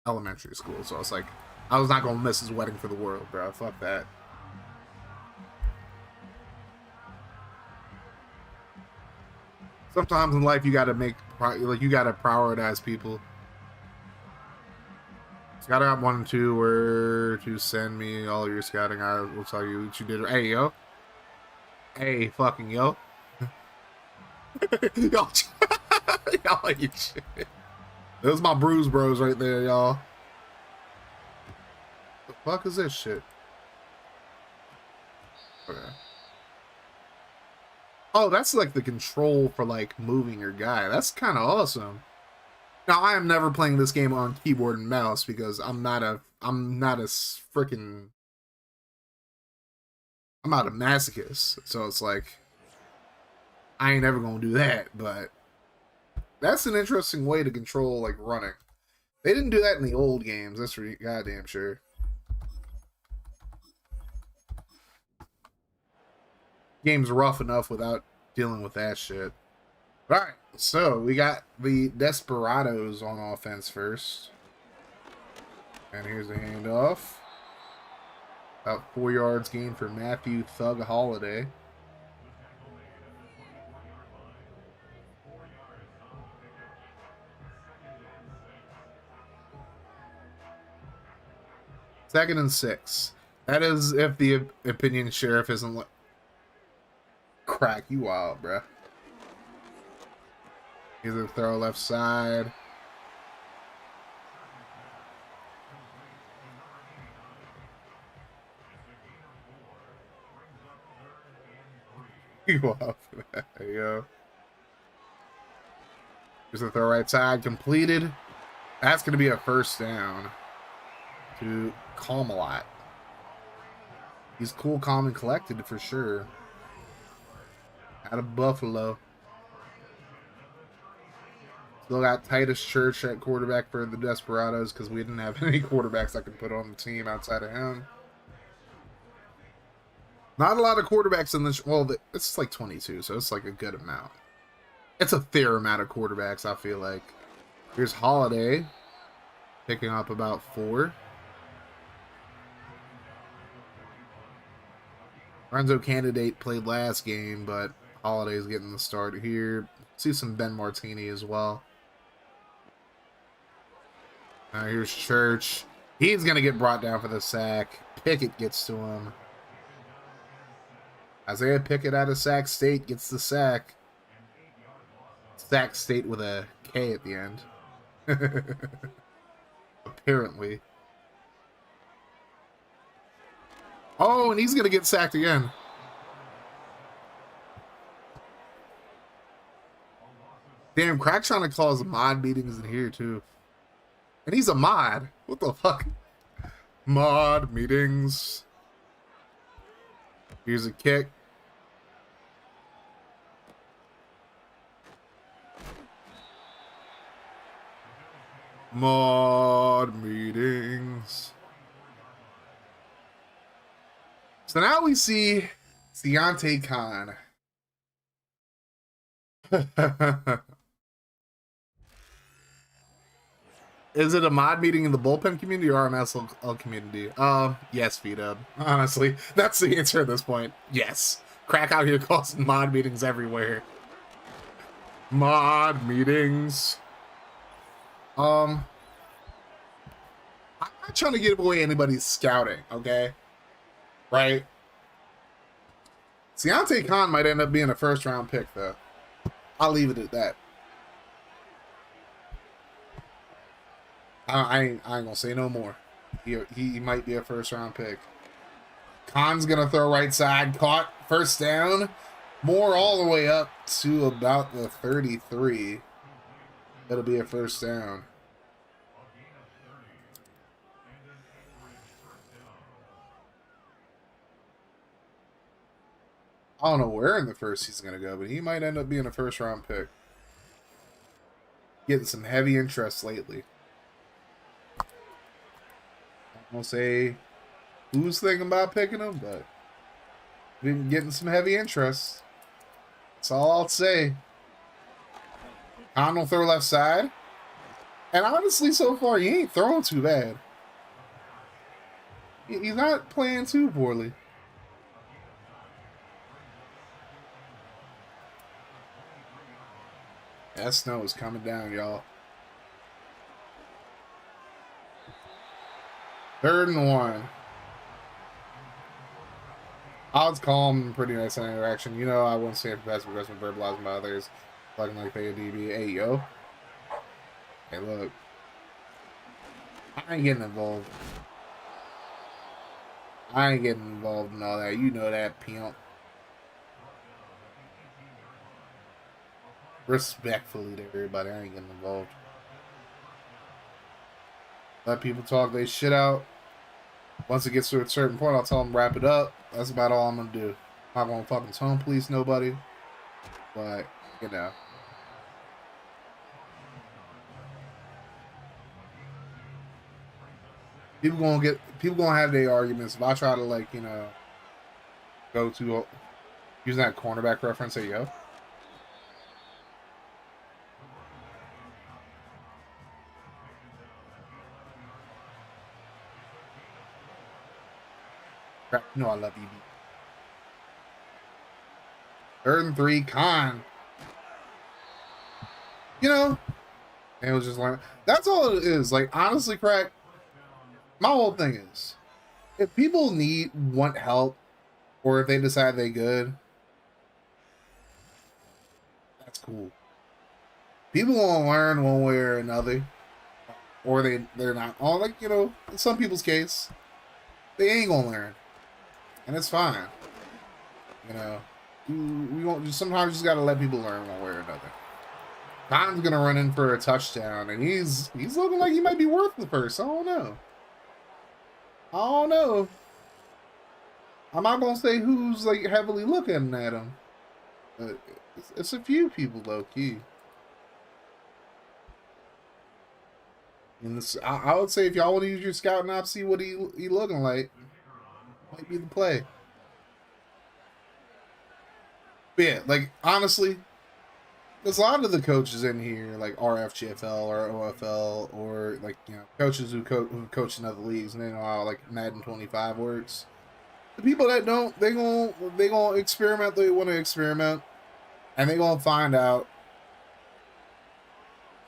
elementary school, so I was like, I was not gonna miss his wedding for the world, bro. Fuck that. Sometimes in life you gotta you gotta prioritize people. Scout out 1 and 2 where to send me all your scouting. I will tell you what you did. Hey yo. Hey fucking yo. Y'all y'all ain't shit. Those my bruise bros right there, y'all. The fuck is this shit? Okay. Oh, that's like the control for like moving your guy. That's kind of awesome. Now I am never playing this game on keyboard and mouse because I'm not a masochist. So it's like I ain't ever gonna do that, but that's an interesting way to control like running. They didn't do that in the old games, that's for goddamn sure. game's rough enough without dealing with that shit. All right, so we got the Desperados on offense first. And here's the handoff. About 4 yards gain for Matthew Thug Holiday. Second and 6. That is if the opinion sheriff isn't like, crack you out, bruh. Here's a throw left side. You out for that, yo. Here's the throw right side, completed. That's going to be a first down to Calm-a-Lot. He's cool, calm, and collected for sure. Out of Buffalo. Still got Titus Church at quarterback for the Desperados because we didn't have any quarterbacks I could put on the team outside of him. Not a lot of quarterbacks in this. Well, it's like 22, so it's like a good amount. It's a fair amount of quarterbacks, I feel like. Here's Holiday picking up about 4. Renzo Candidate played last game, but Holiday's getting the start here. See some Ben Martini as well. Here's Church. He's going to get brought down for the sack. Pickett gets to him. Isaiah Pickett out of Sac State gets the sack. Sac State with a K at the end. Apparently. Oh, and he's going to get sacked again. Damn, Crack trying to cause mod meetings in here, too. And he's a mod. What the fuck? Mod meetings. Here's a kick. Mod meetings. So now we see Deontay Khan. Is it a mod meeting in the bullpen community or RMSL community? Yes, V-Dub. Honestly, that's the answer at this point. Yes. Crack out here causing mod meetings everywhere. Mod meetings. I'm not trying to give away anybody's scouting, okay? Right? Deontay Khan might end up being a first-round pick, though. I'll leave it at that. I ain't gonna say no more. He might be a first-round pick. Khan's gonna throw right side, caught, first down. Moore all the way up to about the 33. It'll be a first down. I don't know where in the first he's going to go, but he might end up being a first-round pick. Getting some heavy interest lately. I'm going to say who's thinking about picking him, but been getting some heavy interest. That's all I'll say. Khan will throw left side. And honestly, so far, he ain't throwing too bad. He's not playing too poorly. That snow is coming down, y'all. 3rd and 1. Odds calm and pretty nice interaction. You know, I wouldn't say it best because I'm verbalizing by others. Looking like they a DB. Hey, yo. Hey, look. I ain't getting involved. I ain't getting involved in all that. You know that, pimp. Respectfully to everybody, I ain't getting involved. Let people talk their shit out. Once it gets to a certain point, I'll tell them wrap it up. That's about all I'm gonna do. I'm not gonna fucking tone police nobody. But, you know. People gonna have their arguments. If I try to, like, you know, go too Using that cornerback reference, there you go. No, I love you. 3rd and 3, Khan. You know, and it was just like, that's all it is. Like, honestly, crack, my whole thing is, if people want help, or if they decide they good, that's cool. People won't learn one way or another, or they're not. Oh, like, you know, in some people's case, they ain't gonna learn, and it's fine. You know, we won't. Sometimes you just gotta let people learn one way or another. Khan's gonna run in for a touchdown, and he's looking like he might be worth the first. I don't know. I don't know. I'm not gonna say who's like heavily looking at him. But it's a few people low key. And this, I would say if y'all want to use your scouting ops, see what he looking like, might be the play. But yeah, like honestly, there's a lot of the coaches in here, like RFGFL or OFL, or like, you know, coaches who coach in other leagues, and they know how like Madden 25 works. The people that don't, they gonna experiment. They want to experiment, and they gonna find out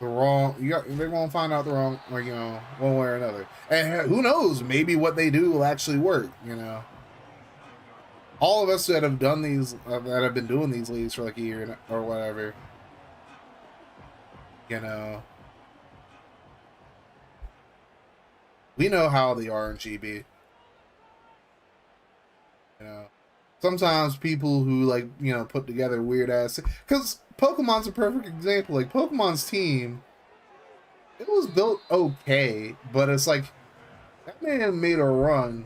the wrong. They're gonna find out the wrong, like, you know, one way or another. And who knows? Maybe what they do will actually work. You know, all of us that have done these, that have been doing these leagues for like a year or whatever. You know, we know how the RNG be. You know, sometimes people who, like, you know, put together weird ass, because Pokemon's a perfect example. Like, Pokemon's team, it was built okay, but it's like that man made a run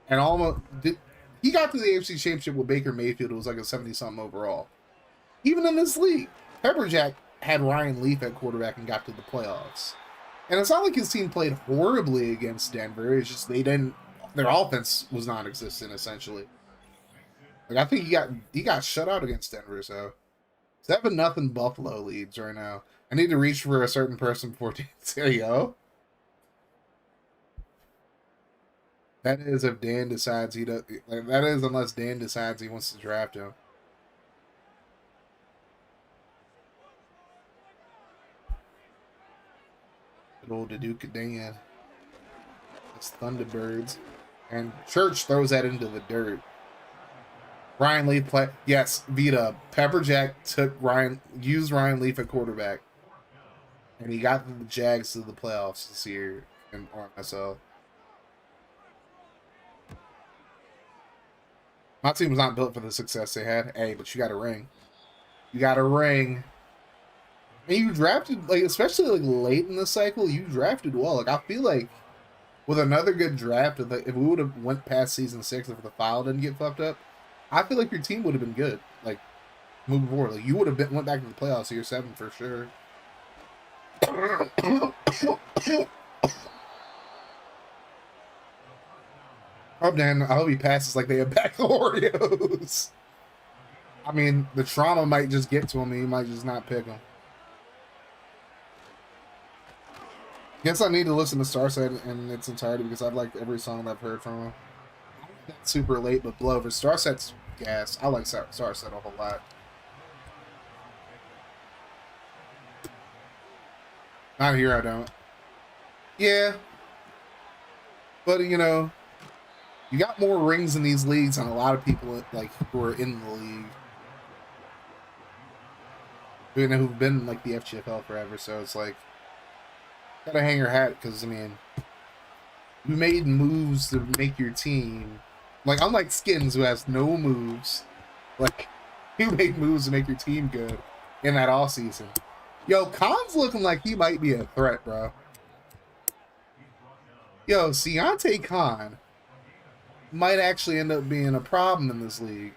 and almost did. He got to the AFC Championship with Baker Mayfield. It was like a 70-something overall. Even in this league, Pepperjack had Ryan Leaf at quarterback and got to the playoffs. And it's not like his team played horribly against Denver. It's just they didn't. Their offense was non-existent essentially. Like, I think he got shut out against Denver. So 7-0 Buffalo leads right now. I need to reach for a certain person before. There you go. That is if Dan decides he does. Like, that is unless Dan decides he wants to draft him. Good old Duke Dan. It's Thunderbirds. And Church throws that into the dirt. Ryan Leaf play. Yes, Vita. Pepperjack used Ryan Leaf at quarterback. And he got the Jags to the playoffs this year in RMSL. My team was not built for the success they had. Hey, but you got a ring. You got a ring. And you drafted, like, especially like late in the cycle, you drafted well. Like, I feel like with another good draft, if we would have went past season 6, if the file didn't get fucked up, I feel like your team would have been good. Like, moving forward, like, you would have went back to the playoffs year 7 for sure. Oh, Dan, I hope he passes like they have back Oreos. I mean, the trauma might just get to him. He might just not pick him. Guess I need to listen to Starset in its entirety because I've liked every song I've heard from him. Super late, but Blowover. Starset's gas. I like Starset a whole lot. Not here, I don't. Yeah. But, you know, you got more rings in these leagues than a lot of people, like, who are in the league. You know, who've been, like, the FGFL forever, so it's like, gotta hang your hat, because, I mean, you made moves to make your team, like, unlike Skins, who has no moves, like, you made moves to make your team good in that offseason. Yo, Khan's looking like he might be a threat, bro. Yo, Deontay Khan might actually end up being a problem in this league.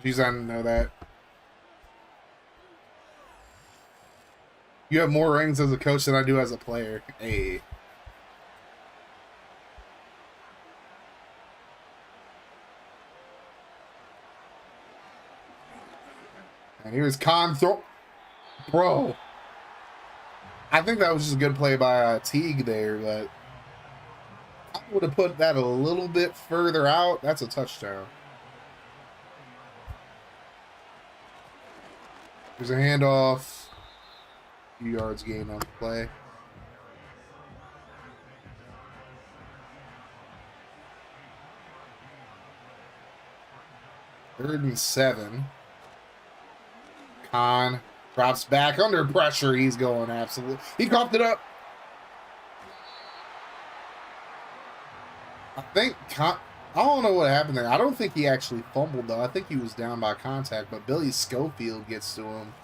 Jeez, I didn't know that. You have more rings as a coach than I do as a player. Hey. And here's Khan throw. Bro. I think that was just a good play by Teague there, but I would have put that a little bit further out. That's a touchdown. There's a handoff. A few yards gained on the play. Third and 7. Khan drops back under pressure. He's going absolutely. He coughed it up. I think I don't know what happened there. I don't think he actually fumbled, though. I think he was down by contact, but Billy Schofield gets to him.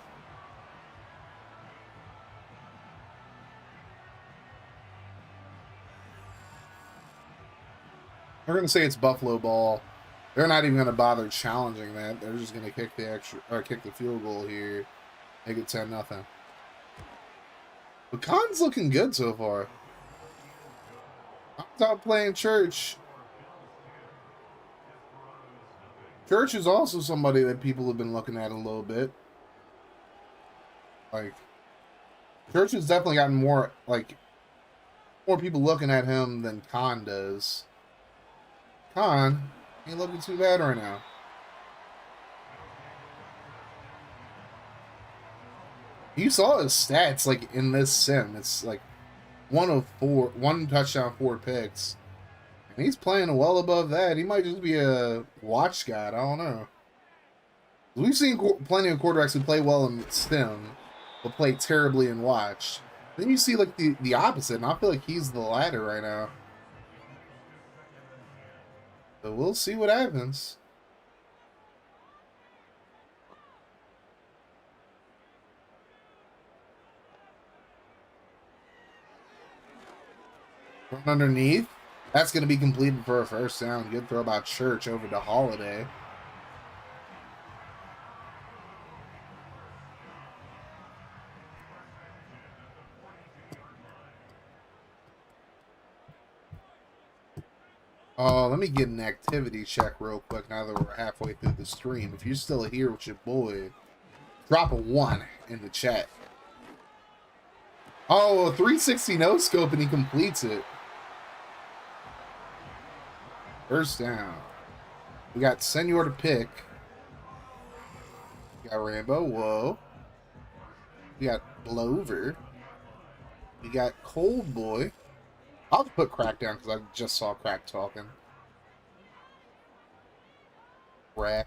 They're going to say it's Buffalo ball. They're not even going to bother challenging that. They're just going to kick the field goal here. Make it 10-0. But Khan's looking good so far. I'm top playing Church. Church is also somebody that people have been looking at a little bit. Like, Church has definitely gotten more people looking at him than Khan does. Khan ain't looking too bad right now. You saw his stats like in this sim. It's like 1 of 4, 1 touchdown, 4 picks. And he's playing well above that. He might just be a watch guy. I don't know. We've seen plenty of quarterbacks who play well in sim, but play terribly in watch. Then you see like the opposite, and I feel like he's the latter right now. But we'll see what happens. Run underneath. That's going to be completed for a first down. Good throw by Church over to Holiday. Oh, let me get an activity check real quick now that we're halfway through the stream. If you're still here with your boy, drop a 1 in the chat. Oh, a 360 no scope and he completes it. First down. We got Senor to pick. We got Rambo. Whoa. We got Blover. We got Cold Boy. I'll just put Crack down because I just saw Crack talking. Crack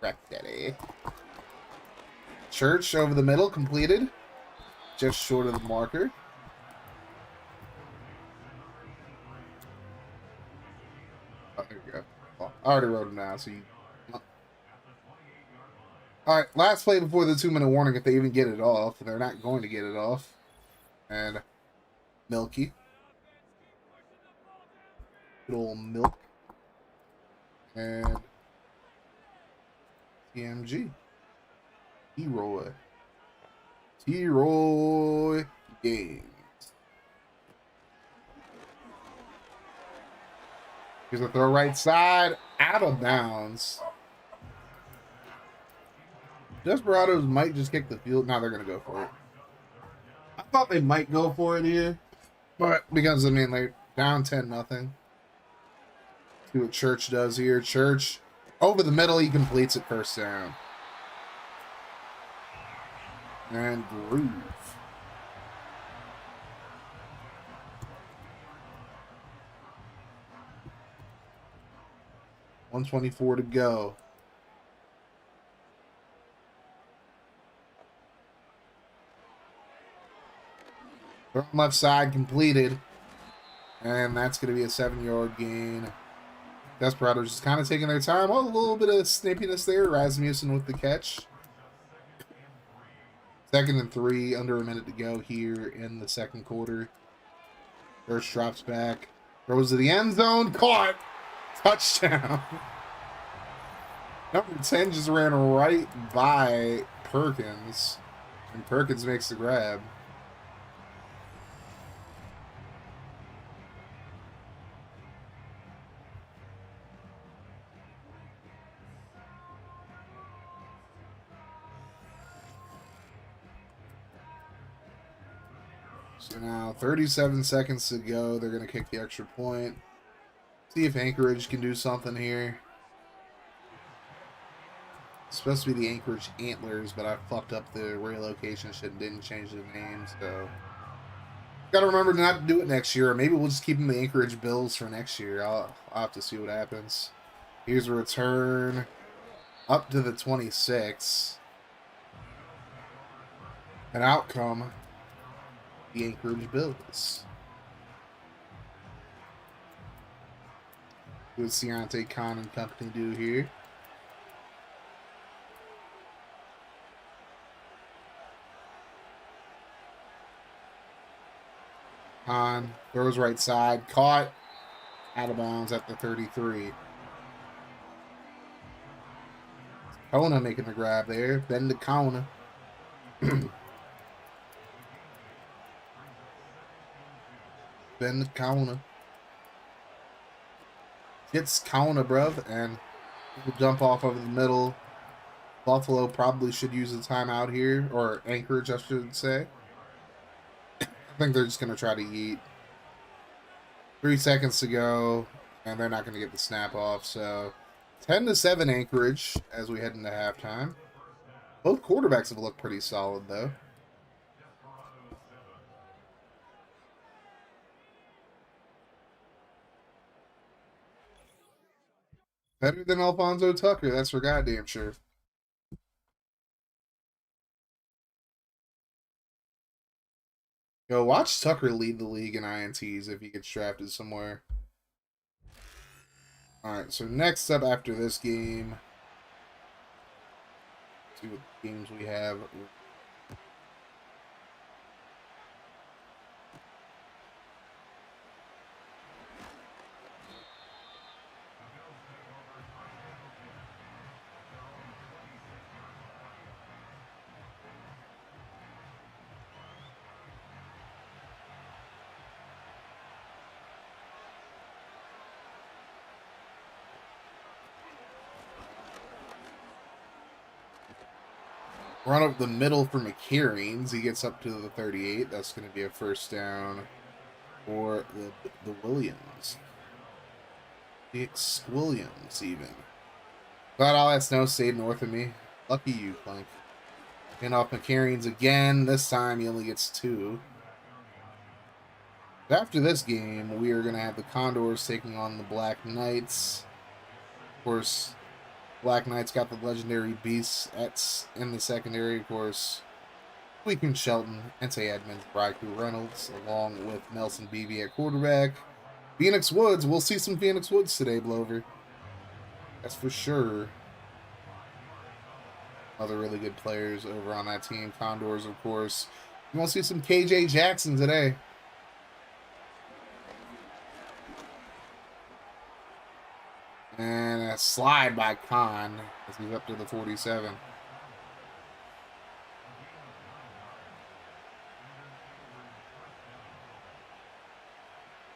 Daddy. Church over the middle, completed. Just short of the marker. Oh, there you go. Oh, I already wrote him down, so you... Alright, last play before the 2-minute warning if they even get it off. They're not going to get it off. And Milky. Good old Milk. And TMG. T-Roy. T-Roy Games. Here's a throw right side. Out of bounds. Desperados might just kick the field. Now they're going to go for it. I thought they might go for it here. But because, I mean, they're down 10-0. See what Church does here. Church over the middle. He completes it first down. And Groove. $124 to go. From left side completed. And that's going to be a 7-yard gain. Desperados just kind of taking their time. Oh, a little bit of snippiness there. Rasmussen with the catch. 2nd and 3, under a minute to go here in the second quarter. First drops back. Throws to the end zone. Caught. Touchdown. Number 10 just ran right by Perkins. And Perkins makes the grab. So now 37 seconds to go. They're going to kick the extra point. See if Anchorage can do something here. It's supposed to be the Anchorage Antlers, but I fucked up the relocation shit and didn't change the name, so... Gotta remember not to do it next year, or maybe we'll just keep them the Anchorage Bills for next year. I'll have to see what happens. Here's a return up to the 26. An outcome, the Anchorage Bills. What does Deontay Khan and company do here? Khan throws right side, caught, out of bounds at the 33. Kona making the grab there. Then to Kona. Ben to Kona. Gets Kona, bruv, and we'll jump off over the middle. Buffalo probably should use a timeout here, or Anchorage, I should say. I think they're just going to try to yeet. 3 seconds to go, and they're not going to get the snap off, so 10-7 Anchorage as we head into halftime. Both quarterbacks have looked pretty solid, though. Better than Alfonso Tucker, that's for goddamn sure. Yo, watch Tucker lead the league in INTs if he gets drafted somewhere. Alright, so next up after this game, see what games we have. Run up the middle for McCarines. He gets up to the 38. That's going to be a first down for the Williams. It's Williams, even. Glad all that snow stayed north of me. Lucky you, Plank. And off McCarines again. This time he only gets 2. After this game, we are going to have the Condors taking on the Black Knights. Of course, Black Knights got the legendary beasts in the secondary, of course. Weekend Shelton, Entei Edmonds, Braiku Reynolds, along with Nelson Beebe at quarterback. Phoenix Woods, we'll see some Phoenix Woods today, Blover. That's for sure. Other really good players over on that team. Condors, of course. You won't see some KJ Jackson today. And a slide by Khan as he's up to the 47.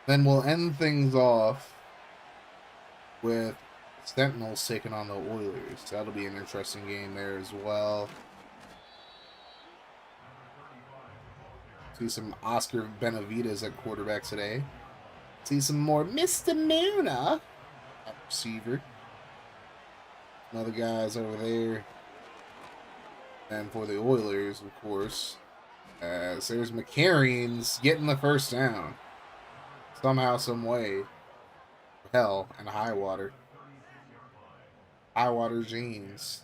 Then we'll end things off with Sentinels taking on the Oilers. That'll be an interesting game there as well. See some Oscar Benavides at quarterback today. See some more Mr. Muna at receiver. Another guys over there. And for the Oilers, of course, so there's McCarines getting the first down. Somehow, some way. Hell, and Highwater. Highwater jeans.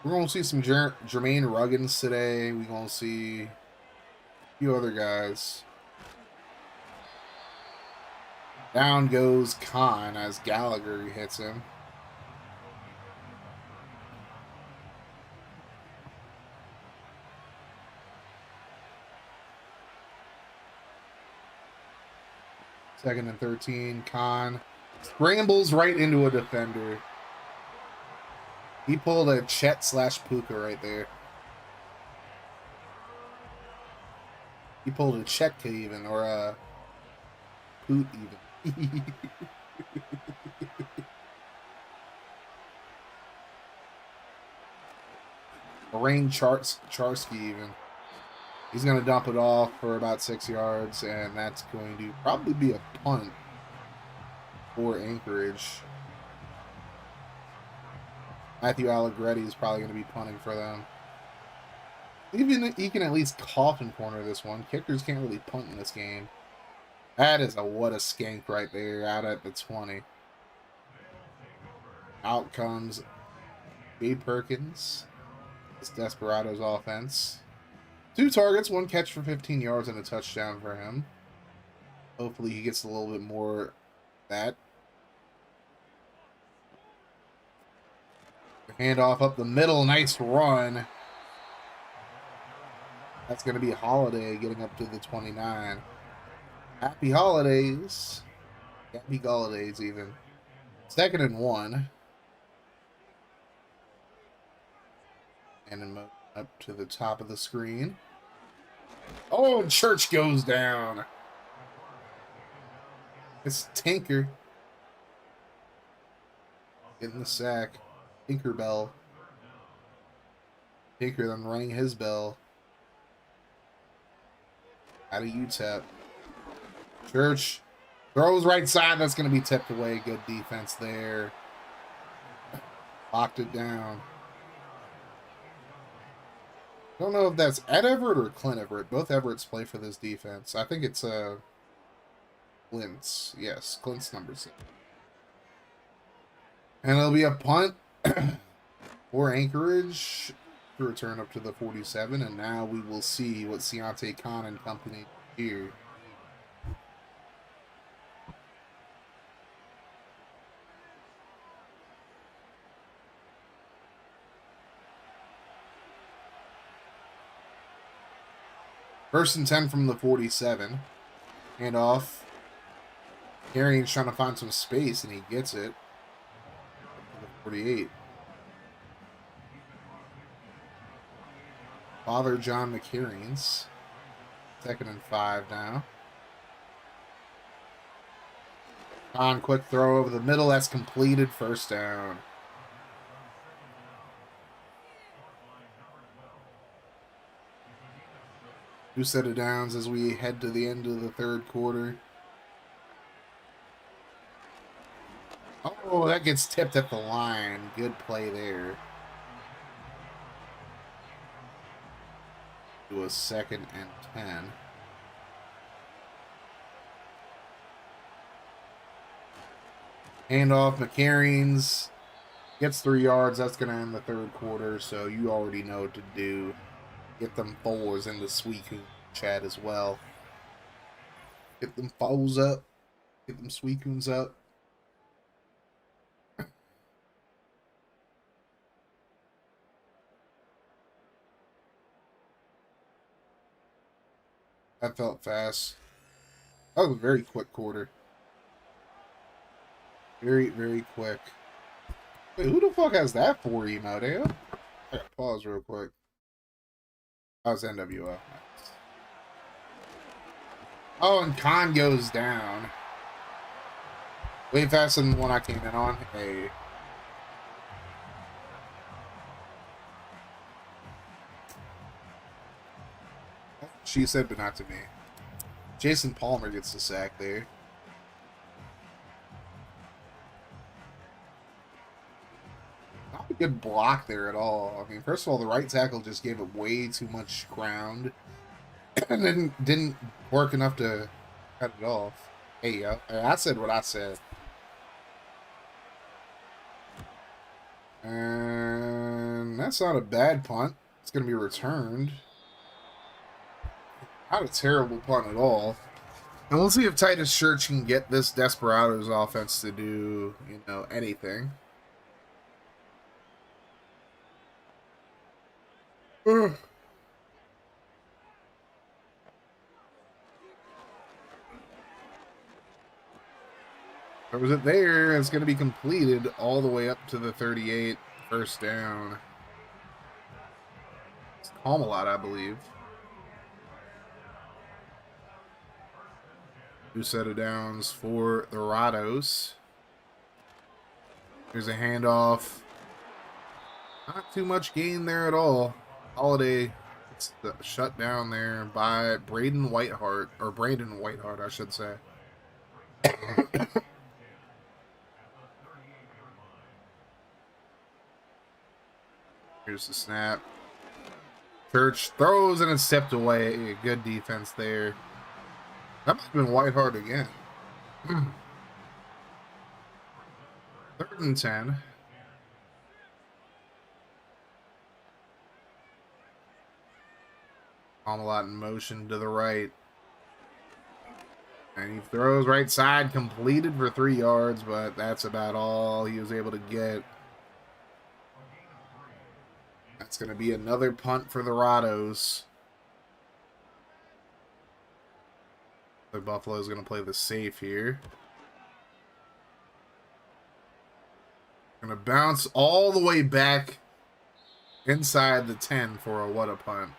We're going to see some Jermaine Ruggins today. We're going to see a few other guys. Down goes Khan as Gallagher hits him. Second and 13, Khan scrambles right into a defender. He pulled a Chet / Puka right there. He pulled a Chetka even, or a Poot even. Lorraine Charsky even. He's going to dump it off for about 6 yards, and that's going to probably be a punt for Anchorage. Matthew Allegretti is probably going to be punting for them. Even he can at least coffin corner this one. Kickers can't really punt in this game. That is what a skank right there, out at the 20. Out comes Gabe Perkins. It's Desperado's offense. 2 targets, 1 catch for 15 yards, and a touchdown for him. Hopefully he gets a little bit more of that. Handoff up the middle, nice run. That's going to be Holiday getting up to the 29. Happy holidays. Happy holidays, even. 2nd and 1. And then up to the top of the screen. Oh, and Church goes down. It's Tinker getting the sack. Tinkerbell. Tinker then running his bell. Out of UTEP. Church throws right side. That's going to be tipped away. Good defense there. Locked it down. Don't know if that's Ed Everett or Clint Everett. Both Everetts play for this defense. I think it's Clint's. Yes, Clint's number 6. And it'll be a punt for Anchorage to return up to the 47. And now we will see what Ciante Khan and company do. First and 10 from the 47. Handoff. Carrion's trying to find some space, and he gets it. 48. Father John McCarrions. 2nd and 5 now. On quick throw over the middle. That's completed. First down. Two set of downs as we head to the end of the 3rd quarter. Oh, that gets tipped at the line. Good play there. To a 2nd and 10. Handoff, McCarrions gets 3 yards. That's going to end the 3rd quarter, so you already know what to do. Get them fours in the Sweet Coon chat as well. Get them fours up. Get them Sweet Coons up. That felt fast. That was a very quick quarter. Very, very quick. Wait, who the fuck has that 4 emote, eh? I gotta pause real quick. That was NWO. Nice. Oh, and Khan goes down. Way faster than the one I came in on. Hey. She said, but not to me. Jason Palmer gets the sack there. Not a good block there at all. I mean, first of all, the right tackle just gave it way too much ground. And then didn't work enough to cut it off. Hey, I said what I said. And that's not a bad punt. It's going to be returned. Not a terrible punt at all. And we'll see if Titus Church can get this Desperados offense to do, you know, anything. Or was it there? It's going to be completed all the way up to the 38. First down. It's calm a lot, I believe. 2 set of downs for the Rados. There's a handoff. Not too much gain there at all. Holiday It's shut down there by Braden Whiteheart, or Brandon Whiteheart, I should say. Here's the snap. Church throws and it's stepped away. Good defense there. That must have been Whiteheart again. 3rd and 10. Omelette in motion to the right. And he throws right side, completed for 3 yards, but that's about all he was able to get. That's going to be another punt for the Rados. The Buffalo's going to play the safe here. Going to bounce all the way back inside the 10 for a what a punt.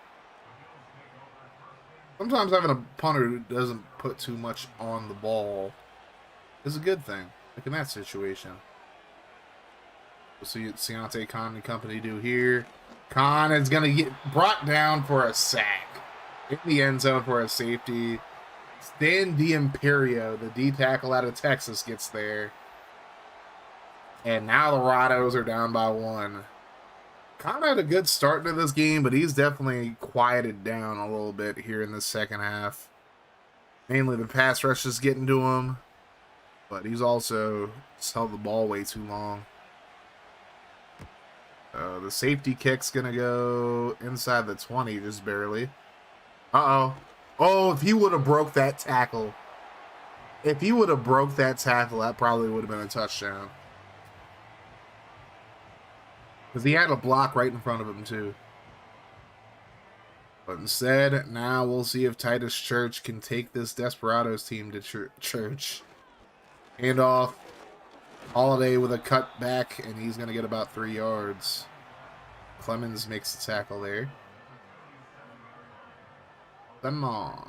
Sometimes having a punter who doesn't put too much on the ball is a good thing. Like in that situation. We'll see what Deontay Khan and company do here. Khan is going to get brought down for a sack. In the end zone for a safety. Stan D'Imperio, the D tackle out of Texas, gets there. And now the Rados are down by 1. Khan had a good start to this game, but he's definitely quieted down a little bit here in the second half. Mainly the pass rush is getting to him, but he's also just held the ball way too long. The safety kick's going to go inside the 20, just barely. Uh-oh. Oh, if he would have broke that tackle. If he would have broke that tackle, that probably would have been a touchdown. Because he had a block right in front of him, too. But instead, now we'll see if Titus Church can take this Desperados team to Church. Handoff. Holiday with a cut back, and he's going to get about 3 yards. Clemens makes the tackle there. Come on.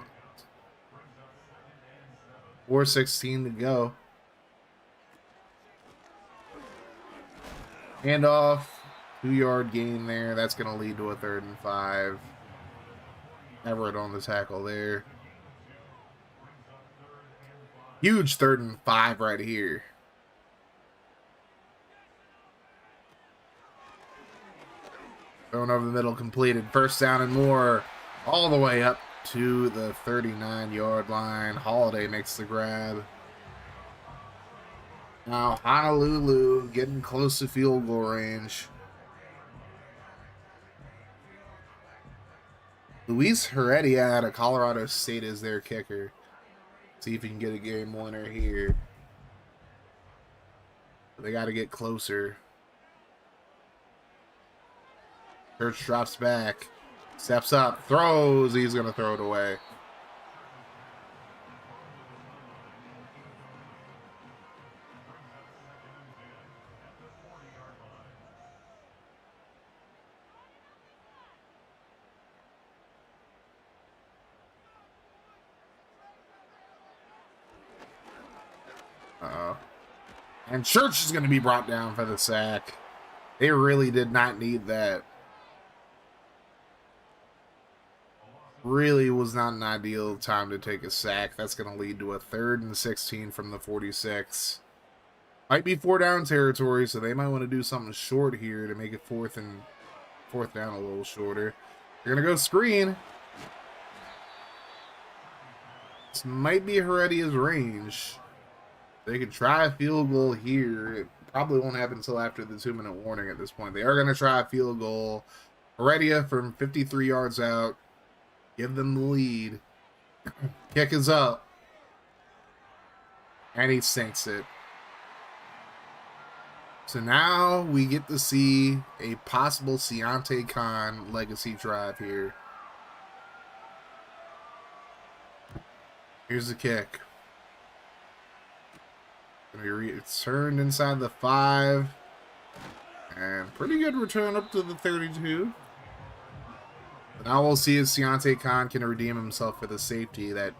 4:16 to go. Handoff. 2-yard gain there. That's going to lead to a 3rd and 5. Everett on the tackle there. Huge 3rd and 5 right here. Going over the middle, completed. 1st down and more. All the way up to the 39-yard line. Holiday makes the grab. Now Honolulu getting close to field goal range. Luis Heredia out of Colorado State is their kicker. See if he can get a game winner here. They got to get closer. Church drops back. Steps up. Throws. He's going to throw it away. Uh-oh. And Church is going to be brought down for the sack. They really did not need that. Really was not an ideal time to take a sack. That's going to lead to a 3rd and 16 from the 46. Might be 4-down territory, so they might want to do something short here to make it 4th down a little shorter. They're going to go screen. This might be Heredia's range. They could try a field goal here. It probably won't happen until after the 2-minute warning at this point. They are going to try a field goal. Heredia from 53 yards out. Give them the lead. Kick is up. And he sinks it. So now we get to see a possible Deontay Khan legacy drive here. Here's the kick. Gonna be returned inside the 5. And pretty good return up to the 32. But now we'll see if Deontay Khan can redeem himself for the safety that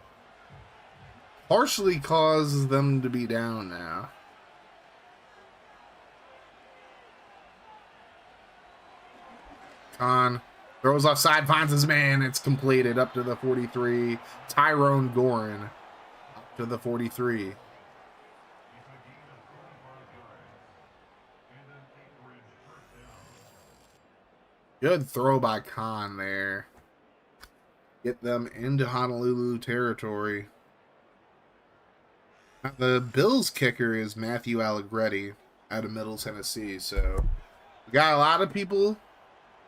partially causes them to be down now. Khan Throws offside, finds his man. It's completed up to the 43. Tyrone Gorin up to the 43. Good throw by Khan there. Get them into Honolulu territory. Now, the Bills kicker is Matthew Allegretti out of Middle Tennessee. So we got a lot of people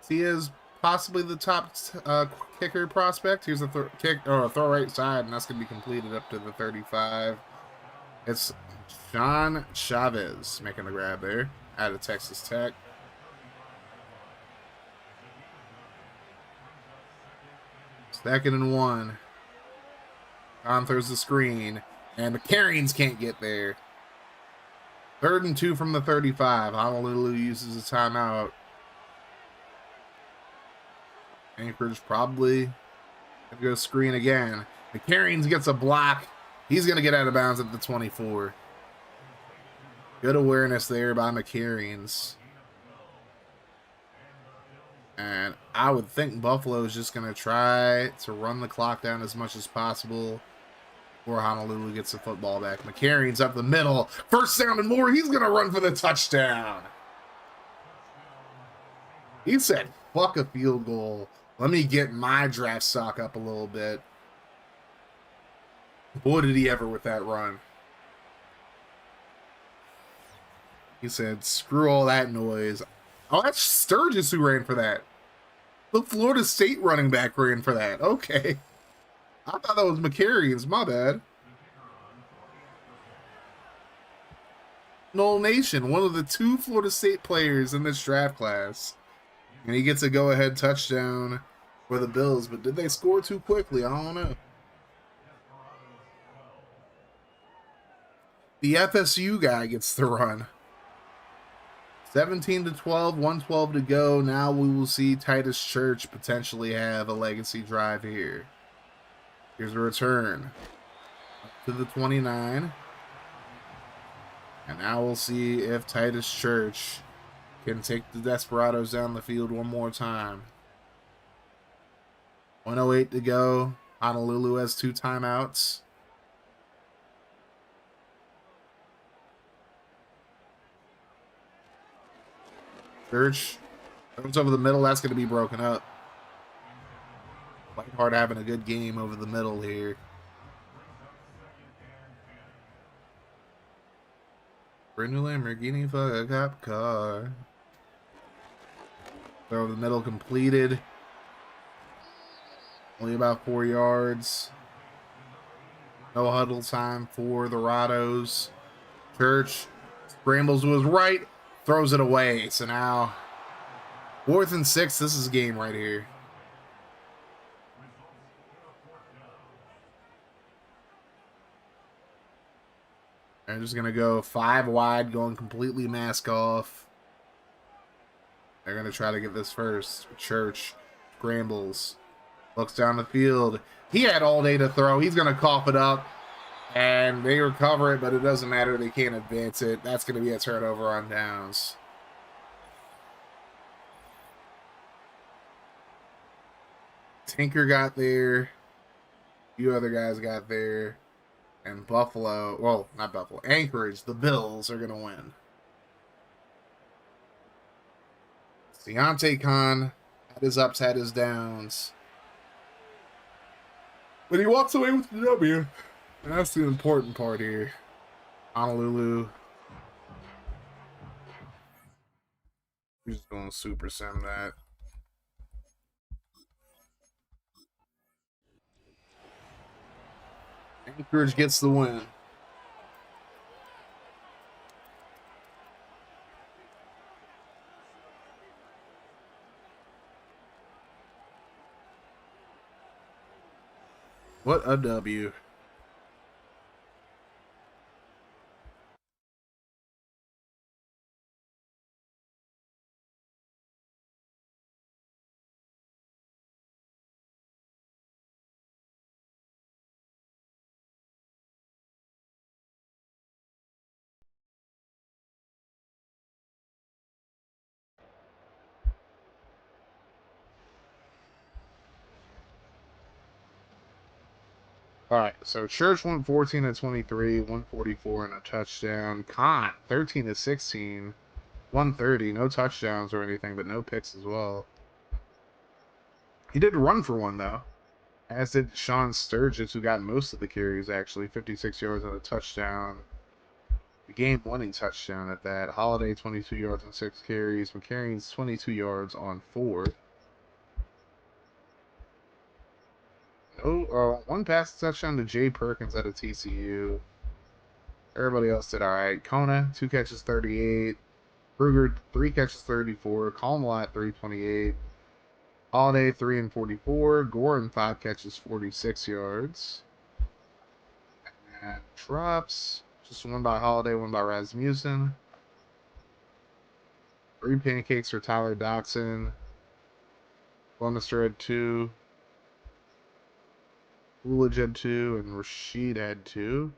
see as possibly the top kicker prospect. Here's a throw right side, and that's going to be completed up to the 35. It's John Chavez making the grab there out of Texas Tech. Second and 1. John throws the screen, and the McCarrions can't get there. 3rd and 2 from the 35. Honolulu uses a timeout. Anchorage probably going to go screen again. McCarrions gets a block. He's going to get out of bounds at the 24. Good awareness there by McCarrions. And I would think Buffalo is just going to try to run the clock down as much as possible before Honolulu gets the football back. McCarrions up the middle. First down and more. He's going to run for the touchdown. He said, fuck a field goal. Let me get my draft stock up a little bit. Boy, did he ever with that run. He said, screw all that noise. Oh, that's Sturgis who ran for that. The Florida State running back ran for that. Okay. I thought that was McCarrions. My bad. Noel Nation, one of the 2 Florida State players in this draft class. And he gets a go-ahead touchdown for the Bills. But did they score too quickly? I don't know. The FSU guy gets the run. 17 to 12, 112 to go. Now we will see Titus Church potentially have a legacy drive here. Here's a return up to the 29. And now we'll see if Titus Church can take the Desperados down the field one more time. 108 to go. Honolulu has 2 timeouts. Church comes over the middle. That's going to be broken up. Whiteheart having a good game over the middle here. Brand new Lamborghini for a cop car. Throw over the middle completed. Only about 4 yards. No huddle time for the Rados. Church scrambles to his right. Throws it away. So now 4th and 6. This is game right here. They're just going to go 5 wide, going completely mask off. They're going to try to get this first. Church scrambles. Looks down the field. He had all day to throw. He's going to cough it up. And they recover it, but it doesn't matter. They can't advance it. That's going to be a turnover on downs. Tinker got there. A few other guys got there. And Buffalo, well, not Buffalo, Anchorage, the Bills are going to win. Deontay Khan had his ups, had his downs. But he walks away with the W. And that's the important part here. Honolulu. He's just going to super sim that. Anchorage gets the win. What a W. All right, so Church went 14 to 23, 144 and a touchdown. Khan 13 to 16, 130, no touchdowns or anything, but no picks as well. He did run for one though, as did Sean Sturgis, who got most of the carries actually, 56 yards and a touchdown. The game-winning touchdown at that. Holiday 22 yards and 6 carries. McCarron's 22 yards on 4. One pass touchdown to Jay Perkins at a TCU. Everybody else did all right. Kona 2 catches 38. Kruger 3 catches 34. Colmlott 328. Holiday 3 and 44. Gordon 5 catches 46 yards. And drops just one by Holiday, one by Rasmussen. 3 pancakes for Tyler Dotson. Lunister had 2. Coolidge had 2, and Rashid had 2.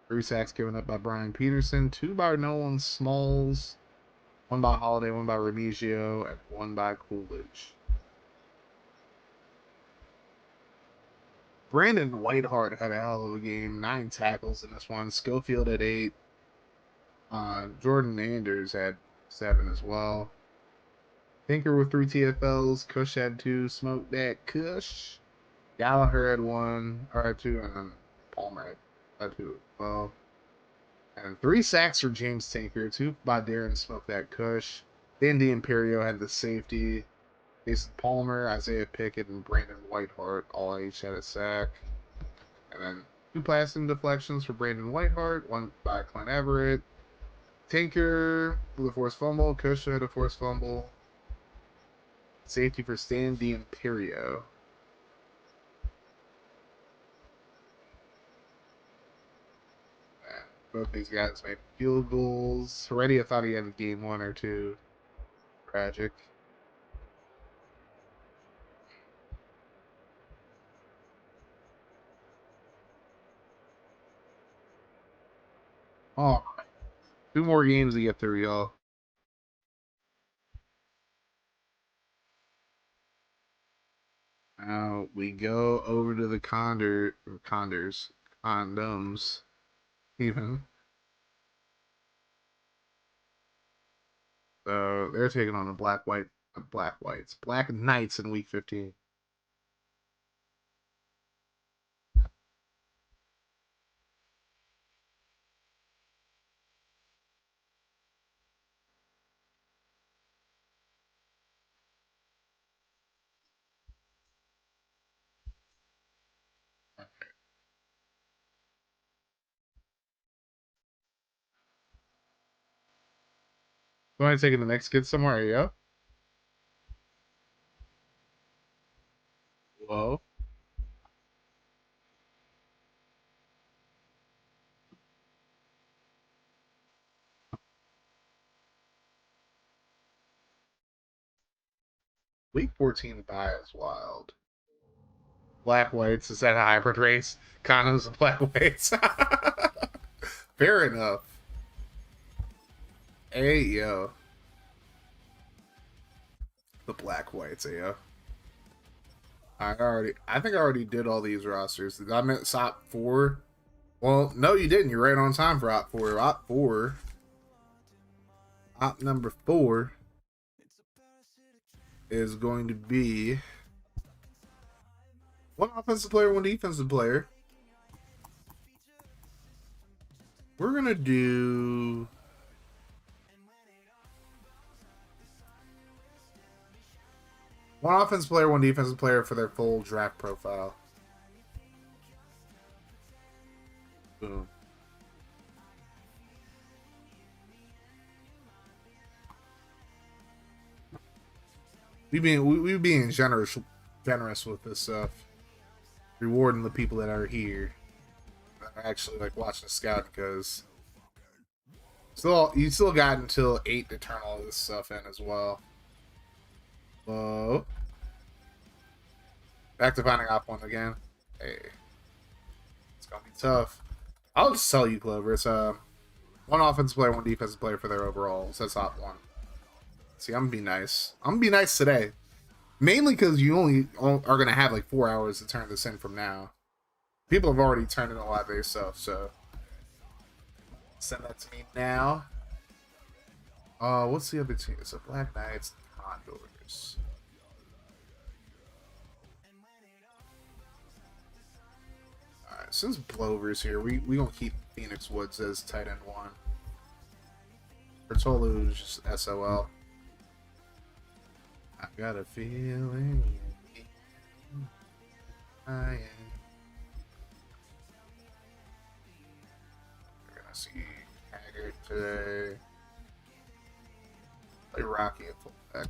3 sacks given up by Brian Peterson, 2 by Nolan Smalls, 1 by Holiday, 1 by Remigio, and 1 by Coolidge. Brandon Whitehart had a hell of a game, 9 tackles in this one. Schofield had 8. Jordan Anders had 7 as well. Tinker with 3 TFLs. Cush had 2. Smoke that Cush. Gallagher had 1, or had 2, and then Palmer had 2 as well. And 3 sacks for James Tinker, 2 by Darren Smoke that Cush. Dandy Imperio had the safety. Jason Palmer, Isaiah Pickett, and Brandon Whitehart all each had a sack. And then 2 passing deflections for Brandon Whitehart, 1 by Clint Everett. Tinker with a forced fumble. Cush had a forced fumble. Safety for Stan D'Imperio. Both these guys made field goals. Heredia thought he had a game 1 or 2. Tragic. Oh, 2 more games to get through, y'all. Now we go over to the condoms, even. So they're taking on the Black Knights in week 15. You want to take the next kid somewhere? Yeah. Whoa. Week 14 bye is wild. Black Whites, is that a hybrid race? Condos and Black Whites. Fair enough. Hey, yo. The Black Whites, yo. I think I already did all these rosters. Did I meant top 4? Well, no, you didn't. You're right on time for op 4. Op number 4 is going to be 1 offensive player, 1 defensive player. We're gonna do one offensive player, 1 defensive player for their full draft profile. Boom. We being generous with this stuff, rewarding the people that are here, that are actually like watching the scout, because you still got until 8 to turn all this stuff in as well. Whoa. Back to finding op 1 again. Hey, it's gonna be tough. I'll just tell you, Clover. It's 1 offensive player, 1 defensive player for their overalls. That's op 1. See, I'm gonna be nice. I'm gonna be nice today. Mainly because you only are gonna have like 4 hours to turn this in from now. People have already turned in a lot of their stuff, so send that to me now. What's the other team? It's a Black Knights, Condors. Alright, since Blover's here, we gonna keep Phoenix Woods as tight end 1. Bertolo is just SOL. I got a feeling I am. We're gonna see Haggard today. Play Rocky at fullback.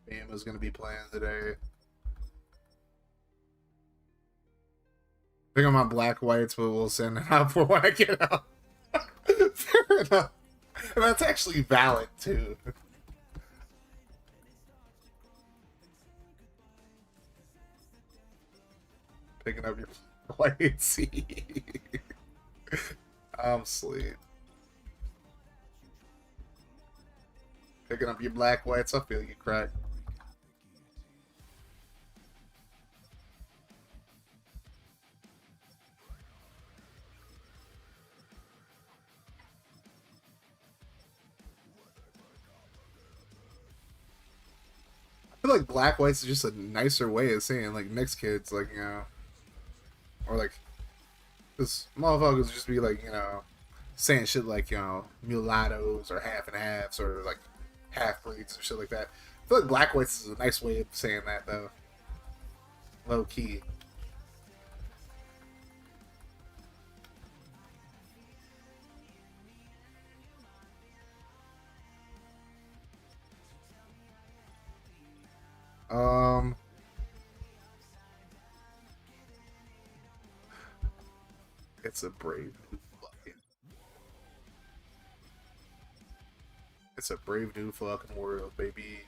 Bama's gonna be playing today. I think I'm on black whites, but we'll send it out for when I get out. Fair enough. And that's actually valid too. Picking up your whites. I'm asleep. Picking up your black whites. I feel you crack. I feel like black whites is just a nicer way of saying like mixed kids, like, you know, or like this motherfuckers just be like, you know, saying shit like, you know, mulattoes or half and halves or like half breeds or shit like that. I feel like black whites is a nice way of saying that though. Low key. It's a brave new it's a brave new fucking world, baby.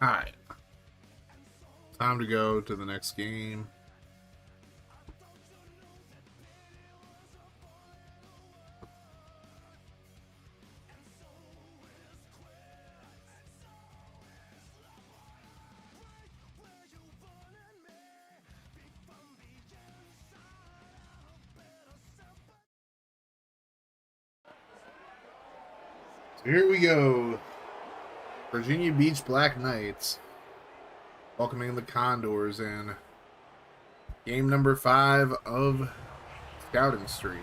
Alright. Time to go to the next game. So here we go. Virginia Beach Black Knights welcoming the Condors in game number 5 of Scouting Street.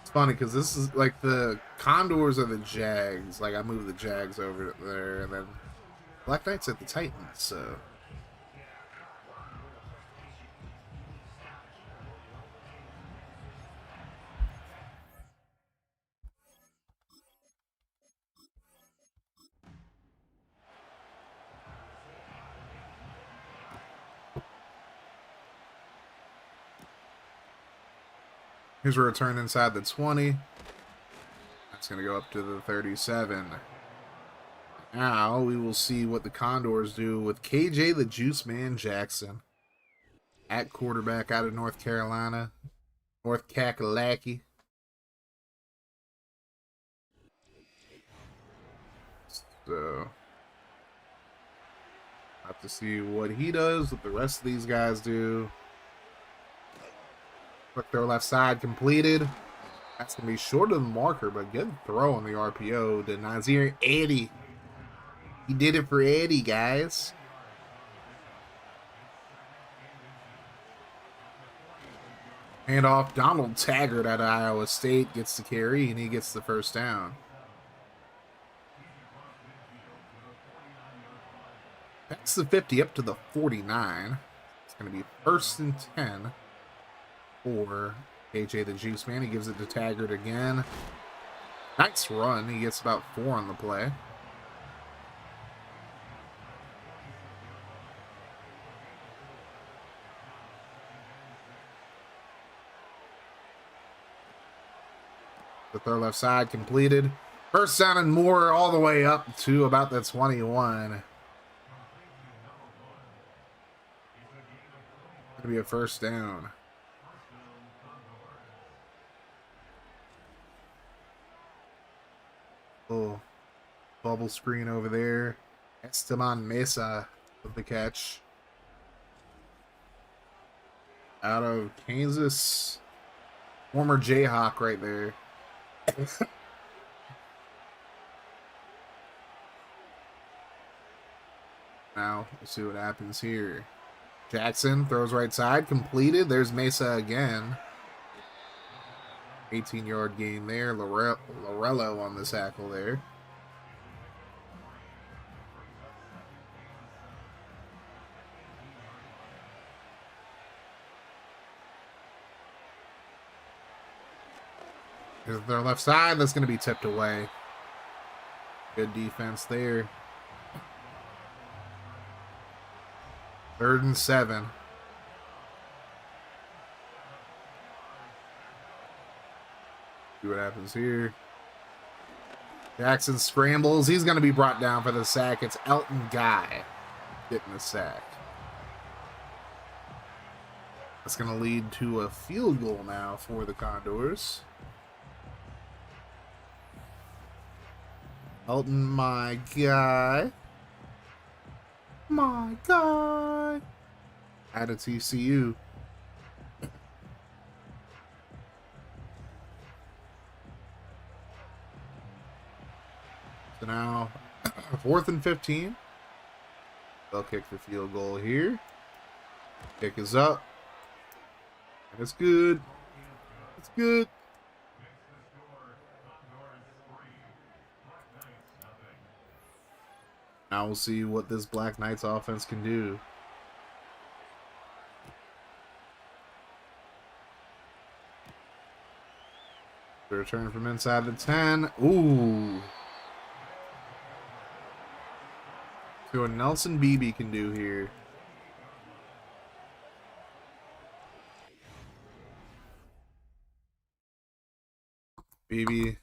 It's funny because this is like the Condors are the Jags. Like I moved the Jags over there, and then Black Knights at the Titans. So. Here's a return inside the 20. That's going to go up to the 37. Now we will see what the Condors do with KJ the Juice Man Jackson at quarterback out of North Carolina. North Kakalaki. So, have to see what he does, what the rest of these guys do. Quick throw left side completed. That's going to be short of the marker, but good throw on the RPO to Nazir Eddie. He did it for Eddie, guys. Hand off. Donald Taggart out of Iowa State gets the carry, and he gets the first down. That's the 50 up to the 49. It's going to be 1st and 10 for KJ the Juice Man. He gives it to Taggart again. Nice run. He gets about 4 on the play. The throw left side completed. First down and more all the way up to about the 21. Going to be a first down. Little bubble screen over there. Esteban Mesa with the catch. Out of Kansas. Former Jayhawk right there. Now, we'll see what happens here. Jackson throws right side, completed. There's Mesa again. 18-yard gain there. Lorello on the tackle there. Here's their left side. That's going to be tipped away. Good defense there. 3rd and 7. See what happens here. Jackson scrambles. He's going to be brought down for the sack. It's Elton Guy getting the sack. That's going to lead to a field goal now for the Condors. Elton, my guy. My guy. At a TCU. So now, 4th and 15. They'll kick the field goal here. Kick is up. And it's good. It's good. Now we'll see what this Black Knights offense can do. The return from inside the 10. Ooh. See what Nelson Beebe can do here. Beebe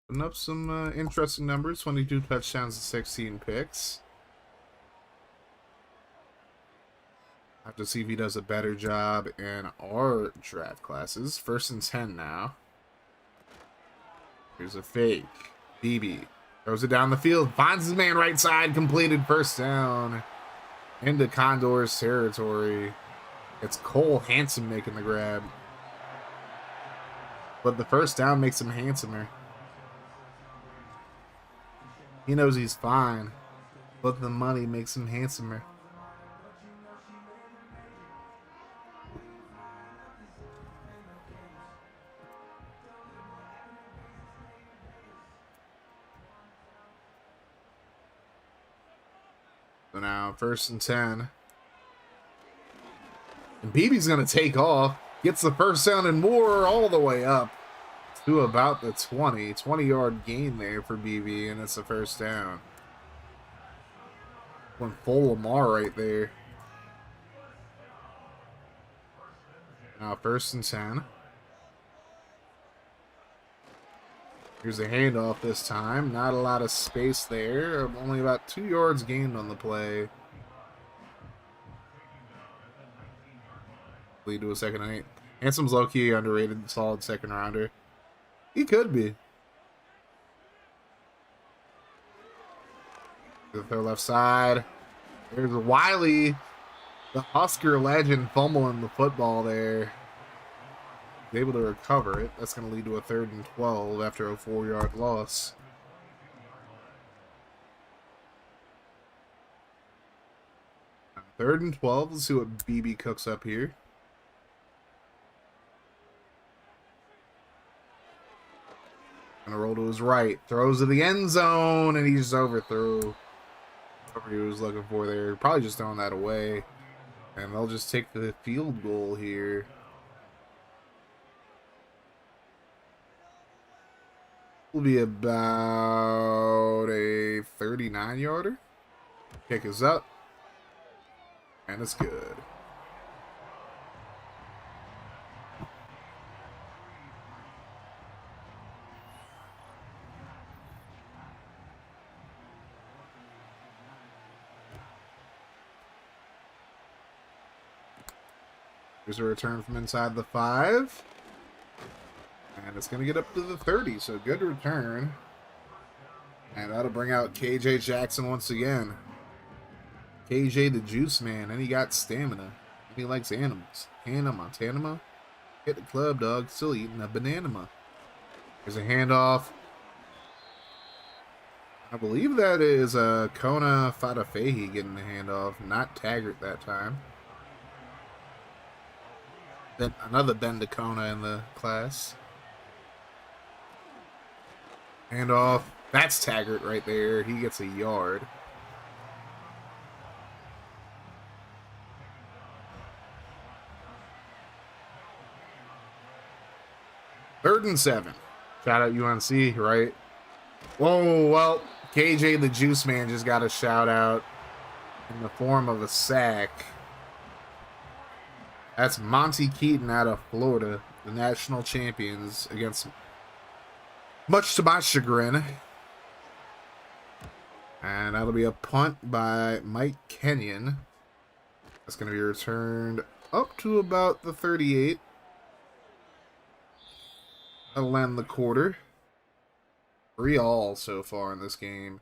putting up some interesting numbers. 22 touchdowns and 16 picks. Have to see if he does a better job in our draft classes. 1st and 10 now. Here's a fake. Beebe throws it down the field. Finds his man right side. Completed first down. Into Condors territory. It's Cole Handsome making the grab. But the first down makes him handsomer. He knows he's fine. But the money makes him handsomer. So now, 1st and 10. And Beebe's going to take off. Gets the first down and more all the way up to about the 20. 20-yard gain there for Beebe, and it's the first down. Went full Lamar right there. Now, 1st and 10. Here's a handoff this time. Not a lot of space there. Only about 2 yards gained on the play. Lead to a second and 8. Handsome's low-key underrated, solid second rounder. He could be. The throw left side. There's Wiley, the Husker legend, fumbling the football there. He's able to recover it. That's going to lead to a 3rd and 12 after a 4-yard loss. Third and 12. Let's see what BB cooks up here. Gonna roll to his right. Throws to the end zone, and he just overthrew whatever he was looking for there. Probably just throwing that away. And they'll just take the field goal here. Will be about a 39-yarder. Kick is up. And it's good. Here's a return from inside the 5. And it's going to get up to the 30, so good return. And that'll bring out KJ Jackson once again. KJ the Juice Man, and he got stamina. And he likes animals. Hannah Montanama. Hit the club, dog. Still eating a banana. There's a handoff. I believe that is Kona Fadafehi getting the handoff, not Taggart that time. Then another Ben to Kona in the class. Handoff. That's Taggart right there. He gets a yard. Third and 7. Shout out UNC, right? Whoa, well, KJ the Juice Man just got a shout out in the form of a sack. That's Monty Keaton out of Florida, the national champions, against, much to my chagrin. And that'll be a punt by Mike Kenyon. That's going to be returned up to about the 38. That'll end the quarter. 3-all so far in this game.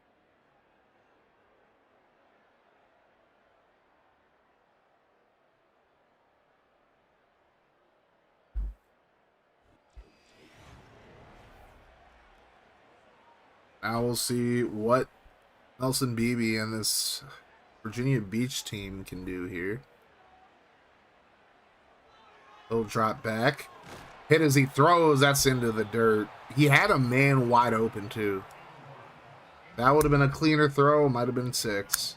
Now we'll see what Nelson Beebe and this Virginia Beach team can do here. He'll drop back. Hit as he throws, that's into the dirt. He had a man wide open, too. That would have been a cleaner throw. Might have been 6.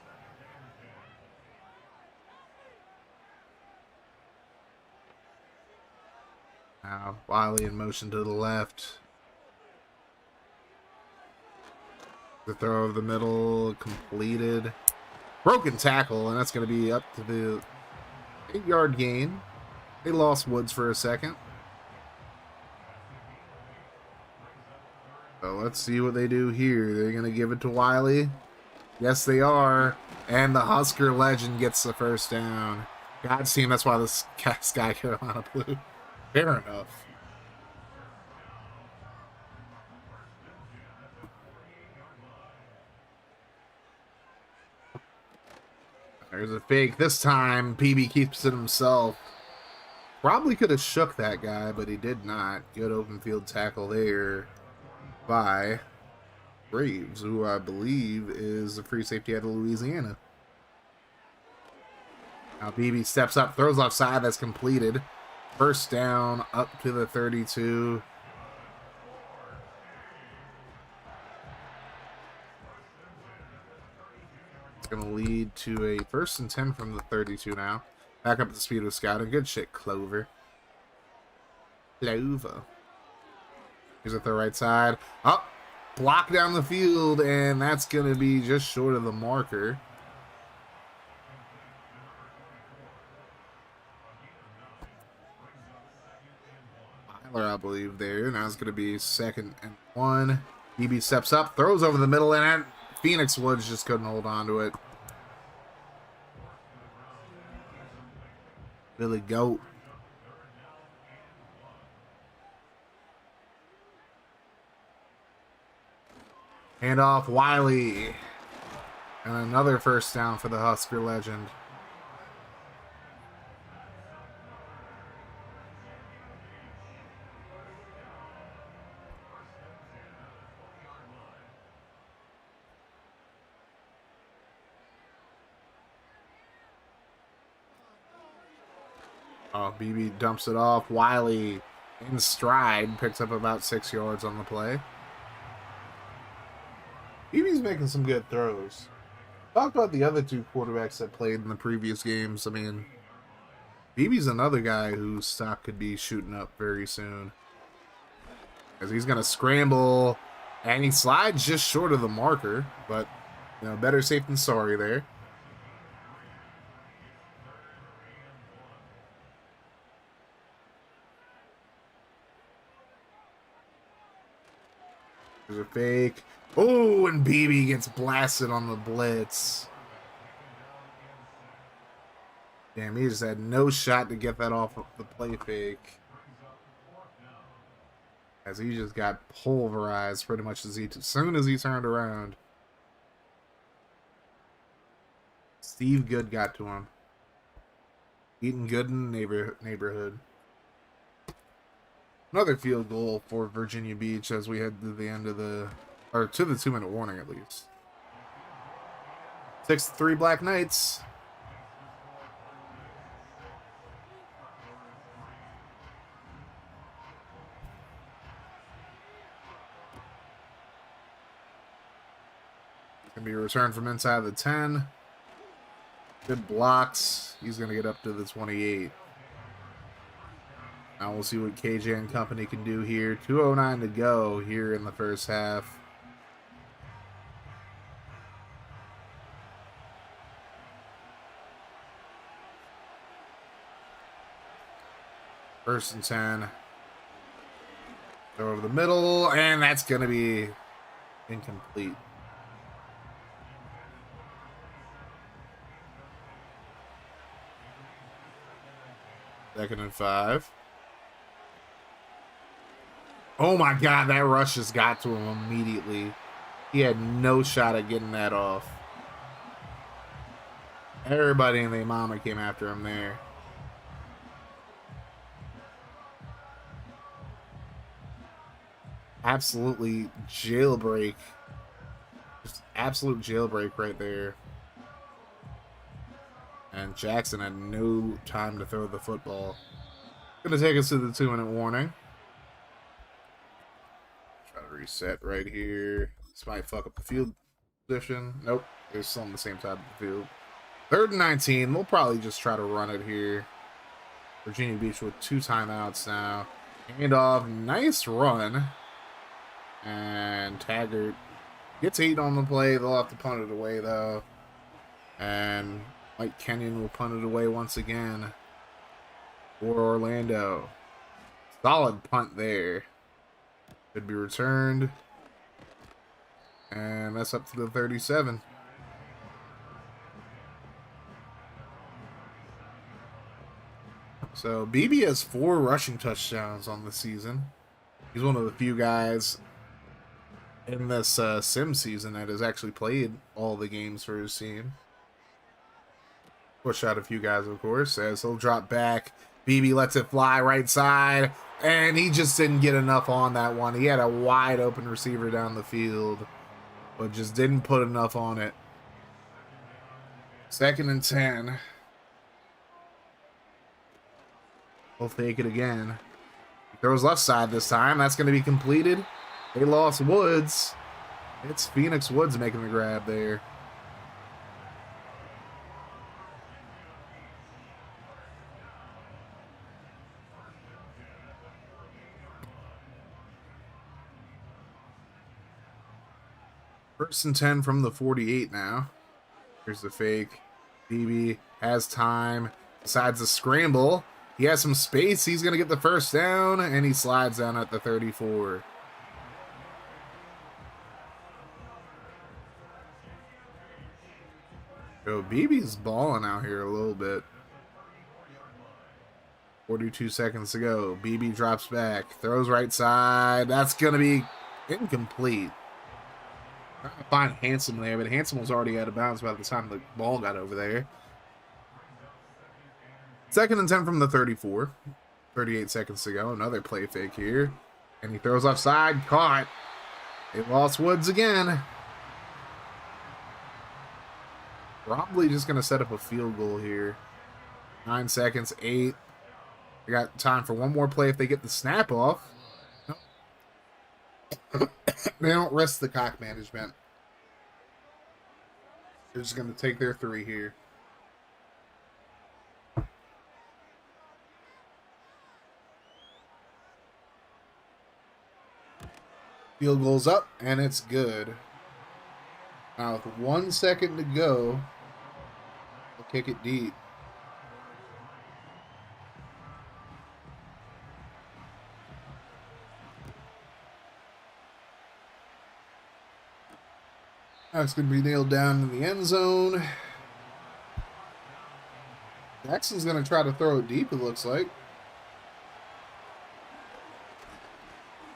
Now, Wiley in motion to the left. The throw of the middle completed. Broken tackle, and that's going to be up to the 8-yard gain. They lost Woods for a second. So let's see what they do here. They're going to give it to Wiley. Yes, they are. And the Husker legend gets the first down. God's team, that's why this Sky Carolina Blue. Fair enough. There's a fake. This time, PB keeps it himself. Probably could have shook that guy, but he did not. Good open field tackle there by Braves, who I believe is the free safety out of Louisiana. Now BB steps up, throws offside, that's completed. First down up to the 32. It's going to lead to a 1st and 10 from the 32 now. Back up at the speed of scouting. Good shit, Clover. Clover. Here's at the right side. Up. Block down the field, and that's going to be just short of the marker. Chandler, I believe, there. Now it's going to be 2nd and 1. BB steps up, throws over the middle, and Phoenix Woods just couldn't hold on to it. Billy Goat. Handoff, Wiley. And another first down for the Husker legend. Oh, BB dumps it off. Wiley in stride, picks up about 6 yards on the play. BB's making some good throws. Talked about the other 2 quarterbacks that played in the previous games. I mean, BB's another guy whose stock could be shooting up very soon. As he's going to scramble, and he slides just short of the marker, but, you know, better safe than sorry there. There's a fake. Oh, and BB gets blasted on the blitz. Damn, he just had no shot to get that off of the play fake. As he just got pulverized pretty much as soon as he turned around. Steve Good got to him. Eating good in the neighborhood. Another field goal for Virginia Beach as we head to the end of the, or to the 2-minute warning at least. 6-3 Black Knights. Gonna be a return from inside the 10. Good blocks. He's gonna get up to the 28. Now we'll see what KJ and company can do here. 2:09 to go here in the first half. First and 10. Go over the middle, and that's going to be incomplete. Second and 5. Oh my God, that rush just got to him immediately. He had no shot at getting that off. Everybody and their mama came after him there. Absolutely jailbreak. Just absolute jailbreak right there. And Jackson had no time to throw the football. Gonna take us to the 2-minute warning. Try to reset right here. This might fuck up the field position. Nope. There's still on the same side of the field. 3rd and 19. We'll probably just try to run it here. Virginia Beach with 2 timeouts now. Handoff. Nice run. And Taggart gets 8 on the play. They'll have to punt it away, though. And Mike Kenyon will punt it away once again for Orlando. Solid punt there. Should be returned. And that's up to the 37. So BB has 4 rushing touchdowns on the season. He's one of the few guys in this sim season that has actually played all the games for his team. Push out a few guys, of course, as he'll drop back. BB lets it fly right side, and he just didn't get enough on that one. He had a wide open receiver down the field, but just didn't put enough on it. 2nd and 10. He'll fake it again. He throws left side this time. That's going to be completed. They lost Woods. It's Phoenix Woods making the grab there. First and 10 from the 48 now. Here's the fake. BB has time. Decides to scramble. He has some space. He's going to get the first down, and he slides down at the 34. Yo, BB's balling out here a little bit. 42 seconds to go. BB drops back. Throws right side. That's going to be incomplete. Trying to find Handsome there, but Handsome was already out of bounds by the time the ball got over there. 2nd and 10 from the 34. 38 seconds to go. Another play fake here. And he throws offside. Caught. They lost Woods again. Probably just going to set up a field goal here. 9 seconds. 8. They got time for one more play if they get the snap off. They don't risk the clock management. They're just going to take their 3 here. Field goal's up, and it's good. Now with 1 second to go, they'll kick it deep. That's going to be nailed down in the end zone. Jackson's going to try to throw it deep, it looks like.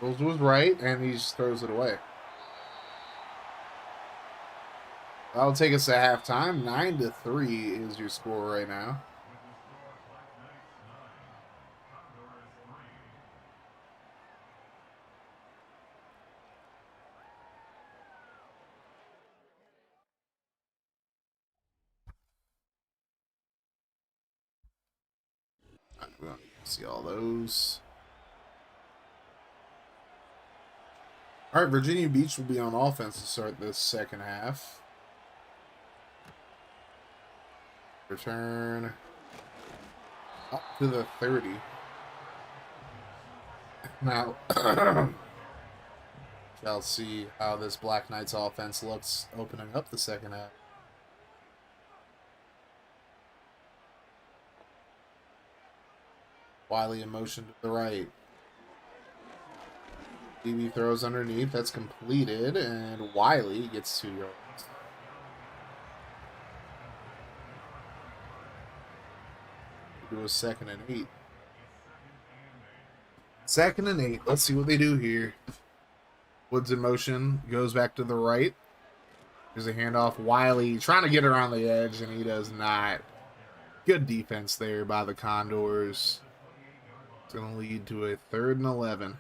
Rose was right, and he just throws it away. That'll take us to halftime. 9-3 is your score right now. We don't see all those. All right, Virginia Beach will be on offense to start this second half. Return up to the 30. Now, shall see how this Black Knights offense looks opening up the second half. Wiley in motion to the right. BB throws underneath. That's completed, and Wiley gets 2 yards. Do a 2nd and 8. 2nd and 8. Let's see what they do here. Woods in motion. Goes back to the right. There's a handoff. Wiley trying to get around the edge, and he does not. Good defense there by the Condors. It's going to lead to a 3rd and 11.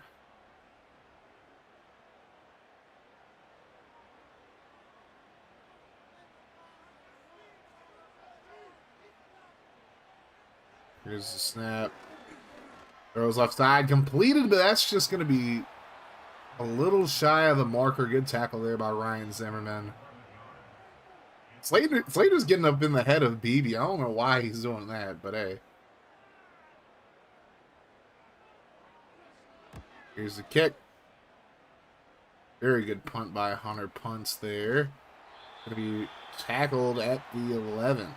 Here's the snap. Throws left side. Completed, but that's just going to be a little shy of the marker. Good tackle there by Ryan Zimmerman. Slater's getting up in the head of BB. I don't know why he's doing that, but hey. Here's the kick. Very good punt by Hunter Punts there. Going to be tackled at the 11.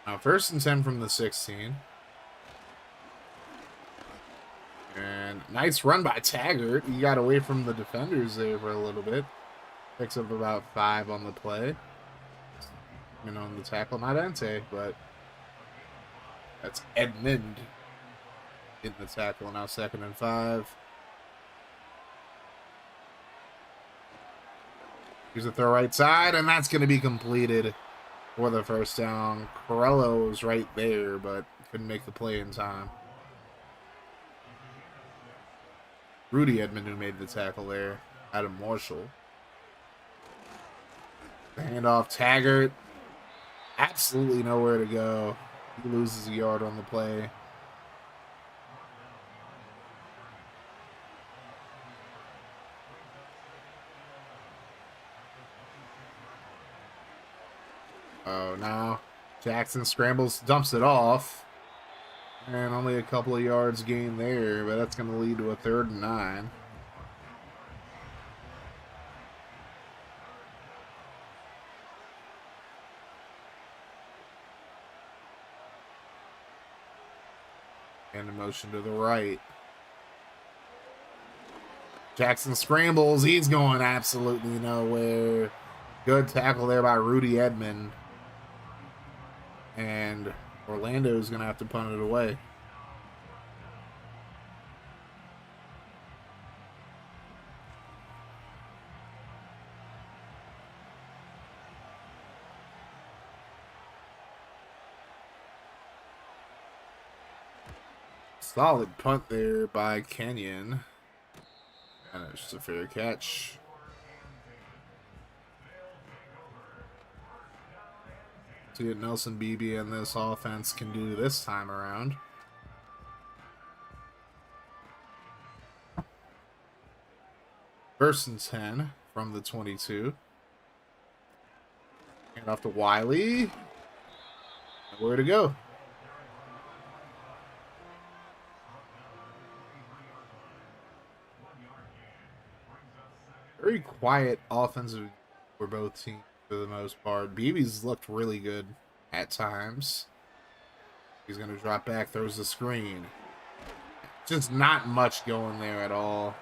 Now 1st and 10 from the 16. And nice run by Taggart. He got away from the defenders there for a little bit. Picks up about 5 on the play. You know, on the tackle, not Ente, but that's Edmund in the tackle. Now 2nd and 5. Here's a throw right side, and that's going to be completed for the first down. Corello was right there, but couldn't make the play in time. Rudy Edmond who made the tackle there. Adam Marshall. The handoff. Taggart. Absolutely nowhere to go. He loses a yard on the play. Oh, now Jackson scrambles, dumps it off. And only a couple of yards gained there, but that's going to lead to a 3rd and 9. And a motion to the right. Jackson scrambles. He's going absolutely nowhere. Good tackle there by Rudy Edmond. And Orlando's going to have to punt it away. Solid punt there by Kenyon. And it's just a fair catch. See what Nelson Beebe and this offense can do this time around. First and 10 from the 22. Hand off to Wiley. Nowhere to go. Very quiet offensive for both teams for the most part. Beebe's looked really good at times. He's going to drop back, throws the screen. Just not much going there at all.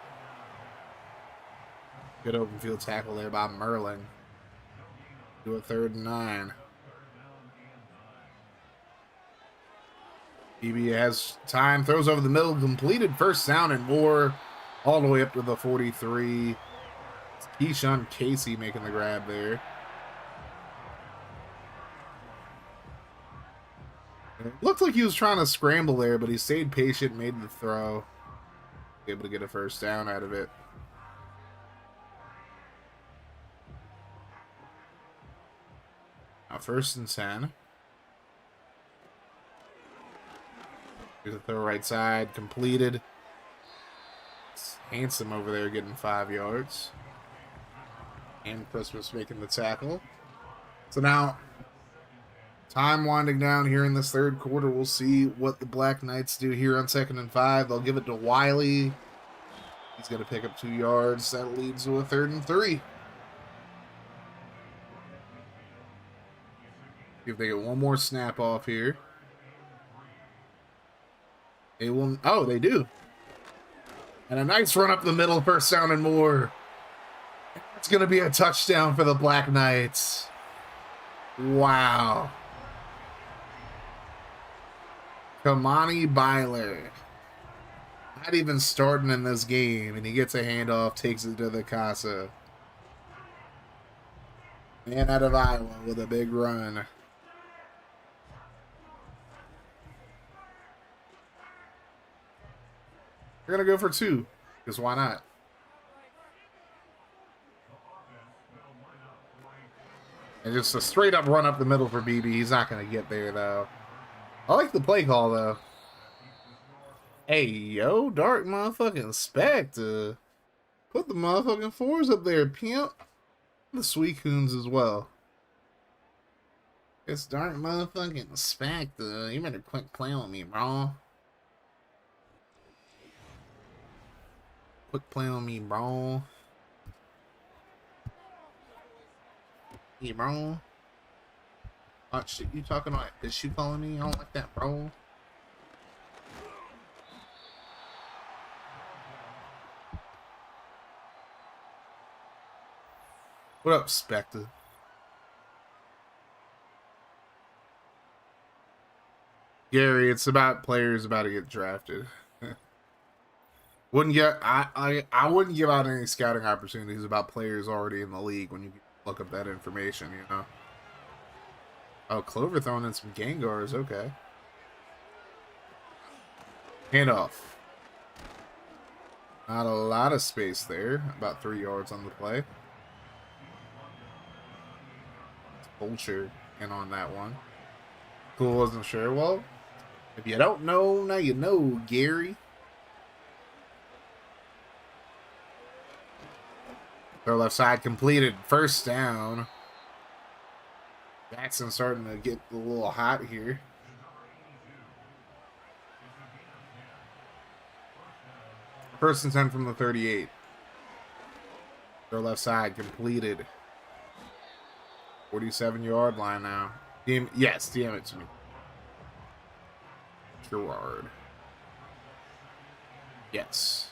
Good open field tackle there by Merlin. Do a 3rd and 9. Beebe has time, throws over the middle, completed, 1st down and more, all the way up to the 43. Keyshawn Casey making the grab there. It looked like he was trying to scramble there, but he stayed patient, made the throw. Able to get a 1st down out of it. Now 1st and 10. Here's the throw right side, completed. It's Handsome over there getting 5 yards. And Christmas making the tackle. So now, time winding down here in this 3rd quarter. We'll see what the Black Knights do here on 2nd and 5. They'll give it to Wiley. He's going to pick up 2 yards. That leads to a 3rd and 3. See if they get one more snap off here. They will. Oh, they do. And a nice run up the middle, 1st down and more. It's going to be a touchdown for the Black Knights. Wow. Kamani Byler. Not even starting in this game, and he gets a handoff, takes it to the Casa. Man out of Iowa with a big run. We're going to go for 2, because why not? And just a straight up run up the middle for BB. He's not going to get there, though. I like the play call, though. Hey, yo, Dark motherfucking Spectre. Put the motherfucking 4s up there, pimp. The Sweet Coons as well. It's Dark motherfucking Spectre. You better quit playing with me, bro. Quit playing with me, bro. Hey, bro. Oh, shit, you talking about this? You calling me? I don't like that, bro. What up, Spectre? Gary, it's about players about to get drafted. Wouldn't get I wouldn't give out any scouting opportunities about players already in the league when you look up that information, you know. Oh, Clover throwing in some Gengars, okay. Handoff. Not a lot of space there. About 3 yards on the play. Vulture in on that one. Cool, wasn't sure. Well, if you don't know, now you know, Gary. Throw left side completed. 1st down. Jackson starting to get a little hot here. First and 10 from the 38. Their left side completed. 47-yard line now. Yes, damn it to me. Gerard. Yes.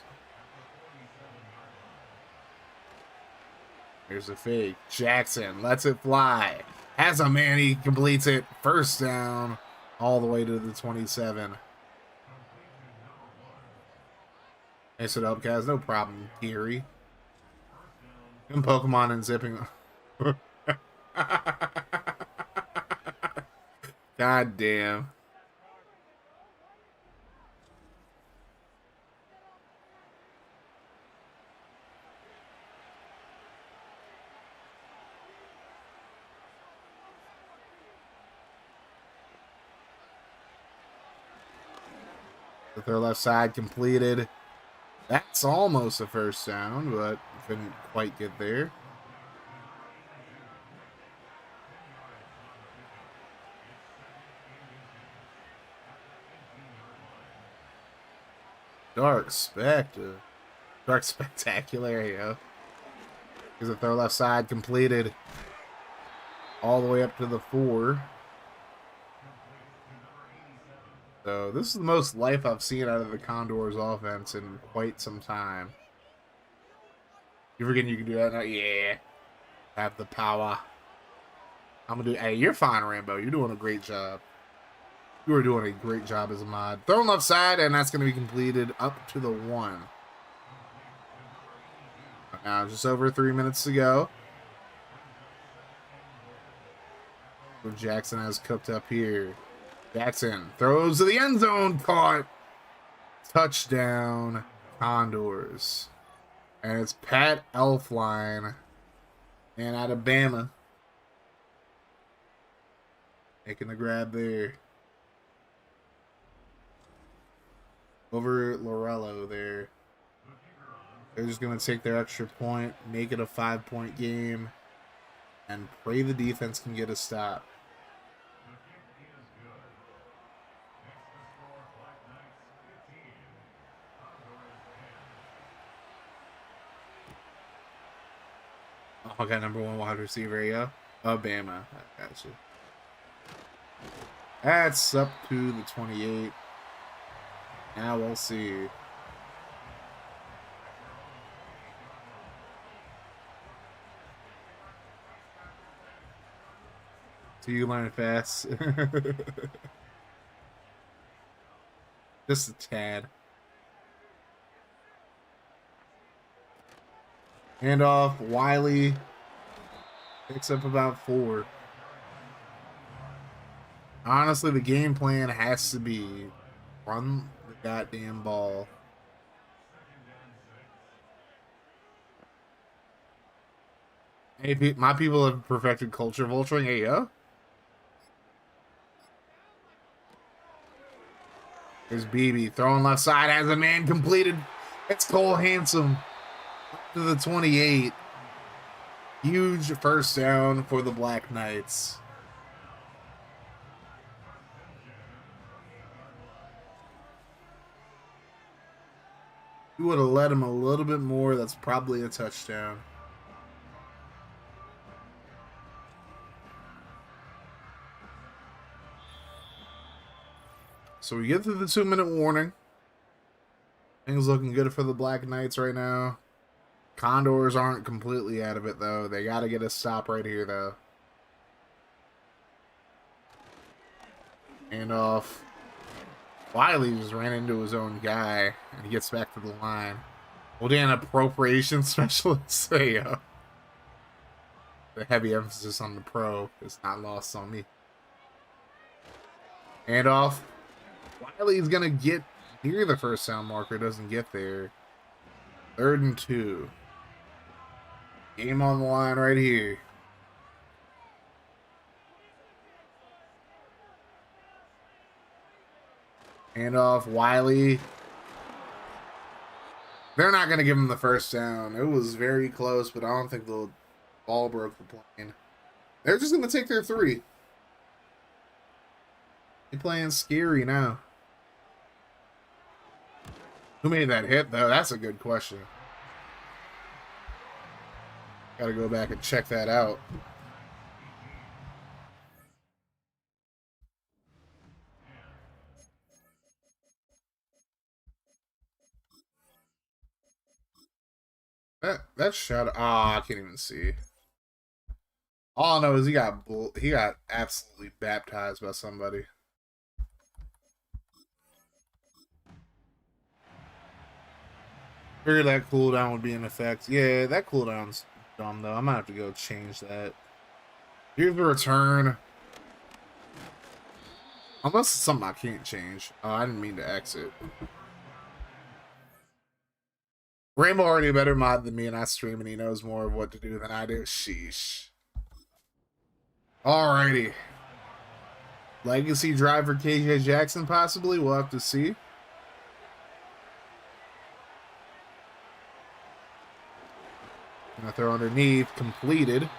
Here's a fake. Jackson lets it fly. Has a man. He completes it. First down. All the way to the 27. Nice it up, guys. No problem, Gary. And Pokemon and zipping. God damn. With their left side completed. That's almost a first down, but couldn't quite get there. Dark Spectacular, here you go. Is it their left side completed all the way up to the 4. So this is the most life I've seen out of the Condors offense in quite some time. You forgetting you can do that now? Yeah. Have the power. I'm gonna do. Hey, you're fine, Rambo. You're doing a great job. You are doing a great job as a mod. Throwing left side, and that's gonna be completed up to the 1. Now just over 3 minutes to go. Jackson has cooked up here. Jackson throws to the end zone, caught. Touchdown, Condors. And it's Pat Elfline and out of Bama. Making the grab there. Over Lorello there. They're just going to take their extra point, make it a 5-point game, and pray the defense can get a stop. Oh, I got number 1 wide receiver, yeah. Bama. I got you. That's up to the 28. Now we'll see. So you learn fast. Just a tad. Handoff, Wiley picks up about 4. Honestly, the game plan has to be run the goddamn ball. Hey, my people have perfected culture vulturing. Hey, yo. Here's BB throwing left side, has a man completed. It's Cole Handsome to the 28. Huge first down for the Black Knights. You would have let him a little bit more. That's probably a touchdown. So we get through the 2-minute warning. Things looking good for the Black Knights right now. Condors aren't completely out of it, though. They got to get a stop right here, though. And off. Wiley just ran into his own guy, and he gets back to the line. Well, Dan, appropriation specialist. There you go. The heavy emphasis on the pro is not lost on me. And off. Wiley's going to get near the first down marker. Doesn't get there. 3rd and 2. Game on the line right here. Handoff, Wiley. They're not going to give him the first down. It was very close, but I don't think the ball broke the plane. They're just going to take their 3. They're playing scary now. Who made that hit, though? That's a good question. Gotta go back and check that out. That shot. Ah, I can't even see. All I know is he got absolutely baptized by somebody. Figured that cooldown would be in effect. Yeah, that cooldown's dumb though. I might have to go change that. Here's the return. Unless it's something I can't change. Oh, I didn't mean to exit. Rainbow already a better mod than me, and I stream, and he knows more of what to do than I do. Sheesh. Alrighty. Legacy driver KJ Jackson, possibly. We'll have to see. Gonna throw underneath. Completed.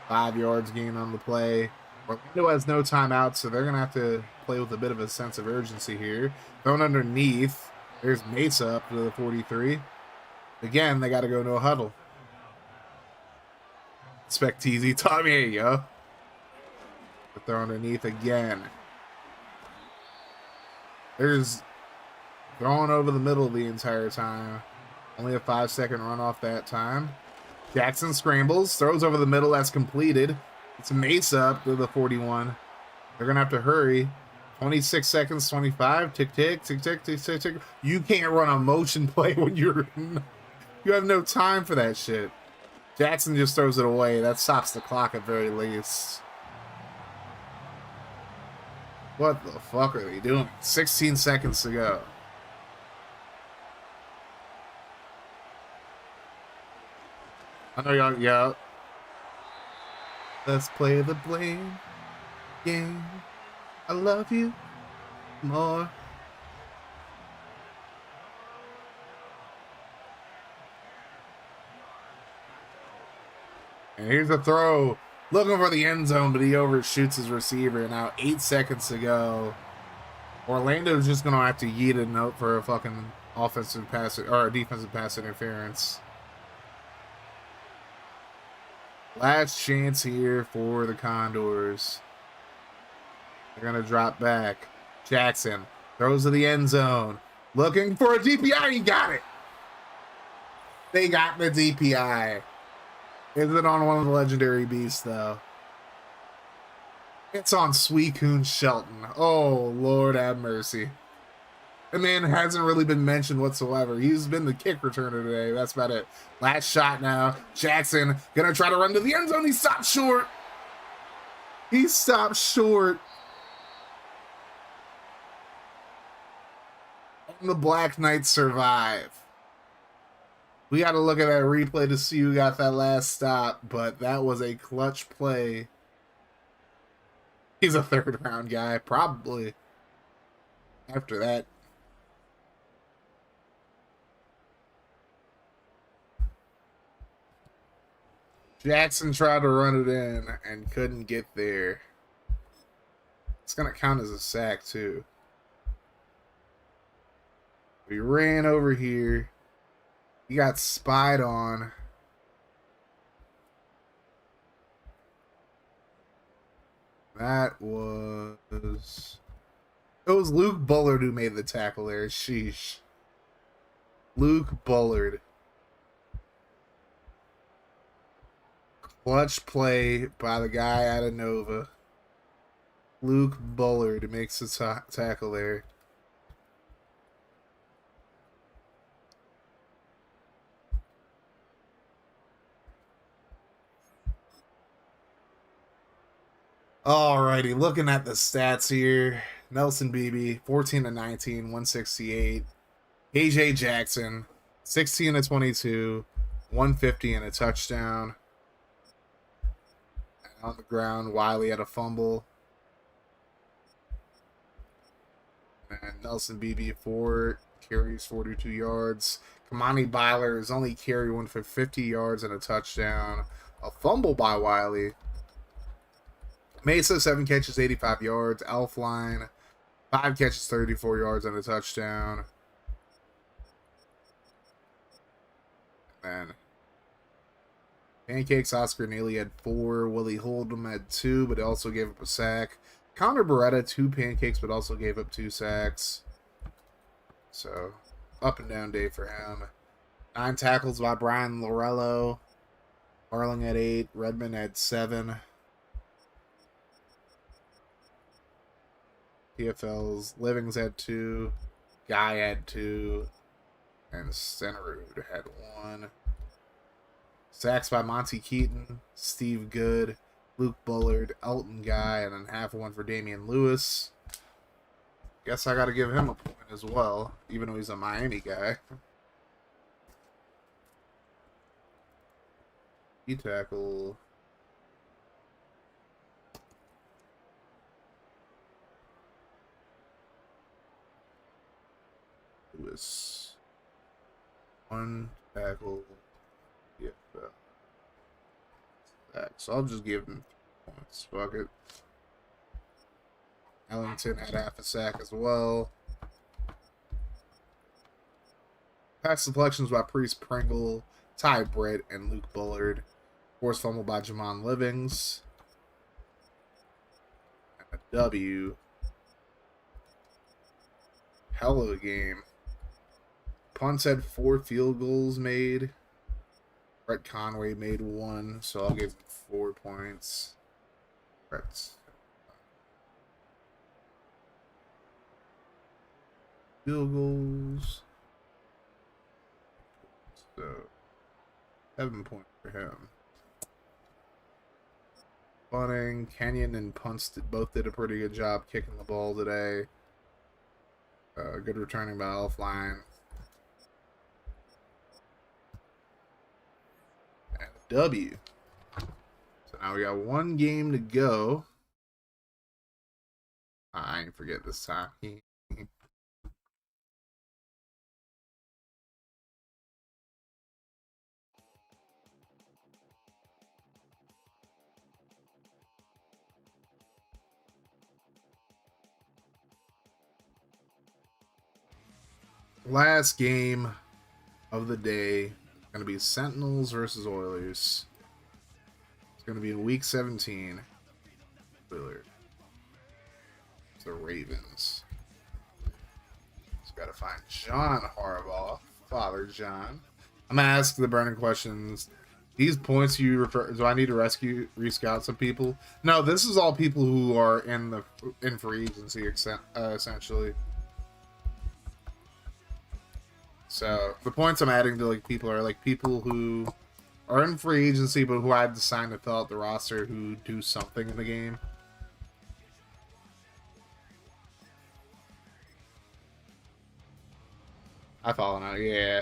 5 yards gain on the play. Orlando has no timeout, so they're going to have to play with a bit of a sense of urgency here. Thrown underneath. There's Mesa up to the 43. Again, they got to go no huddle. Expect TZ. Tommy, here you go. Throw underneath again. There's throwing over the middle the entire time. Only a 5-second run off that time. Jackson scrambles, throws over the middle. That's completed. It's Mesa up to the 41. They're going to have to hurry. 26 seconds, 25. Tick, tick, tick, tick, tick, tick, tick. You can't run a motion play when you have no time for that shit. Jackson just throws it away. That stops the clock at very least. What the fuck are they doing? 16 seconds to go. I know y'all, yeah. Let's play the blame game. I love you more. And here's a throw. Looking for the end zone, but he overshoots his receiver. Now 8 seconds to go. Orlando's just going to have to yeet a note for a fucking offensive pass or a defensive pass interference. Last chance here for the Condors. They're going to drop back. Jackson throws to the end zone. Looking for a DPI. He got it. They got the DPI. Is it on one of the legendary beasts, though? It's on Sweetcoon Shelton. Oh, Lord have mercy. The man hasn't really been mentioned whatsoever. He's been the kick returner today. That's about it. Last shot now. Jackson gonna try to run to the end zone. He stopped short. He stopped short. And the Black Knights survive. We got to look at that replay to see who got that last stop, but that was a clutch play. He's a third round guy, probably. After that. Jackson tried to run it in and couldn't get there. It's going to count as a sack, too. We ran over here. He got spied on. That was... It was Luke Bullard who made the tackle there. Sheesh. Luke Bullard. Clutch play by the guy out of Nova. Luke Bullard makes the tackle there. Alrighty, looking at the stats here. Nelson Beebe, 14 to 19, 168. AJ Jackson, 16 to 22, 150 and a touchdown. And on the ground, Wiley had a fumble. And Nelson Beebe, 4 carries, 42 yards. Kamani Byler is only carry one for 50 yards and a touchdown. A fumble by Wiley. Mesa, 7 catches, 85 yards. Elfline, 5 catches, 34 yards and a touchdown. And Pancakes Oscar Neely had 4. Willie Hold'em had 2, but also gave up a sack. Connor Beretta, 2 pancakes, but also gave up 2 sacks. So, up and down day for him. 9 tackles by Brian Lorello. Marling had 8. Redmond had 7. PFL's Livings had 2. Guy had 2. And Stenerud had 1. Sacks by Monty Keaton, Steve Good, Luke Bullard, Elton Guy, and then half one for Damian Lewis. Guess I got to give him a point as well, even though he's a Miami guy. He tackle. Lewis. 1 tackle. Yeah. So I'll just give him points. Fuck it. Ellington had half a sack as well. Pass deflections by Priest Pringle, Ty Britt, and Luke Bullard. Forced fumble by Jamon Livings. And a W. Hell of a game. Punts had 4 field goals made. Brett Conway made 1, so I'll give him 4 points. Brett's field goals. So 7 points for him. Bunting, Kenyon, and Punts both did a pretty good job kicking the ball today. Good returning by Elfline. And a W. So now we got 1 game to go. I ain't forget this time. Last game of the day. Going to be Sentinels versus Oilers. It's going to be in week 17. Oilers. It's the Ravens. Just got to find John Harbaugh. Father John. I'm going to ask the burning questions. These points you refer, do I need to rescout some people? No, this is all people who are in free agency essentially. So the points I'm adding to like people are like people who are in free agency but who I had to sign to fill out the roster who do something in the game. I follow now, yeah.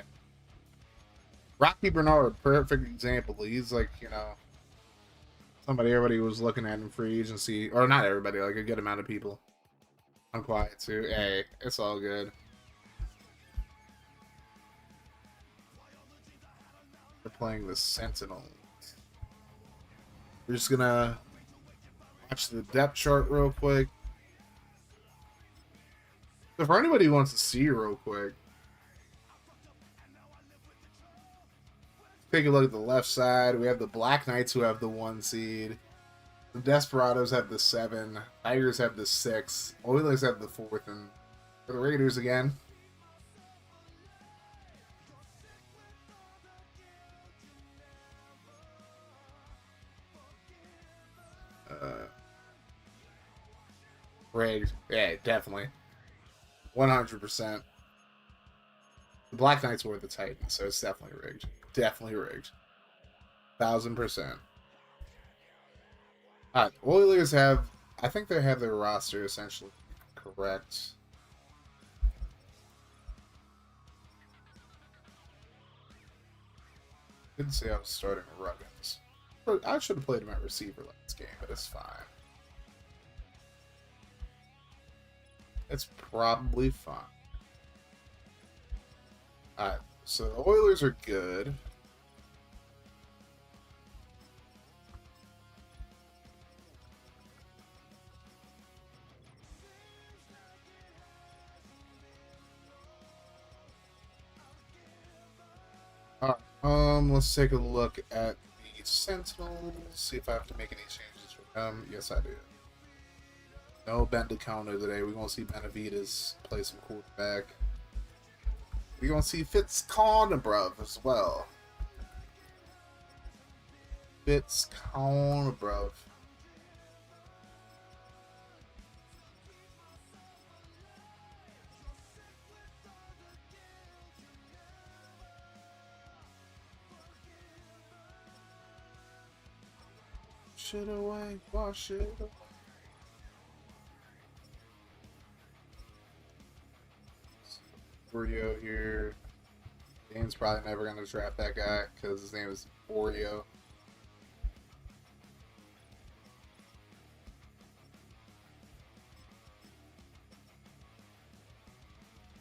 Rocky Bernard, perfect example. He's like, you know, somebody everybody was looking at in free agency, or not everybody, like a good amount of people. I'm quiet too. Hey, it's all good. We're playing the Sentinel. We're just gonna watch the depth chart real quick. So for anybody who wants to see real quick, take a look at the left side. We have the Black Knights who have the 1 seed. The Desperados have the 7. Tigers have the 6. Oilers have the 4th. And for the Raiders again. Rigged. Yeah, definitely. 100%. The Black Knights were the Titans, so it's definitely rigged. Definitely rigged. 1000%. Oilers have, I think they have their roster essentially correct. Didn't say I was starting Ruggins. I should have played him at receiver last game, but it's fine. It's probably fine. Alright, so the Oilers are good. Alright, Let's take a look at the Sentinels. See if I have to make any changes for them. Yes, I do. No Ben DeCono today. We're gonna see Benavides play some quarterback. We're gonna see Fitz Conabruv as well. Fitz Conabruv. Shit away, wash it away. Oreo here. Dane's probably never gonna draft that guy because his name is Oreo.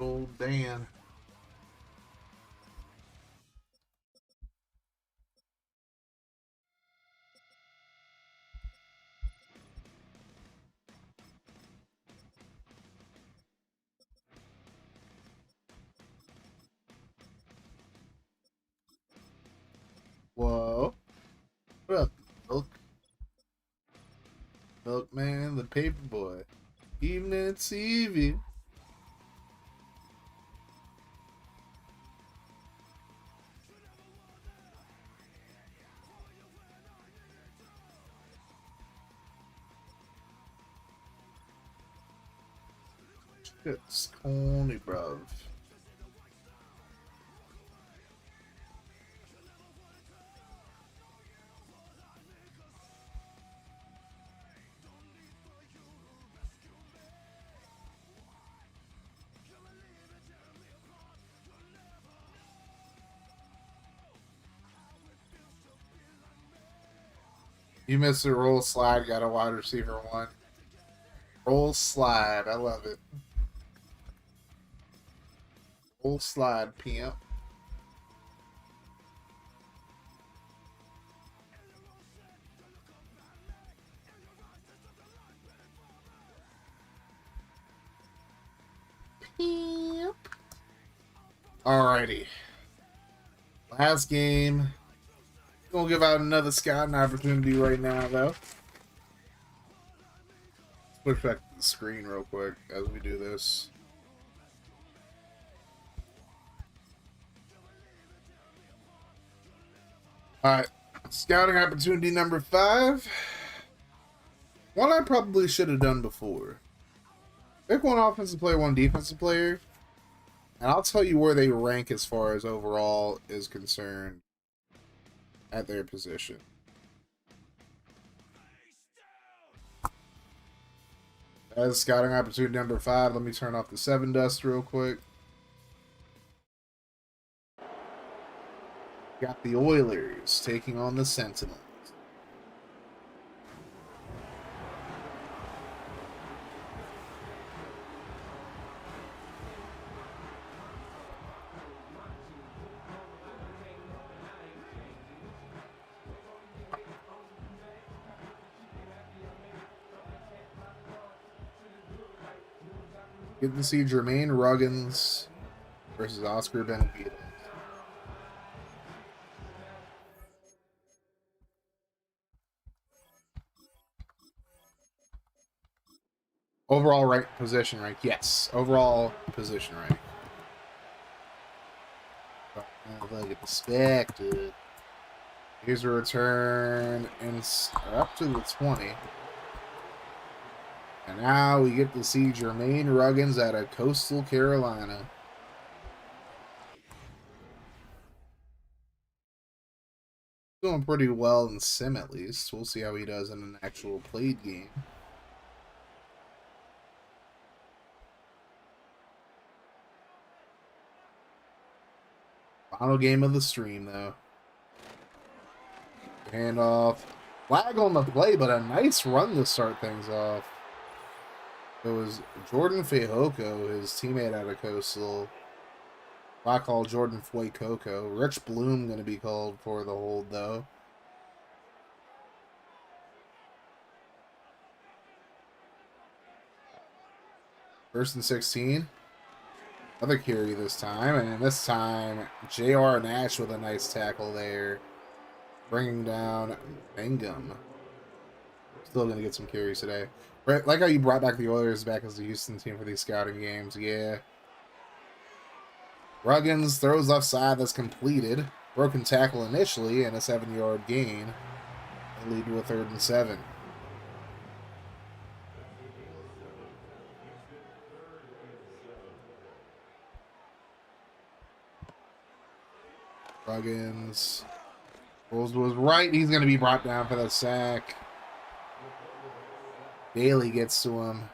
Old Dan. Whoa. What up, Milkman, the paper boy. Evening TV. It's corny, bruv. You missed a roll slide, got a wide receiver one. Roll slide, I love it. Roll slide, PM. Alrighty. Last game. Gonna give out another scouting opportunity right now, though. Push back to the screen real quick as we do this. Alright. Scouting opportunity number 5. One I probably should have done before. Pick one offensive player, one defensive player. And I'll tell you where they rank as far as overall is concerned at their position. That's scouting opportunity number 5. Let me turn off the 7 dust real quick. Got the Oilers taking on the Sentinels. Get to see Jermaine Ruggins versus Oscar Benavides. Overall rank, position rank. Yes, overall position rank. Like expected. Here's a return and up to the 20. And now we get to see Jermaine Ruggins out of Coastal Carolina. Doing pretty well in sim, at least. We'll see how he does in an actual played game. Final game of the stream, though. Handoff. Flag on the play, but a nice run to start things off. It was Jordan Fehoko, his teammate out of Coastal. I call Jordan Fuecoco. Rich Bloom going to be called for the hold, though. First and 16. Another carry this time, and this time J.R. Nash with a nice tackle there, bringing down Bingham. Still going to get some carries today. Right, like how you brought back the Oilers back as the Houston team for these scouting games. Yeah. Ruggins throws left side, that's completed. Broken tackle initially, and a 7-yard gain. They lead to a 3rd and 7. Ruggins was right. He's going to be brought down for the sack. Daly gets to him.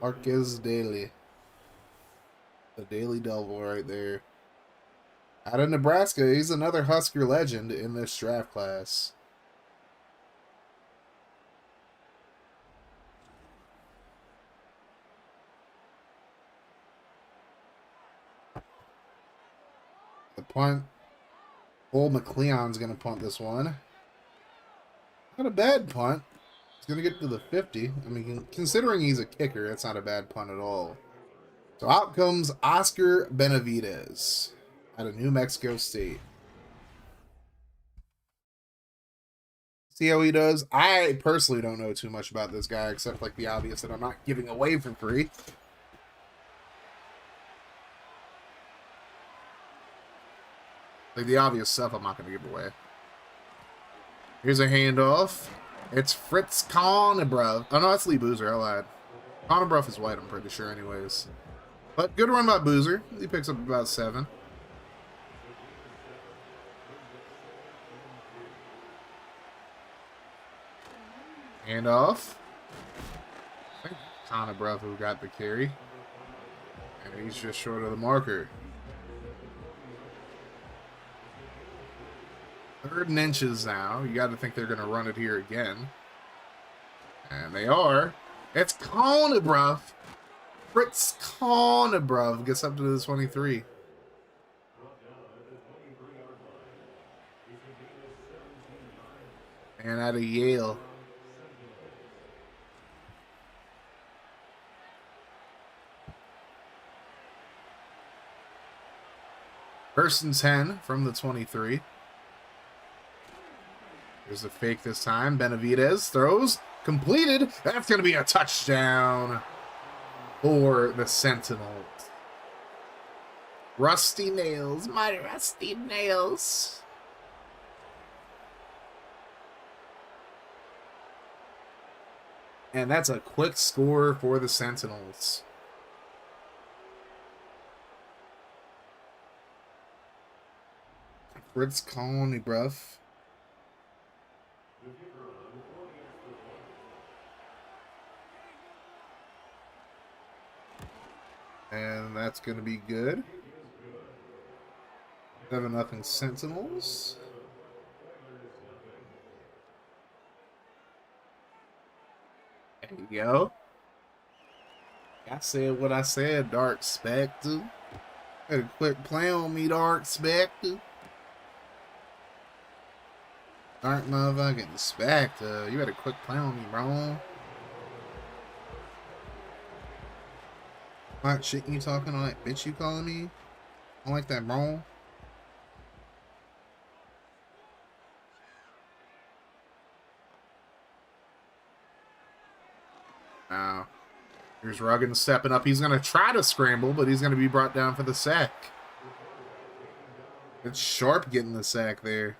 Marquez Daly. The Daily Devil right there. Out of Nebraska, he's another Husker legend in this draft class. The punt. Old McLeon's going to punt this one. Not a bad punt. He's going to get to the 50. I mean, considering he's a kicker, that's not a bad punt at all. So out comes Oscar Benavidez out of New Mexico State. See how he does? I personally don't know too much about this guy, except like the obvious that I'm not giving away for free. Like the obvious stuff I'm not going to give away. Here's a handoff. It's Fritz Conebruff. Oh no, that's Lee Boozer. I lied. Conebruff is white, I'm pretty sure anyways. But good run by Boozer. He picks up about 7. Handoff. I think Conebruff who got the carry. And he's just short of the marker. 3rd and inches now. You got to think they're going to run it here again. And they are. It's Conebruff. Fritz Conebruff gets up to the 23. And out of Yale. First and 10 from the 23. There's a fake this time. Benavidez throws. Completed. That's going to be a touchdown for the Sentinels. Rusty nails. My rusty nails. And that's a quick score for the Sentinels. Fritz Conebruff. And that's going to be good. 7-0 Sentinels. There you go. I said what I said, Dark Spectre. Had a quick play on me, Dark Spectre. Dark motherfucking Spectre. You had a quick play on me, bro. What shit you talking on that bitch you calling me? I don't like that, bro. Now, here's Ruggins stepping up. He's going to try to scramble, but he's going to be brought down for the sack. It's Sharp getting the sack there.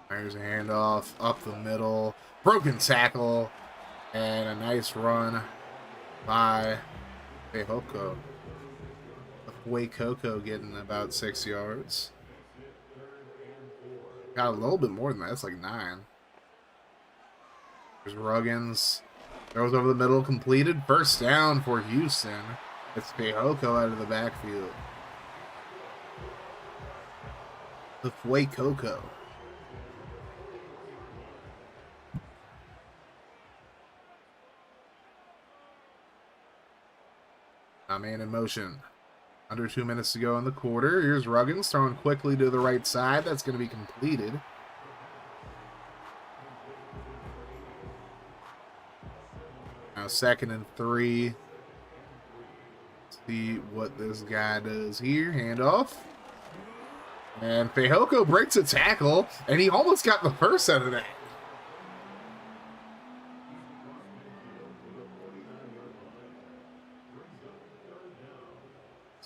There's a handoff up the middle. Broken tackle. And a nice run by Fehoko. Coco getting about 6 yards. Got a little bit more than that. It's like 9. There's Ruggins. Throws over the middle. Completed. First down for Houston. It's Fehoko out of the backfield. The Coco. Man in motion. Under 2 minutes to go in the quarter. Here's Ruggins throwing quickly to the right side. That's going to be completed. Now 2nd and 3. See what this guy does here. Handoff. And Fehoko breaks a tackle, and he almost got the first out of that.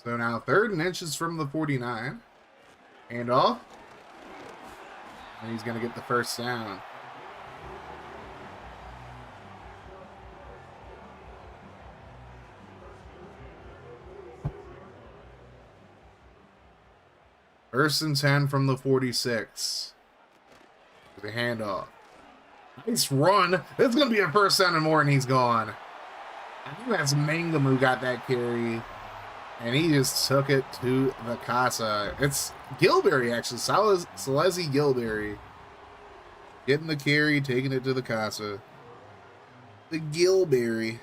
So now 3rd and inches from the 49. Handoff. And he's going to get the first down. First and 10 from the 46. The handoff. Nice run. It's going to be a first down and more, and he's gone. I think that's Mangum who got that carry. And he just took it to the casa. It's Gilberry, actually. Salezi Gilberry. Getting the carry, taking it to the casa. The Gilberry.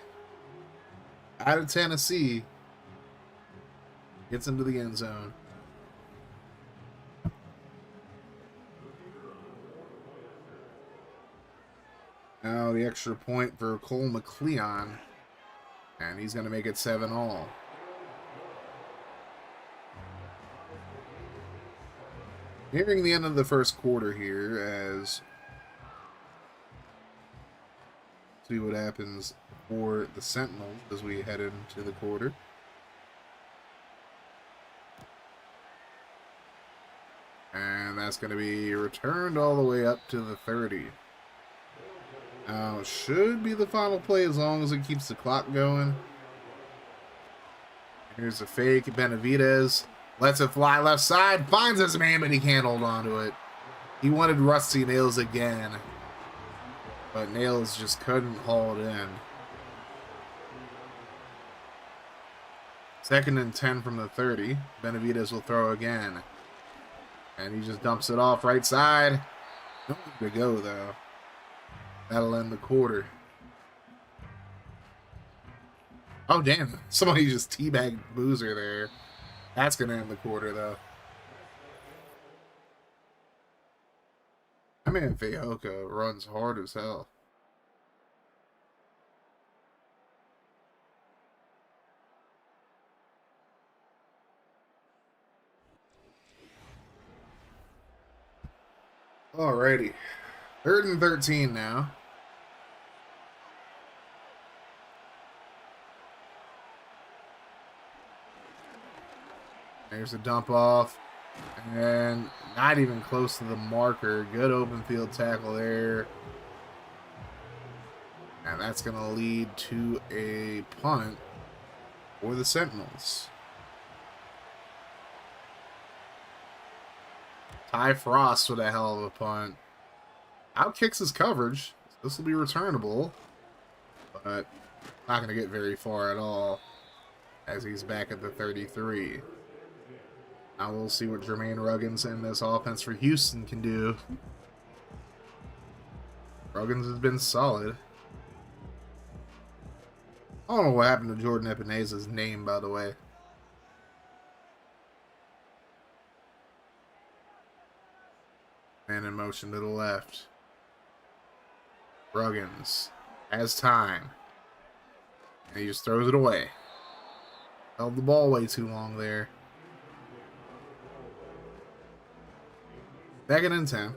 Out of Tennessee. Gets into the end zone. Now the extra point for Cole McLeon. And he's going to make it 7-all. Nearing the end of the first quarter here, as see what happens for the Sentinels as we head into the quarter. And that's going to be returned all the way up to the 30. Now, should be the final play as long as it keeps the clock going. Here's a fake. Benavidez lets it fly left side. Finds his man, but he can't hold on to it. He wanted Rusty Nails again. But Nails just couldn't haul it in. 2nd and 10 from the 30. Benavidez will throw again. And he just dumps it off right side. Nowhere to go, though. That'll end the quarter. Oh, damn. Somebody just teabagged Boozer there. That's going to end the quarter, though. I mean, Fehoko runs hard as hell. Alrighty. 3rd and 13 now. There's a dump off. And not even close to the marker. Good open field tackle there. And that's going to lead to a punt for the Sentinels. Ty Frost with a hell of a punt. Outkicks his coverage. This will be returnable. But not going to get very far at all. As he's back at the 33. Now we'll see what Jermaine Ruggins and this offense for Houston can do. Ruggins has been solid. I don't know what happened to Jordan Epeneza's name, by the way. Man in motion to the left. Ruggins has time. And he just throws it away. Held the ball way too long there. 2nd and 10.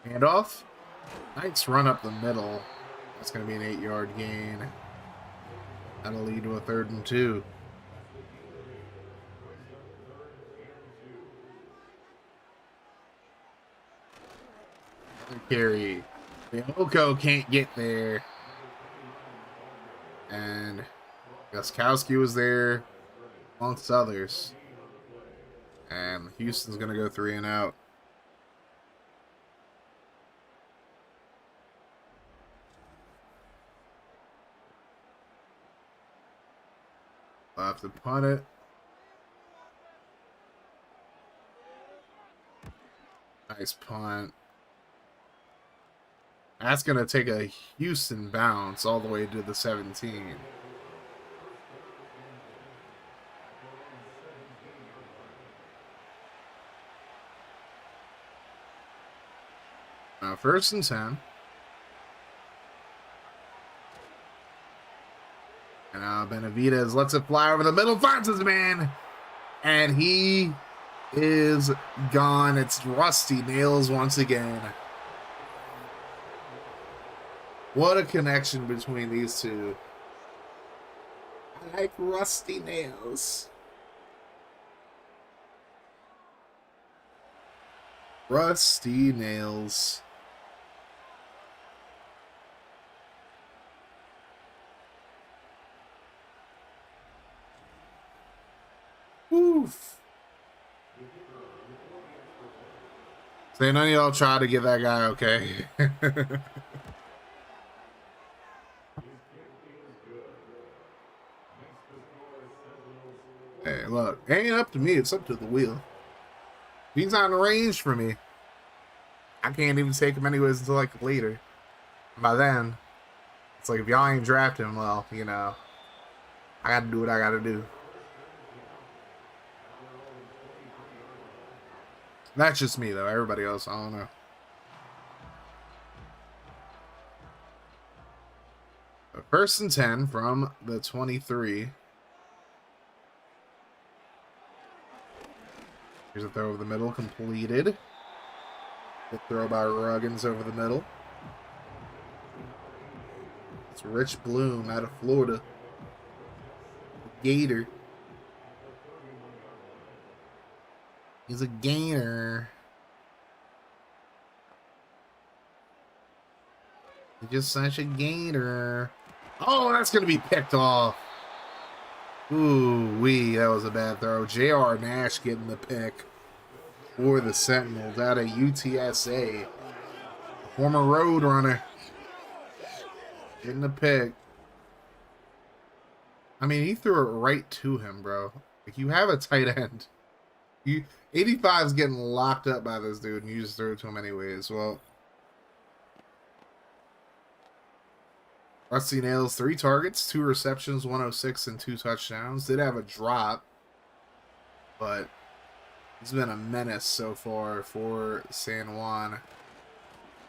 Handoff. Nice run up the middle. That's going to be an 8-yard gain. That'll lead to a 3rd and 2. Carry. Oko can't get there. And Guskowski was there, amongst others. And Houston's going to go 3 and out. I'll have to punt it. Nice punt. That's going to take a Houston bounce all the way to the 17. Now, 1st and 10. And now Benavidez lets it fly over the middle, finds his man, and he is gone. It's Rusty Nails once again. What a connection between these two. I like Rusty Nails. Rusty Nails. Oof. So none of y'all try to get that guy okay. Hey, look, it ain't up to me, it's up to the wheel. He's on range for me. I can't even take him anyways until like later. By then, it's like if y'all ain't drafting him, well, you know, I gotta do what I gotta do. That's just me, though. Everybody else, I don't know. But 1st and 10 from the 23. Here's a throw over the middle, completed. Good throw by Ruggins over the middle. It's Rich Bloom out of Florida. Gator. He's a gainer. He's just such a gainer. Oh, that's going to be picked off. Ooh-wee, that was a bad throw. J.R. Nash getting the pick for the Sentinels out of UTSA. Former road runner. Getting the pick. I mean, he threw it right to him, bro. Like, you have a tight end. 85's getting locked up by this dude, and you just threw it to him anyways. Well, Rusty Nails, 3 targets, 2 receptions, 106, and 2 touchdowns. Did have a drop, but he's been a menace so far for San Juan.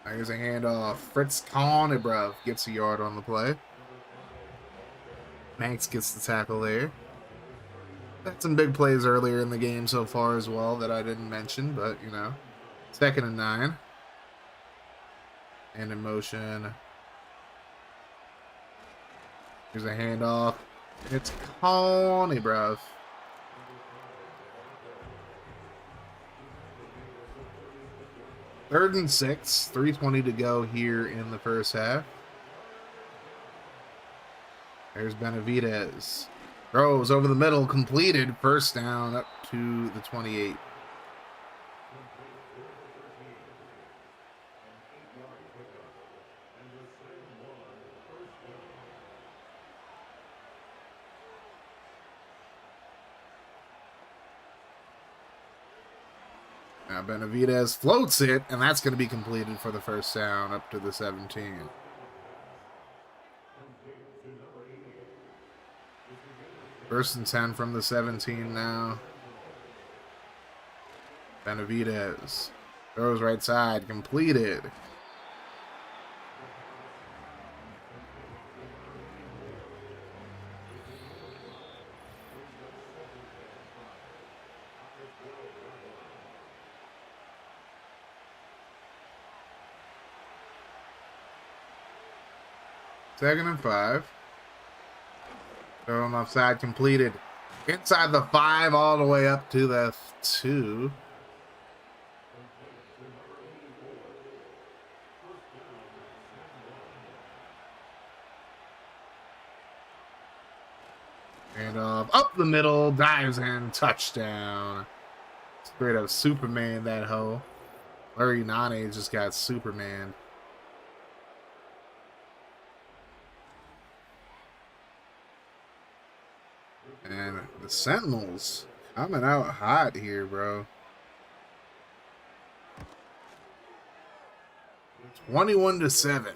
Here's a handoff. Fritz Connebrov gets a yard on the play. Banks gets the tackle there. Had some big plays earlier in the game so far as well that I didn't mention, but, you know. 2nd and 9. And in motion. Here's a handoff. It's Connebrov. Third and 6. 3:20 to go here in the first half. There's Benavidez. Throws over the middle, completed. First down up to the 28. Now Benavidez floats it, and that's going to be completed for the first down up to the 17. First and 10 from the 17 now. Benavidez throws right side, completed. Second and 5. Throw him offside, completed. Inside the 5, all the way up to the 2. And up the middle, dives in, touchdown. Straight up Superman that hoe. Larry Nane just got Superman. And the Sentinels coming out hot here, bro. 21-7.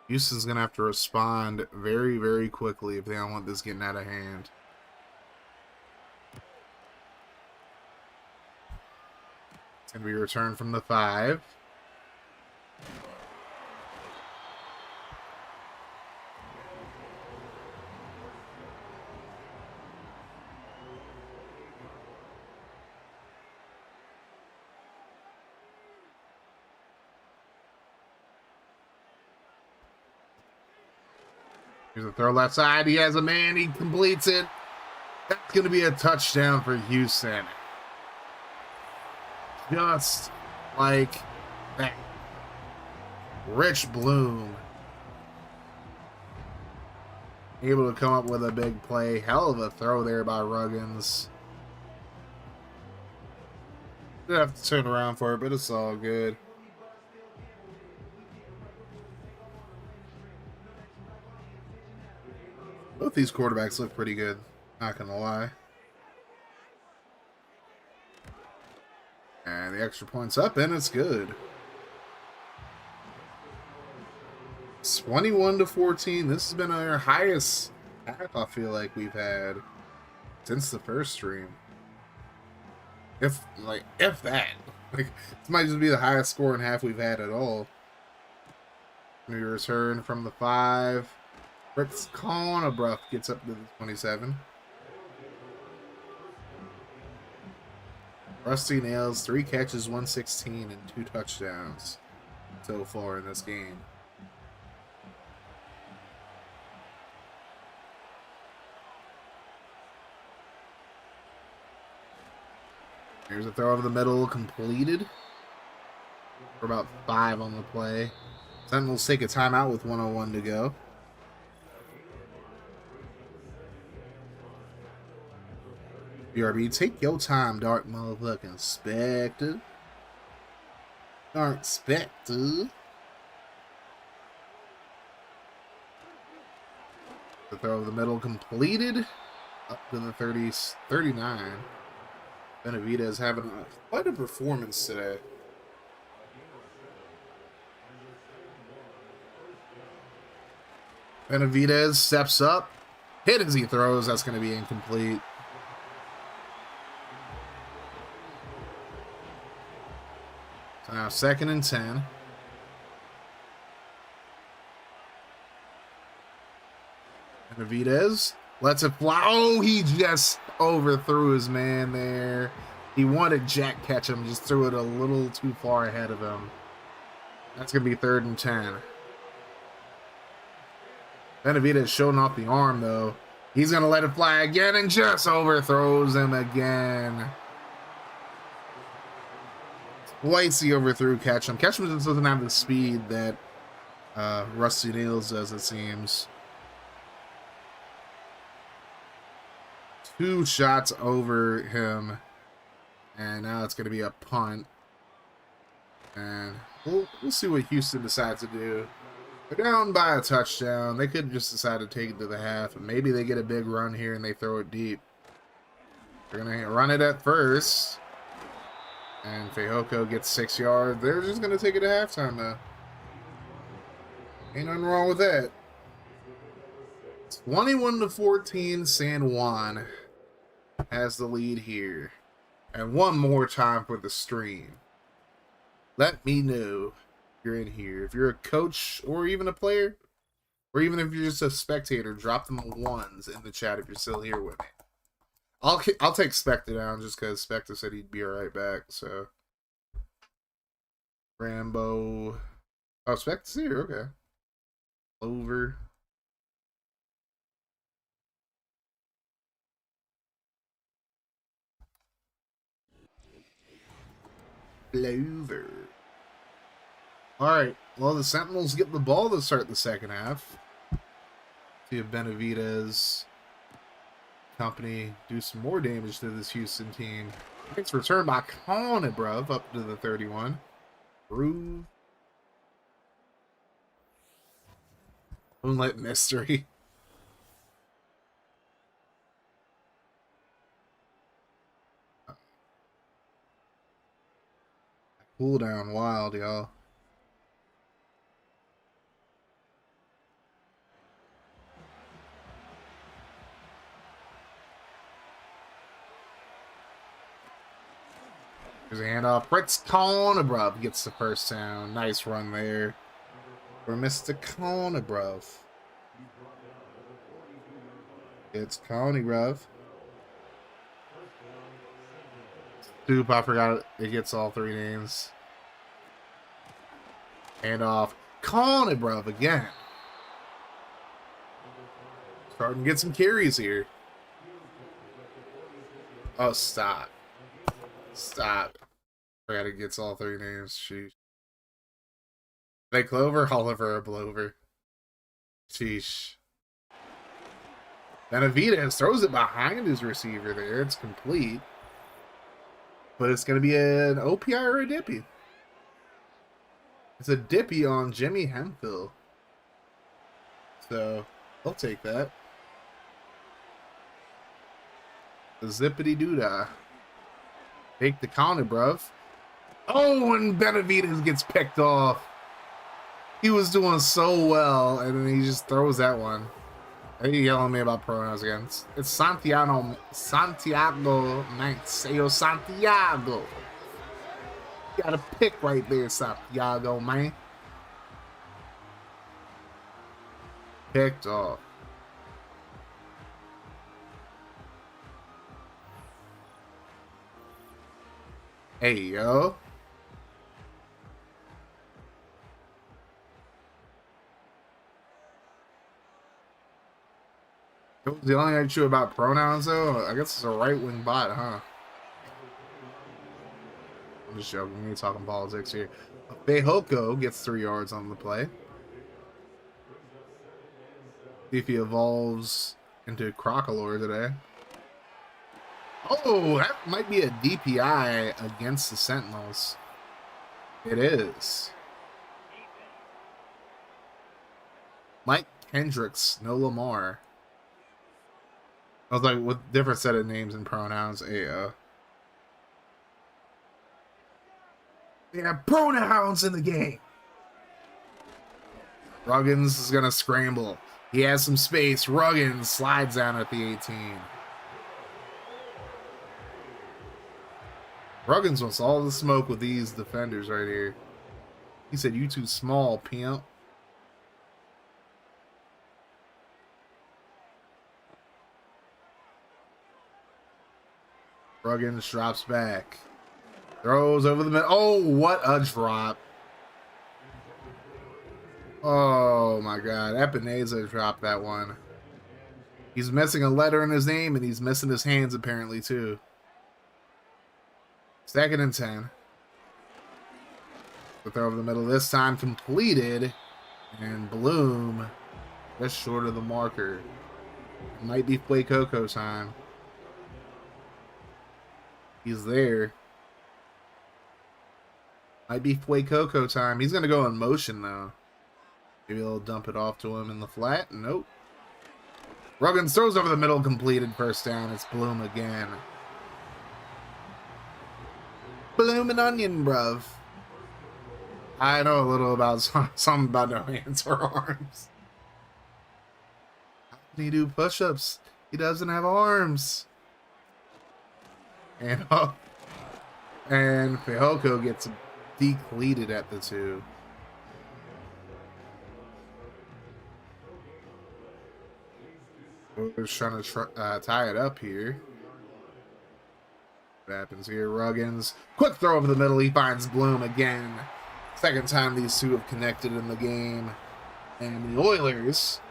Houston's going to have to respond very, very quickly if they don't want this getting out of hand. It's going to be returned from the 5. Here's a throw left side. He has a man. He completes it. That's going to be a touchdown for Houston. Just like that. Rich Bloom able to come up with a big play. Hell of a throw there by Ruggins. Did have to turn around for it, but it's all good. Both these quarterbacks look pretty good, not gonna lie. And the extra point's up, and it's good. 21-14. This has been our highest half I feel like we've had since the first stream. If that. Like, this might just be the highest scoring half we've had at all. New return from the 5. Fritz Conabruff gets up to the 27. Rusty Nails, 3 catches, 116, and 2 touchdowns so far in this game. Here's a throw over the middle, completed. For about 5 on the play. Sentinels take a timeout with 1:01 to go. BRB, take your time, Dark motherfucking Spectre. Dark Spectre. The throw over the middle completed. Up to the 39. Benavidez having quite a performance today. Benavidez steps up. Hit as he throws. That's going to be incomplete. So now 2nd and 10. Benavidez lets it fly. Oh, he just overthrew his man there. He wanted Jack Ketchum, just threw it a little too far ahead of him. That's going to be 3rd and 10. Benavidez showing off the arm, though. He's going to let it fly again and just overthrows him again. Twice he overthrew Ketchum. Ketchum just doesn't have the speed that Rusty Nails does, it seems. 2 shots over him. And now it's going to be a punt. And we'll see what Houston decides to do. They're down by a touchdown. They could just decide to take it to the half. And maybe they get a big run here and they throw it deep. They're going to run it at first. And Fehoko gets 6 yards. They're just going to take it to halftime, though. Ain't nothing wrong with that. 21-14, San Juan has the lead here. And one more time for the stream. Let me know if you're in here. If you're a coach or even a player, or even if you're just a spectator, drop them 1s in the chat if you're still here with me. I'll take Spectre down just because Spectre said he'd be right back. So Rambo. Oh, Spectre's here. Okay. Over. Clover. Alright, well, the Sentinels get the ball to start the second half. See if Benavidez company do some more damage to this Houston team. It's returned by Conabruff up to the 31. Groove. Moonlight Mystery. Cooldown wild, y'all. There's a handoff. Fritz Konebrov gets the first down. Nice run there for Mr. Konebrov. It's Konebrov. Stoop, I forgot it gets all three names. Handoff. Konebrov again. Starting to get some carries here. Oh, stop. Stop. Forgot it gets all three names. Sheesh. They Clover, Oliver, or Blover. Sheesh. Benavidez throws it behind his receiver there. It's complete. But it's going to be an OPI or a Dippy. It's a Dippy on Jimmy Hemphill. So, I'll take that. The zippity doodah. Take the counter, bruv. Oh, and Benavidez gets picked off. He was doing so well, and then he just throws that one. Are you yelling at me about pronouns again? It's Santiago Maceo Santiago. You got a pick right there, Santiago, man. Picked off. Hey, yo. The only thing I true about pronouns, though, I guess it's a right-wing bot, huh? I'm just joking. We ain't talking politics here. Behoko gets 3 yards on the play. See if he evolves into Crocolore today. Oh, that might be a DPI against the Sentinels. It is. Mike Hendricks, no Lamar. I was like, with different set of names and pronouns. Yeah, they have pronouns in the game. Ruggins is gonna scramble. He has some space. Ruggins slides down at the 18. Ruggins wants all the smoke with these defenders right here. He said, "You too small, pimp." Ruggins drops back. Throws over the middle. Oh, what a drop. Oh, my God. Epineza dropped that one. He's missing a letter in his name, and he's missing his hands, apparently, too. 2nd and 10. The throw over the middle this time completed. And Bloom just short of the marker. It might be Play Coco time. He's there. Might be Play Coco time. He's going to go in motion, though. Maybe they'll dump it off to him in the flat. Nope. Ruggins throws over the middle, completed, first down. It's Bloom again. Bloom and onion, bruv. I know a little about something about no hands or arms. How can he do push-ups? He doesn't have arms. And Fehoko gets decleated at the 2. We're just trying to tie it up here. What happens here? Ruggins. Quick throw over the middle. He finds Bloom again. 2nd time these two have connected in the game. And the Oilers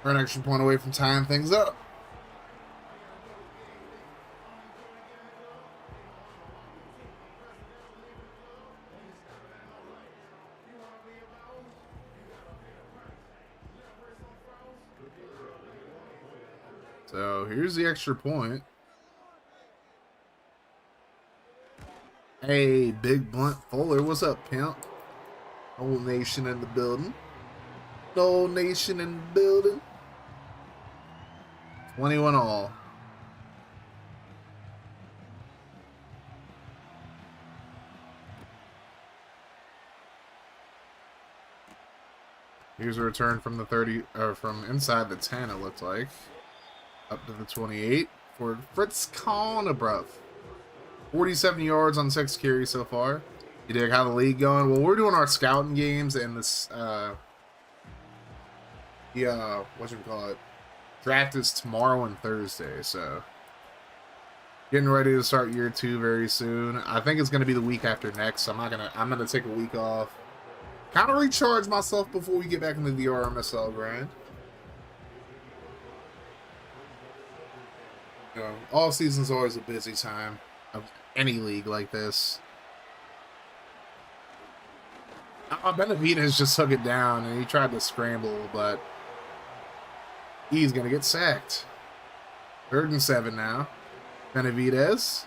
are an extra point away from tying things up. So here's the extra point. Hey, Big Blunt Fuller, what's up, pimp? Whole nation in the building. Whole nation in the building. 21 all. Here's a return from the 30, or from inside the 10, it looked like. Up to the 28 for Fritz Kahnebruf. 47 yards on 6 carries so far. You dig how the league going? Well, we're doing our scouting games and this, whatchamacallit, draft is tomorrow and Thursday, so getting ready to start year 2 very soon. I think it's gonna be the week after next, so I'm gonna take a week off. Kind of recharge myself before we get back into the RMSL grind. You know, all season's always a busy time of any league like this. Benavidez just took it down and he tried to scramble, but he's gonna get sacked. 3rd and 7 now. Benavidez.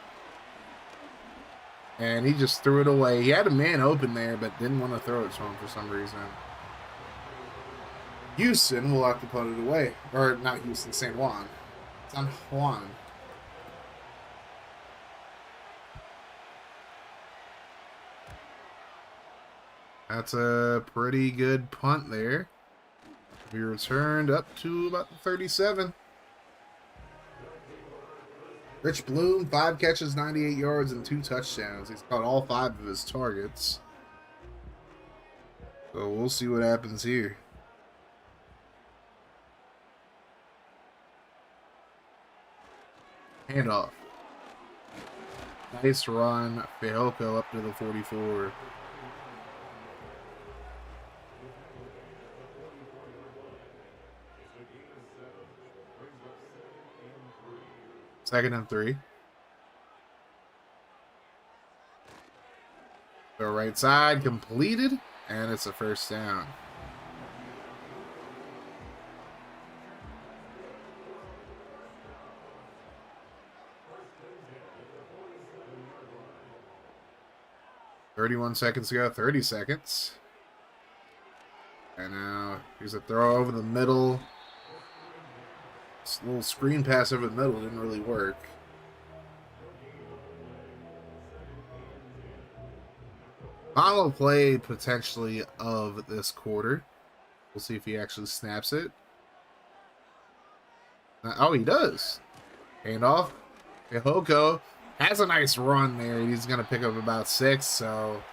And he just threw it away. He had a man open there, but didn't want to throw it to him for some reason. Houston will have to put it away. Or not Houston, San Juan. San Juan. That's a pretty good punt there. We returned up to about 37. Rich Bloom, 5 catches, 98 yards, and 2 touchdowns. He's caught all 5 of his targets. So we'll see what happens here. Handoff. Nice run. Fehoko up to the 44. Second and 3. The right side completed, and it's a first down. "31 seconds to go, 30 seconds. And now here's a throw over the middle. This little screen pass over the middle didn't really work. Final play potentially of this quarter. We'll see if he actually snaps it. Oh, he does. Handoff. Fehoko has a nice run there. He's going to pick up about 6. So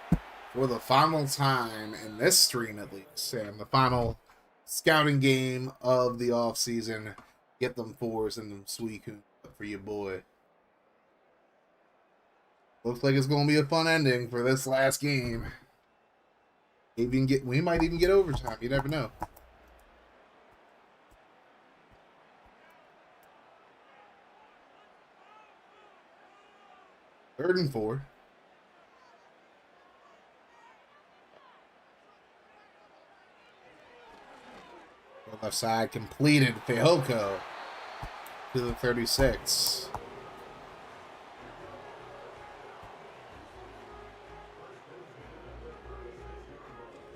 for the final time in this stream, at least, and the final scouting game of the offseason, get them 4s and them sweet for your boy. Looks like it's going to be a fun ending for this last game. We might even get overtime. You never know. Third and 4. Left side completed. Fehoko to the 36.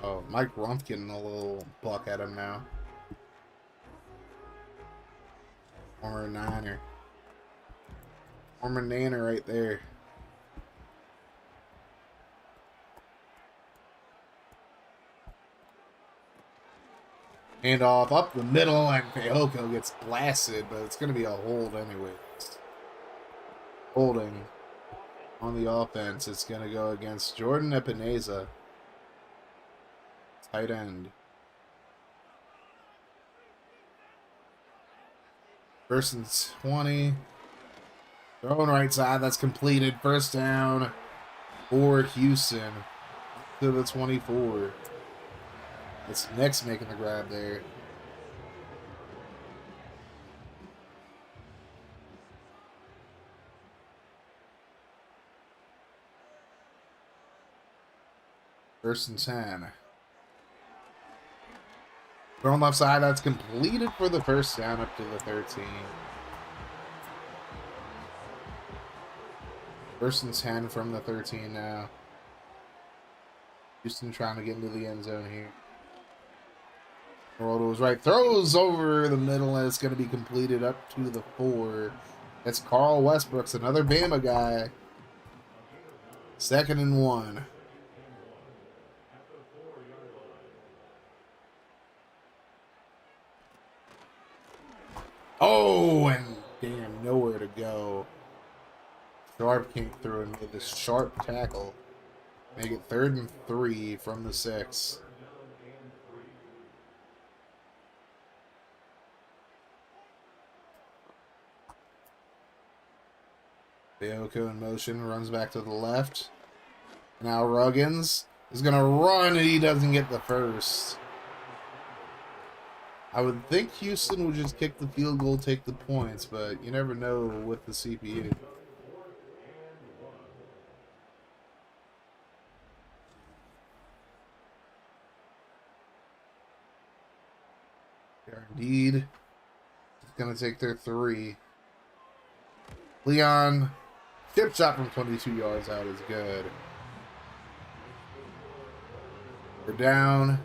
Oh, Mike Rumpf getting a little buck at him now. Former Niner. Former Niner right there. Handoff up the middle, and Fehoko gets blasted, but it's going to be a hold anyways. Holding on the offense. It's going to go against Jordan Epineza. Tight end. 1st and 20. Throwing right side. That's completed. First down for Houston to the 24. It's Nick's making the grab there. First and 10. Thrown left side, that's completed for the first down up to the 13. First and 10 from the 13 now. Houston trying to get into the end zone here. Geraldo was right. Throws over the middle, and it's going to be completed up to the 4. It's Carl Westbrooks, another Bama guy. 2nd and 1. Oh, and damn, nowhere to go. Sharp came through and made this sharp tackle. Make it 3rd and 3 from the 6. Bayoko in motion, runs back to the left. Now Ruggins is going to run, and he doesn't get the first. I would think Houston would just kick the field goal, take the points, but you never know with the CPU. They're indeed going to take their 3. Leon, chip shot from 22 yards out is good. We're down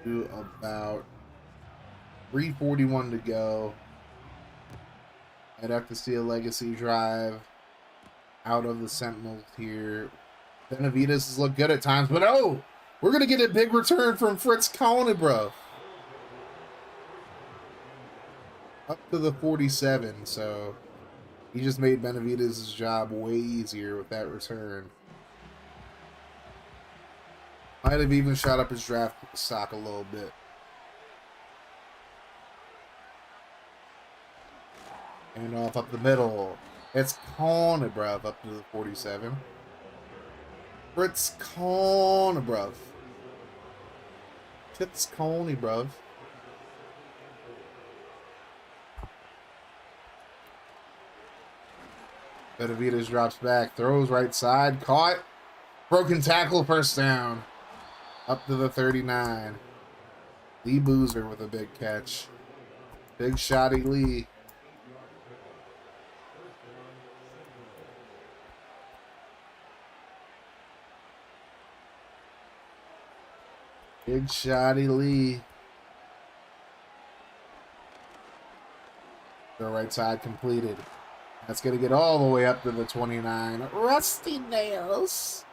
to about 3:41 to go. I'd have to see a legacy drive out of the Sentinels here. Benavides has looked good at times, but oh, we're going to get a big return from Fritz Colony, bro. Up to the 47, so he just made Benavides' job way easier with that return. Might have even shot up his draft stock a little bit. And off up the middle. It's Konebrov up to the 47. Fritz Konebrov. Fritz Konebrov. Benavides drops back, throws right side, caught. Broken tackle, first down. Up to the 39. Lee Boozer with a big catch. Big shotty Lee. Big shotty Lee. The right side completed. That's going to get all the way up to the 29. Rusty Nails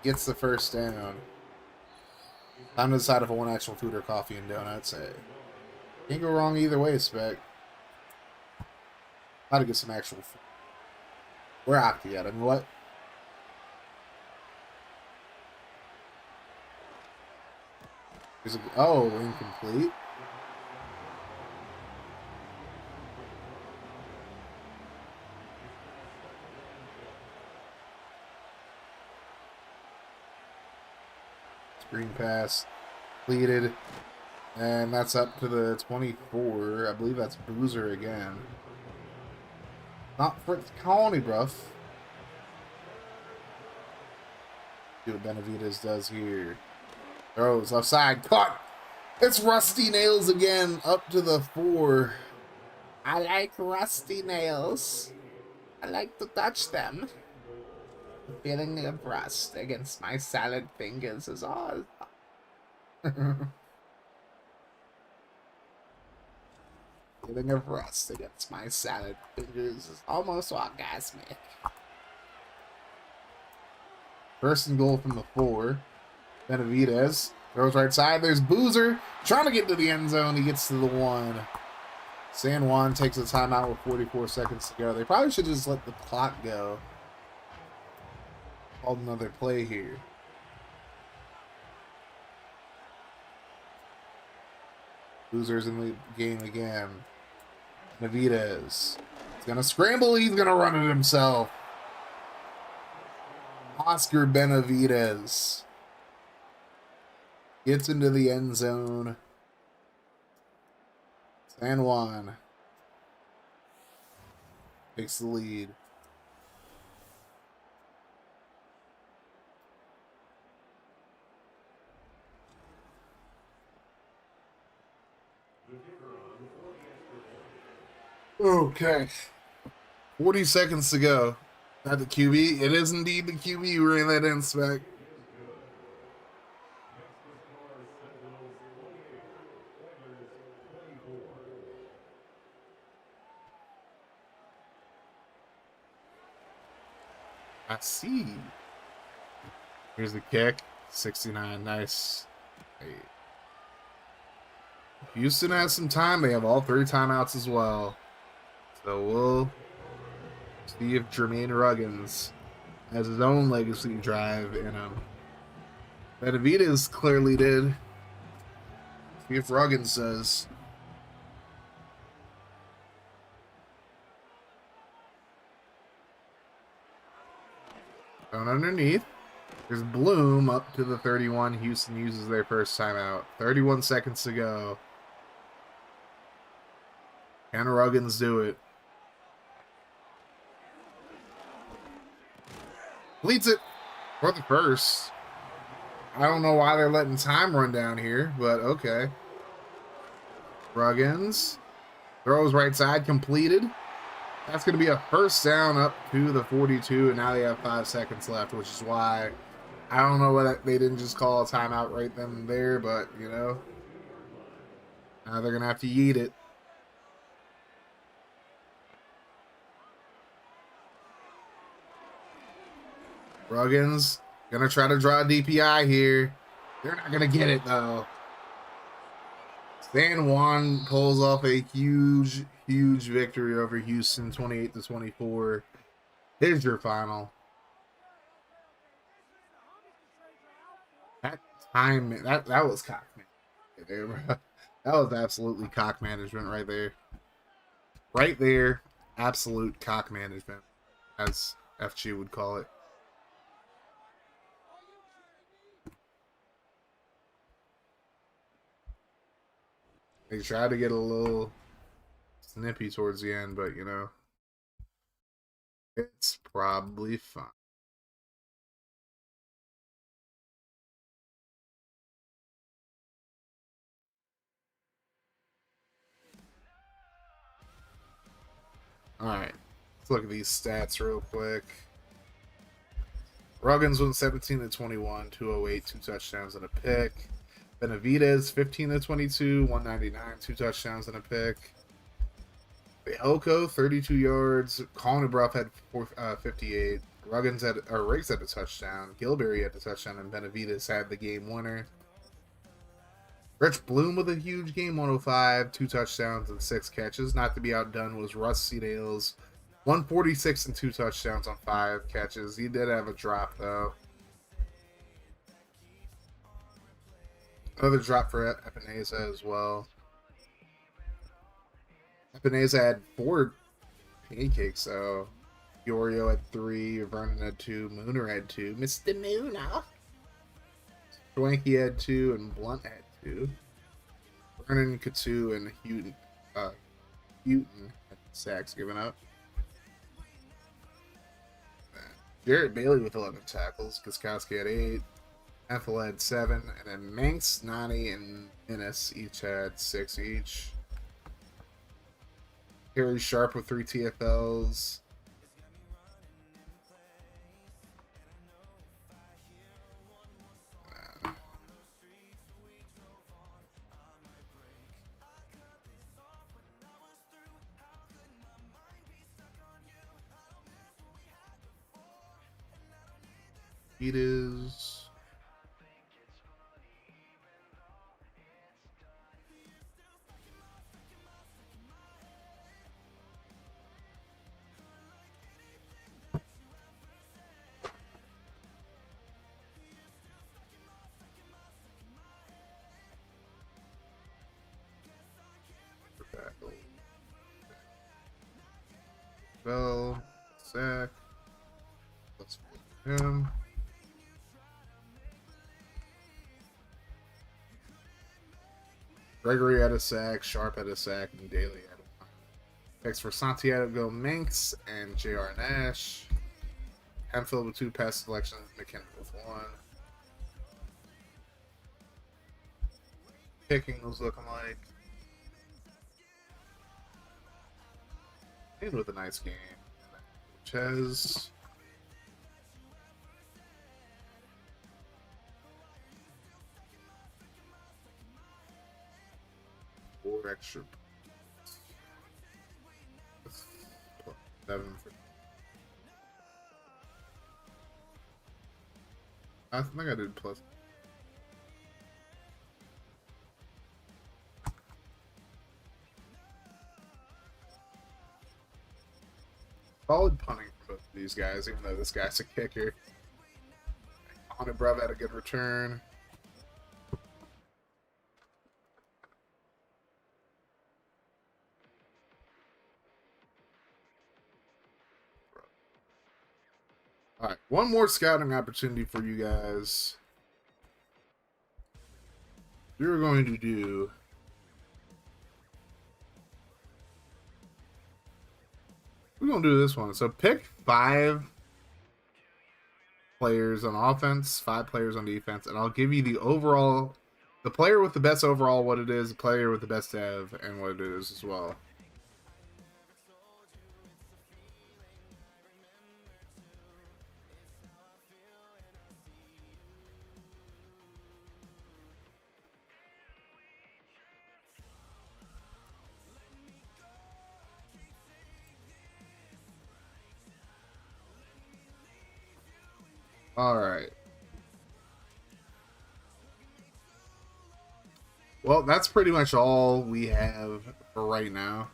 gets the first down. Time to decide if I want actual food or coffee and donuts. Can't go wrong either way, Spec. Gotta get some actual food. We're Octi at him. What? Oh, incomplete. Screen pass completed. And that's up to the 24. I believe that's Boozer again. Not Fritz Colony, bruv. See what Benavides does here. Throws left side. Caught. It's Rusty Nails again. Up to the 4. I like rusty nails. I like to touch them. The feeling of rust against my salad fingers is all. Feeling of rust against my salad fingers is almost orgasmic. First and goal from the 4. Benavides throws right side. There's Boozer trying to get to the end zone. He gets to the 1. San Juan takes a timeout with 44 seconds to go. They probably should just let the clock go. Called another play here. Boozer's in the game again. Benavides. He's going to scramble. He's going to run it himself. Oscar Benavides gets into the end zone. San Juan takes the lead. Okay. 40 seconds to go. Not the QB. It is indeed the QB who ran that in, Spec. I see. Here's the kick. 69. Nice. Hey. Houston has some time. They have all 3 timeouts as well. So we'll see if Jermaine Ruggins has his own legacy drive in him. Benavidez clearly did. See if Ruggins does. Going underneath. There's Bloom up to the 31. Houston uses their first timeout. 31 seconds to go. Can Ruggins do it? Leads it for the first. I don't know why they're letting time run down here, but okay. Ruggins throws right side, completed. That's going to be a first down up to the 42, and now they have 5 seconds left, which is why I don't know whether they didn't just call a timeout right then and there, but, you know, now they're going to have to yeet it. Ruggins going to try to draw a DPI here. They're not going to get it, though. San Juan pulls off a huge victory over Houston, 28-24. Here's your final. That time, that was cock management. That was absolutely cock management right there. Right there, absolute cock management, as FG would call it. They tried to get a little snippy towards the end, but, you know, it's probably fine. Alright, let's look at these stats real quick. Ruggins went 17-21, 208, 2 touchdowns and a pick. Benavidez 15-22, 199, 2 touchdowns and a pick. Bejelko 32 yards. Colin Bruff had 58. Riggs had a touchdown. Gilberry had a touchdown, and Benavidez had the game winner. Rich Bloom with a huge game, 105, 2 touchdowns and 6 catches. Not to be outdone was Russ Seedales, 146 and 2 touchdowns on 5 catches. He did have a drop though. Another drop for Epineza as well. Epineza had 4 pancakes though. Yorio had 3, Vernon had 2, Mooner had 2, Mr. Mooner. Schwanke had 2, and Blunt had 2. Vernon, Katsu, and Houghton had sacks given up. Jarrett Bailey with 11 tackles. Gostkowski had 8. Ethel had 7. And then Manx, Nani, and Innes each had 6 each. Harry Sharp with 3 TFLs. It is Bell, sack. Let's put him. Gregory had a sack, Sharp had a sack, and Daly had a picks for Santiago Minx and J.R. Nash. Hemphill with 2 pass selections, McKinnon with 1. Picking was looking like. And with a nice game. Chez. Extra 7 for I think I did plus. Solid punting for both of these guys, even though this guy's a kicker. On it, bruv, had a good return. All right, one more scouting opportunity for you guys. You're going to do... We're going to do this one. So pick 5 players on offense, 5 players on defense, and I'll give you the overall, the player with the best overall, what it is, the player with the best dev, and what it is as well. All right. Well, that's pretty much all we have for right now.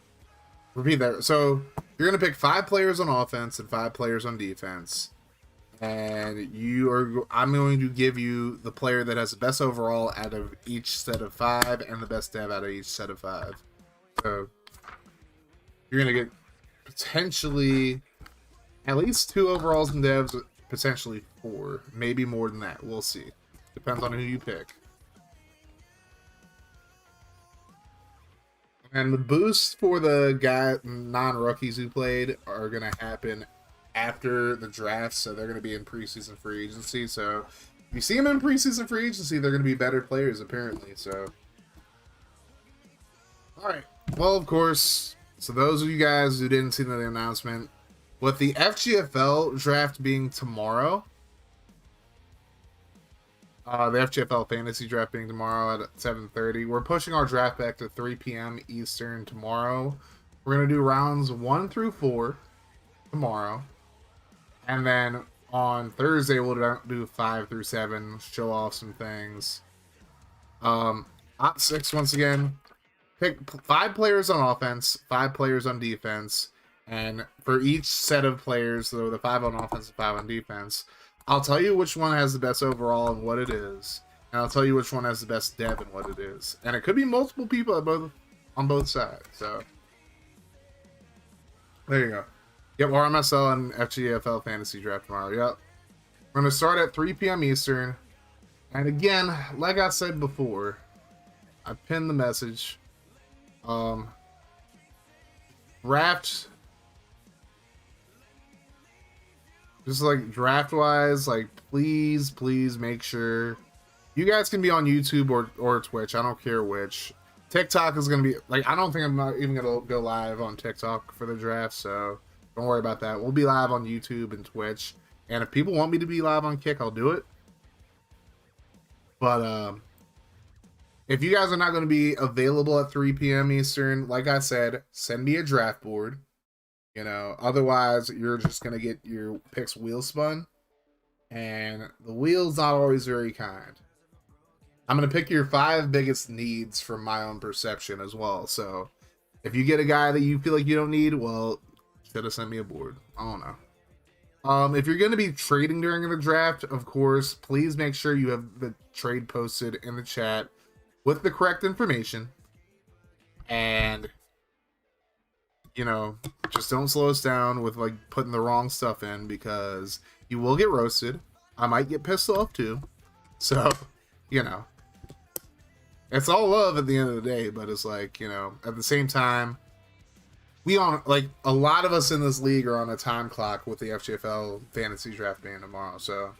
Repeat that. So you're going to pick 5 players on offense and 5 players on defense. And I'm going to give you the player that has the best overall out of each set of 5 and the best dev out of each set of 5. So you're going to get potentially at least 2 overalls and devs, potentially 4, maybe more than that. We'll see. Depends on who you pick. And the boosts for the non-rookies who played are going to happen after the draft, so they're going to be in preseason free agency. So if you see them in preseason free agency, they're going to be better players, apparently. So, all right. Well, of course, so those of you guys who didn't see the announcement, with the FGFL draft being tomorrow, the FGFL fantasy draft being tomorrow at 7:30, we're pushing our draft back to 3 p.m. Eastern tomorrow. We're going to do rounds 1 through 4 tomorrow. And then on Thursday, we'll do 5 through 7, show off some things. Hot 6, once again, pick 5 players on offense, 5 players on defense. And for each set of players, so the 5 on offense and 5 on defense, I'll tell you which one has the best overall and what it is. And I'll tell you which one has the best dev and what it is. And it could be multiple people on both sides. So there you go. Yep, RMSL and FGFL fantasy draft tomorrow. Yep. We're going to start at 3 p.m. Eastern. And again, like I said before, I pinned the message. Draft... Just like draft wise, like please make sure you guys can be on YouTube or Twitch. I don't care which. TikTok is gonna be like, I don't think I'm not even gonna go live on TikTok for the draft, so don't worry about that. We'll be live on YouTube and Twitch, and if people want me to be live on Kick, I'll do it. But if you guys are not going to be available at 3 p.m. Eastern, like I said, send me a draft board. You know, otherwise you're just going to get your picks wheel spun, and the wheel's not always very kind. I'm going to pick your 5 biggest needs from my own perception as well. So if you get a guy that you feel like you don't need, well, should have sent me a board. I don't know. If you're going to be trading during the draft, of course, please make sure you have the trade posted in the chat with the correct information. And you know, just don't slow us down with like putting the wrong stuff in, because you will get roasted. I might get pissed off too. So, you know, it's all love at the end of the day, but it's like, you know, at the same time, like a lot of us in this league are on a time clock with the FGFL fantasy draft being tomorrow. So,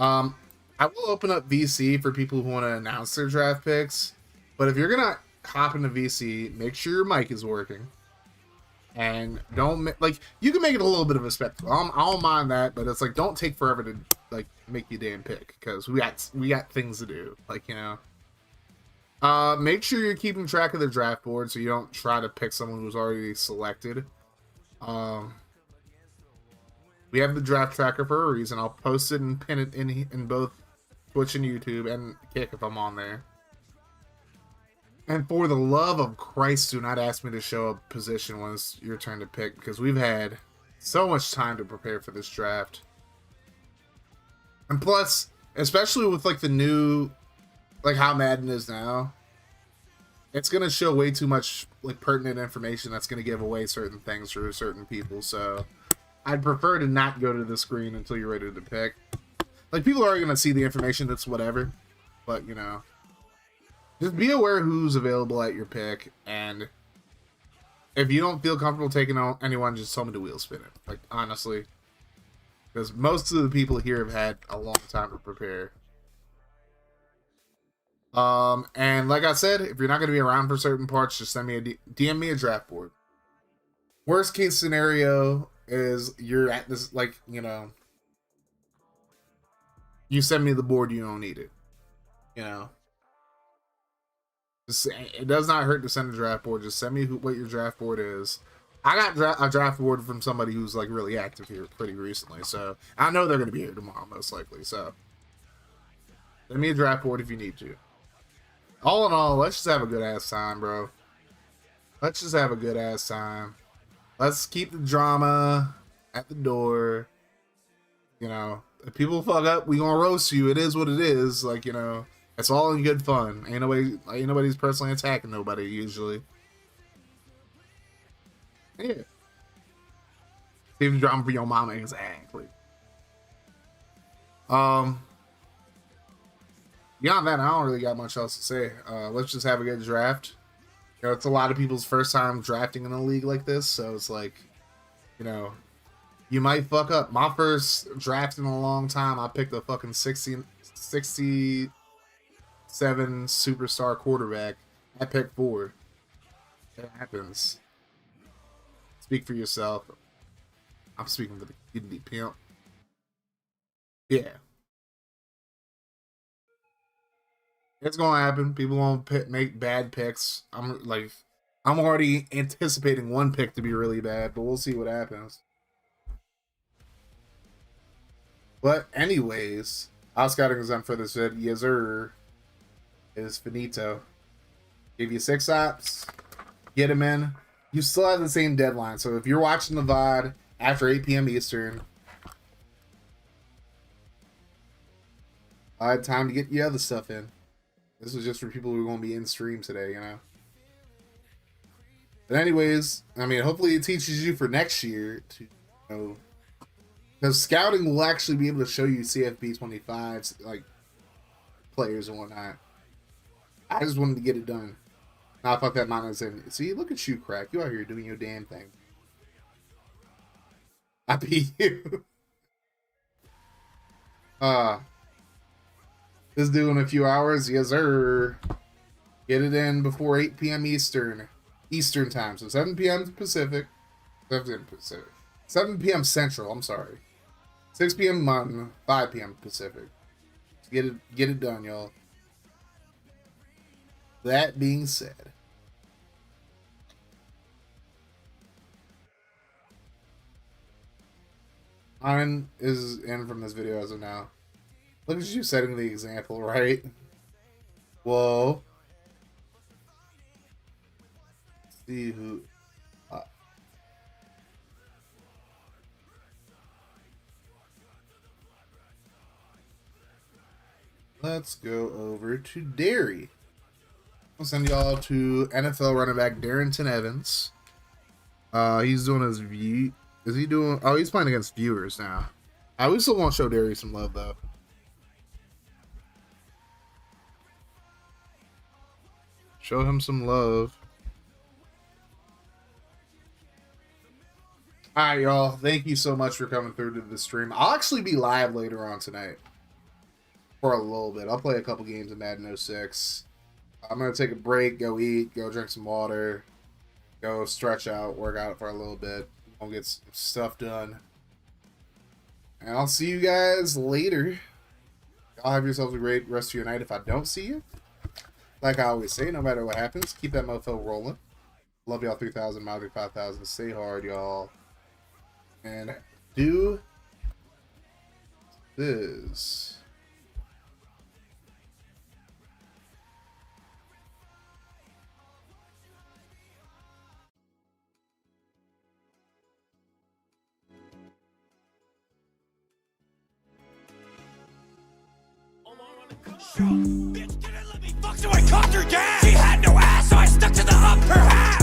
I will open up VC for people who want to announce their draft picks, but if you're going to hop into VC, make sure your mic is working. And don't like, you can make it a little bit of a spectacle. I don't mind that, but it's like, don't take forever to like make your damn pick, because we got things to do. Like, you know, make sure you're keeping track of the draft board so you don't try to pick someone who's already selected. We have the draft tracker for a reason. I'll post it and pin it in both Twitch and YouTube and Kick if I'm on there. And for the love of Christ, do not ask me to show a position when it's your turn to pick, because we've had So much time to prepare for this draft. And plus, especially with like the new, like how Madden is now, it's gonna show way too much like pertinent information that's gonna give away certain things for certain people. So I'd prefer to not go to the screen until you're ready to pick. Like, people are gonna see the information, that's whatever. But, you know, just be aware who's available at your pick, and if you don't feel comfortable taking on anyone, just tell me to wheel spin it. Like, honestly. Because most of the people here have had a long time to prepare. And like I said, if you're not going to be around for certain parts, just send me DM me a draft board. Worst case scenario is you're at this, like, you know, you send me the board, you don't need it. You know, it does not hurt to send a draft board. Just send me what your draft board is. I got a draft board from somebody who's like really active here pretty recently, so I know they're going to be here tomorrow most likely. So send me a draft board if you need to. All in all, let's just have a good ass time, bro. Let's just have a good ass time. Let's keep the drama at the door. You know, if people fuck up, we gonna roast you. It is what it is. Like, you know, it's all in good fun. Ain't nobody's personally attacking nobody usually. Yeah. Save the drama for your mama, exactly. Beyond that, I don't really got much else to say. Let's just have a good draft. You know, it's a lot of people's first time drafting in a league like this, so it's like, you know, you might fuck up. My first draft in a long time, I picked a fucking 67 superstar quarterback. I picked 4. It happens. Speak for yourself. I'm speaking for the kidney pimp. Yeah. It's gonna happen. People gonna make bad picks. I'm already anticipating one pick to be really bad, but we'll see what happens. But anyways, our scouting is done for this vid. Yes, sir. It is finito. Give you 6 apps. Get them in. You still have the same deadline. So if you're watching the VOD after 8 p.m. Eastern, I had time to get your other stuff in. This was just for people who are going to be in stream today, you know. But anyways, I mean, hopefully it teaches you for next year to, you know, because scouting will actually be able to show you CFB 25s, like, players and whatnot. I just wanted to get it done. Nah, fuck that monetization. See, look at you, Crack. You out here doing your damn thing. I beat you. This due in a few hours. Yes, sir. Get it in before 8 p.m. Eastern time. So 7 p.m. Pacific. 7 p.m. Central. I'm sorry. 6 p.m. Mountain. 5 p.m. Pacific. Get it done, y'all. That being said, mine is in from this video as of now. Look at you setting the example, right? Whoa. Let's see who. Let's go over to Derry. I'll send y'all to NFL running back Darrington Evans. He's doing his view. Is he doing? Oh, he's playing against viewers now. We still want to show Derry some love though. Show him some love. All right, y'all. Thank you so much for coming through to the stream. I'll actually be live later on tonight for a little bit. I'll play a couple games of Madden 06. I'm going to take a break, go eat, go drink some water, go stretch out, work out for a little bit. I'll get some stuff done. And I'll see you guys later. Y'all have yourselves a great rest of your night if I don't see you. Like I always say, no matter what happens, keep that mofo rolling. Love y'all 3,000, Maui 5,000. Stay hard, y'all. And do this. Bitch didn't let me fuck, so I cocked her gas. She had no ass, so I stuck to the upper half.